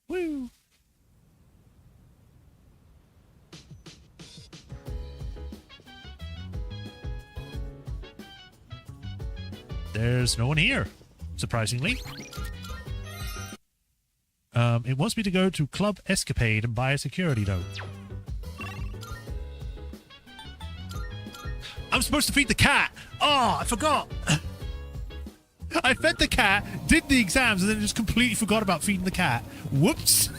Woo. There's no one here, surprisingly. It wants me to go to Club Escapade and buy a security note. I'm supposed to feed the cat! Oh, I forgot! I fed the cat, did the exams, and then just completely forgot about feeding the cat. Whoops!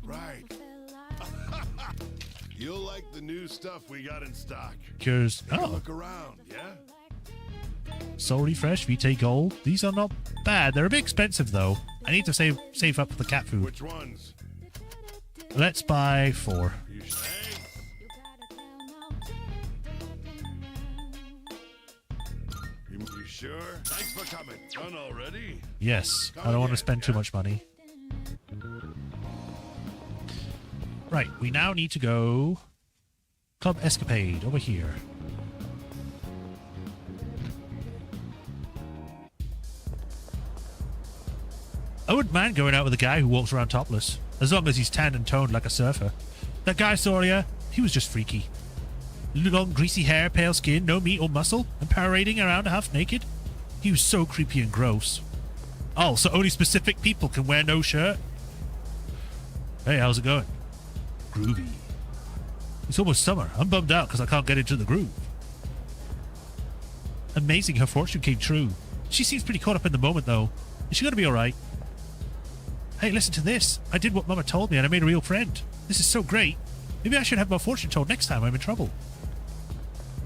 Right. You'll like the new stuff we got in stock. Cures. Take a Oh. look around, yeah? Soul Refresh, Vitae Gold. These are not bad. They're a bit expensive, though. I need to save up for the cat food. Which ones? Let's buy 4. You sure? Thanks for coming. Done already? Yes, I don't want to spend too much money. Right, we now need to go... Club Escapade, over here. I wouldn't mind going out with a guy who walks around topless, as long as he's tanned and toned like a surfer. That guy saw ya, he was just freaky. Long greasy hair, pale skin, no meat or muscle, and parading around half naked. He was so creepy and gross. Oh, so only specific people can wear no shirt? Hey, how's it going? Groovy. It's almost summer. I'm bummed out because I can't get into the groove. Amazing her fortune came true. She seems pretty caught up in the moment, though. Is she going to be alright? Hey, listen to this. I did what Mama told me and I made a real friend. This is so great. Maybe I should have my fortune told next time I'm in trouble.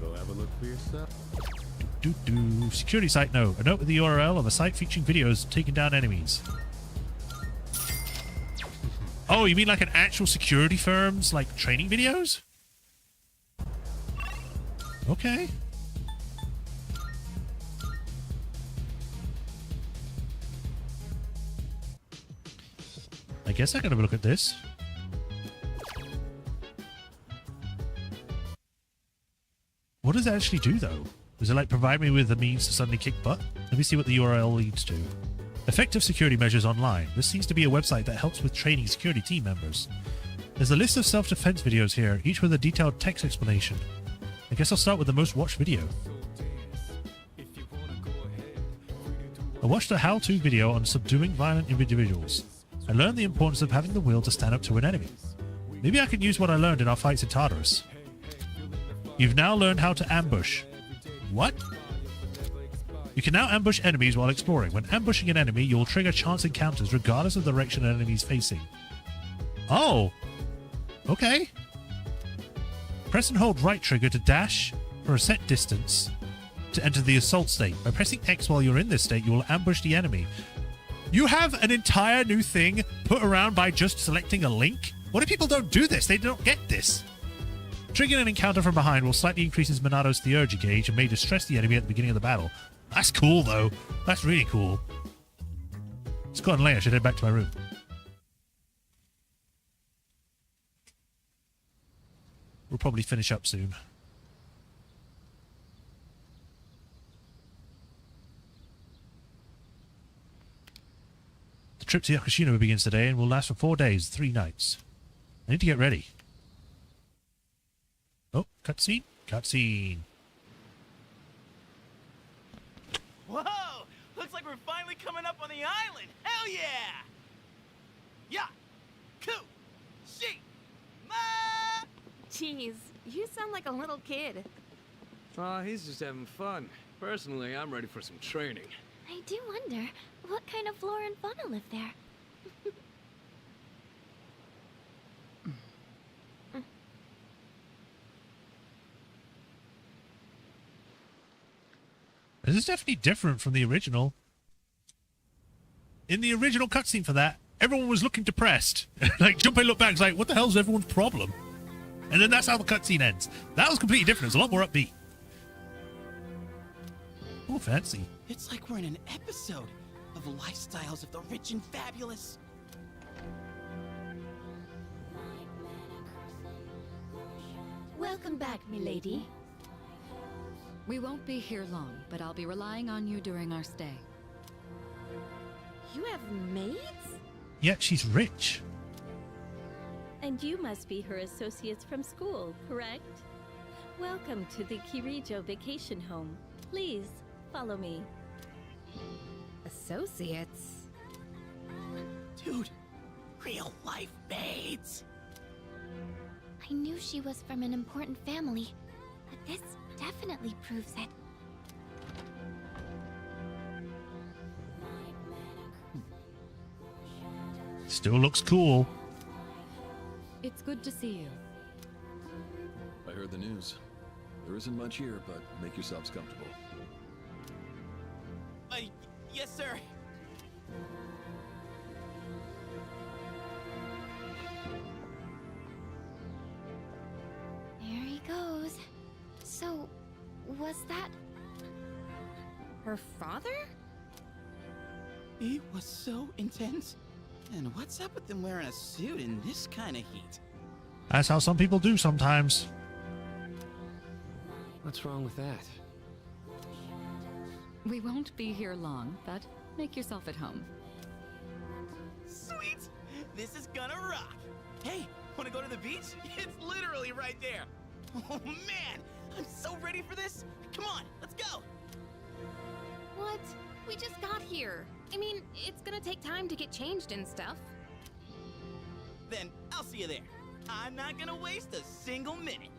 Go have a look for yourself. Security site note. A note with the URL of a site featuring videos taking down enemies. Oh, you mean like an actual security firm's like training videos? Okay. I guess I gotta look at this. What does it actually do, though? Does it, like, provide me with the means to suddenly kick butt? Let me see what the URL leads to. Effective security measures online. This seems to be a website that helps with training security team members. There's a list of self-defense videos here, each with a detailed text explanation. I guess I'll start with the most watched video. I watched a how-to video on subduing violent individuals. I learned the importance of having the will to stand up to an enemy. Maybe I can use what I learned in our fights in Tartarus. You've now learned how to ambush. What? You can now ambush enemies while exploring. When ambushing an enemy, you'll trigger chance encounters regardless of the direction an enemy is facing. Oh! Okay. Press and hold right trigger to dash for a set distance to enter the assault state. By pressing X while you're in this state, you will ambush the enemy. You have an entire new thing put around by just selecting a link? What if people don't do this? They don't get this. Triggering an encounter from behind will slightly increase his Monado's theurgy gauge and may distress the enemy at the beginning of the battle. That's cool, though. That's really cool. It's gotten late. I should head back to my room. We'll probably finish up soon. trip to Yakushino begins today and will last for 4 days, 3 nights. I need to get ready. Oh, cutscene? Cutscene. Whoa! Looks like we're finally coming up on the island! Hell yeah! Yeah! Coo! She! Ma! Jeez, you sound like a little kid. Oh, he's just having fun. Personally, I'm ready for some training. I do wonder, what kind of flora and fauna live there? This is definitely different from the original. In the original cutscene for that, everyone was looking depressed. Like, Junpei looked back and was like, what the hell's everyone's problem? And then that's how the cutscene ends. That was completely different. It was a lot more upbeat. Oh, fancy. It's like we're in an episode of Lifestyles of the Rich and Fabulous. Welcome back, milady. We won't be here long, but I'll be relying on you during our stay. You have maids? Yet she's rich. And you must be her associates from school, correct? Welcome to the Kirijo vacation home. Please, follow me. Associates? Dude, real life maids. I knew she was from an important family, but this definitely proves it. Still looks cool. It's good to see you. I heard the news. There isn't much here, but make yourselves comfortable. Yes, sir. There he goes. So, was that her father? He was so intense. And what's up with him wearing a suit in this kind of heat? That's how some people do sometimes. What's wrong with that? We won't be here long, but make yourself at home. Sweet! This is gonna rock! Hey, wanna go to the beach? It's literally right there! Oh man! I'm so ready for this! Come on, let's go! What? We just got here. I mean, it's gonna take time to get changed and stuff. Then I'll see you there. I'm not gonna waste a single minute.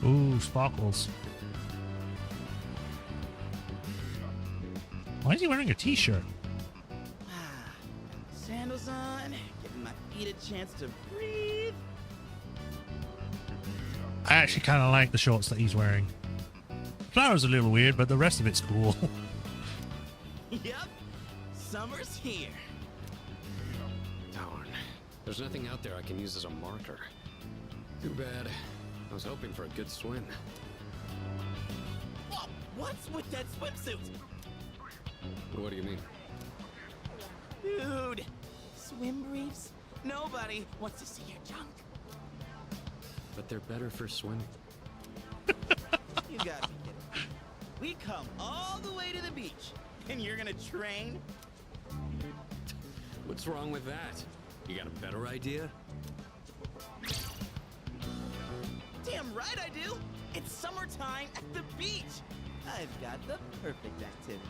Ooh, sparkles. Why is he wearing a t-shirt? Sandals on, giving my feet a chance to breathe. I actually kind of like the shorts that he's wearing. Flower's a little weird, but the rest of it's cool. Yep, summer's here. Darn. There's nothing out there I can use as a marker. Too bad. I was hoping for a good swim. Whoa, what's with that swimsuit? What do you mean? Dude, swim briefs? Nobody wants to see your junk. But they're better for swimming. You gotta be kidding. We come all the way to the beach, and you're gonna train? What's wrong with that? You got a better idea? Damn right I do! It's summertime at the beach! I've got the perfect activity.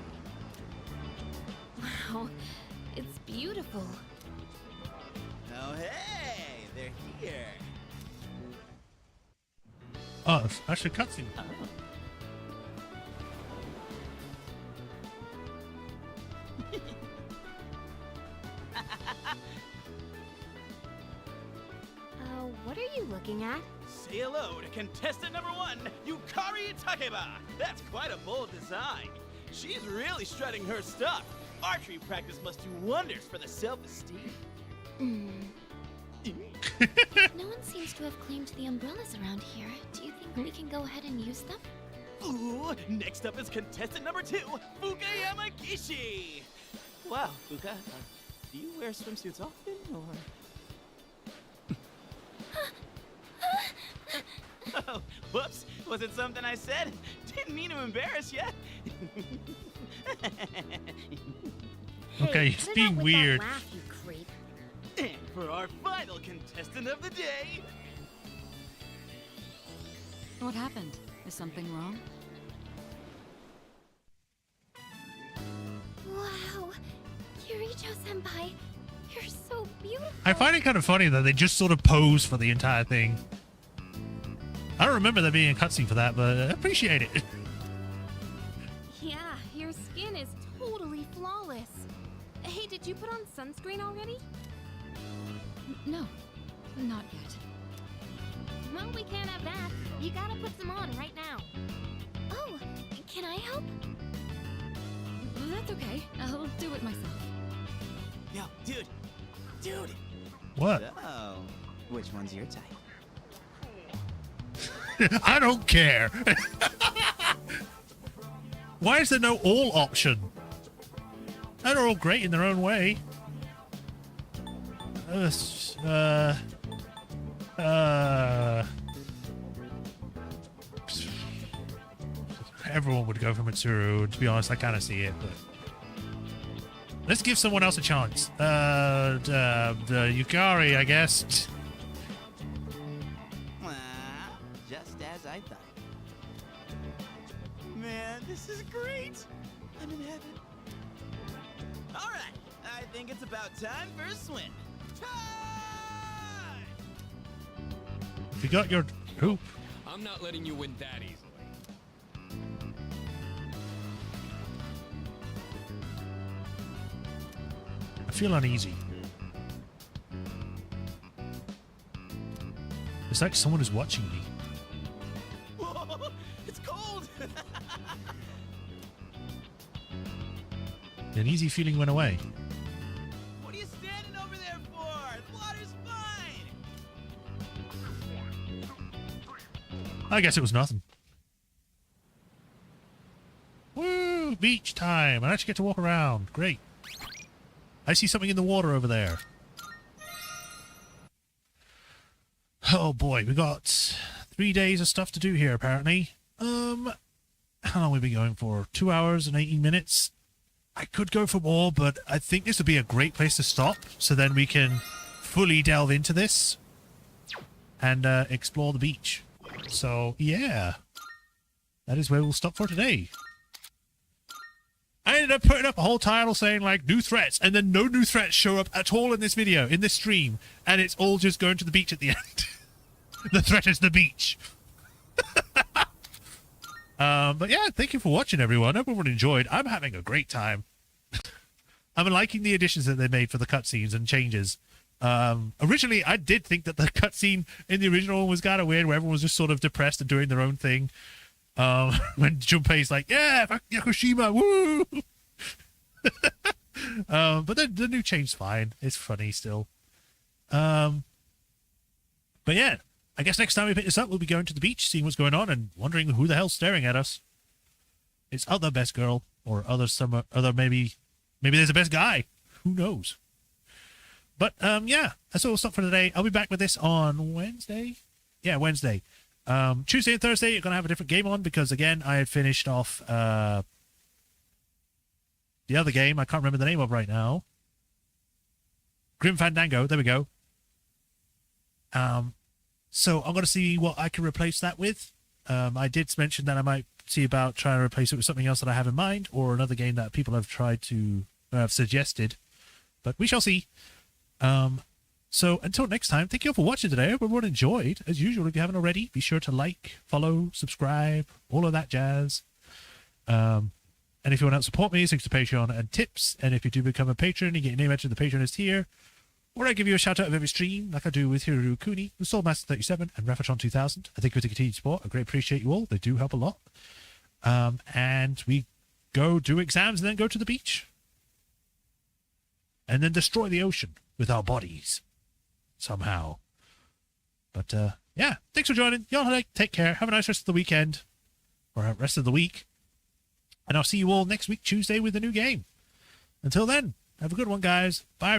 Wow, it's beautiful. Oh hey, they're here. Oh, it's actually a cutscene. What are you looking at? Say hello to contestant number 1, Yukari Takeba. That's quite a bold design. She's really strutting her stuff. Archery practice must do wonders for the self-esteem. No one seems to have claimed the umbrellas around here. Do you think we can go ahead and use them? Ooh, next up is contestant number 2, Fuka Yamagishi. Wow, Fuka, do you wear swimsuits often, or...? Oh, whoops. Was it something I said? Didn't mean to embarrass you. Okay, he's being weird. Laugh, you creep. And for our final contestant of the day... What happened? Is something wrong? Wow. Kirijo-senpai, you're so beautiful. I find it kind of funny that they just sort of pose for the entire thing. I don't remember there being a cutscene for that, but I appreciate it. Yeah, your skin is totally flawless. Hey, did you put on sunscreen already? No, not yet. Well, we can't have that. You gotta put some on right now. Oh, can I help? That's okay. I'll do it myself. Yo, dude. Dude. What? Oh, which one's your type? I don't care. Why is there no all option? They're all great in their own way. Everyone would go for Mitsuru. To be honest, I kind of see it, but let's give someone else a chance. Yukari, I guess. Just as I thought. Man, this is great. I'm in heaven. All right, I think it's about time for a swim. Time! If you got your hoop. I'm not letting you win that easily. I feel uneasy. It's like someone is watching me. Whoa, it's cold. The uneasy feeling went away. What are you standing over there for? The water's fine. I guess it was nothing. Woo! Beach time! I actually get to walk around. Great. I see something in the water over there. Oh boy, we got 3 days of stuff to do here apparently. How long have we been going for? 2 hours and 18 minutes? I could go for more, but I think this would be a great place to stop, so then we can fully delve into this and explore the beach. So, yeah. That is where we'll stop for today. I ended up putting up a whole title saying, like, new threats, and then no new threats show up at all in this video, in this stream, and it's all just going to the beach at the end. The threat is the beach. But yeah, thank you for watching, everyone. Everyone enjoyed. I'm having a great time. I'm liking the additions that they made for the cutscenes and changes. Originally, I did think that the cutscene in the original one was kind of weird, where everyone was just sort of depressed and doing their own thing. When Junpei's like, yeah, fuck Yakushima, woo! But the new change's fine. It's funny still. But yeah, I guess next time we pick this up, we'll be going to the beach, seeing what's going on, and wondering who the hell's staring at us. It's other best girl, or other maybe there's a best guy. Who knows? But yeah, that's all we'll stop for today. I'll be back with this on Wednesday. Yeah, Wednesday. Tuesday and Thursday, you're going to have a different game on because, again, I had finished off the other game I can't remember the name of right now. Grim Fandango. There we go. So I'm going to see what I can replace that with. I did mention that I might see about trying to replace it with something else that I have in mind, or another game that people have tried to have suggested. But we shall see. So until next time, thank you all for watching today. I hope everyone enjoyed. As usual, if you haven't already, be sure to like, follow, subscribe, all of that jazz. And if you want to help support me, thanks to Patreon and tips. And if you do become a patron, you get your name entered in the Patreon list here. Or I give you a shout out of every stream, like I do with Hiroru Kuni, the Soulmaster37, and Rafatron 2000. I thank you for the continued support. I greatly appreciate you all. They do help a lot. And we go do exams and then go to the beach. And then destroy the ocean with our bodies. Somehow. But yeah, thanks for joining. Y'all take care. Have a nice rest of the weekend. Or rest of the week. And I'll see you all next week, Tuesday, with a new game. Until then, have a good one, guys. Bye.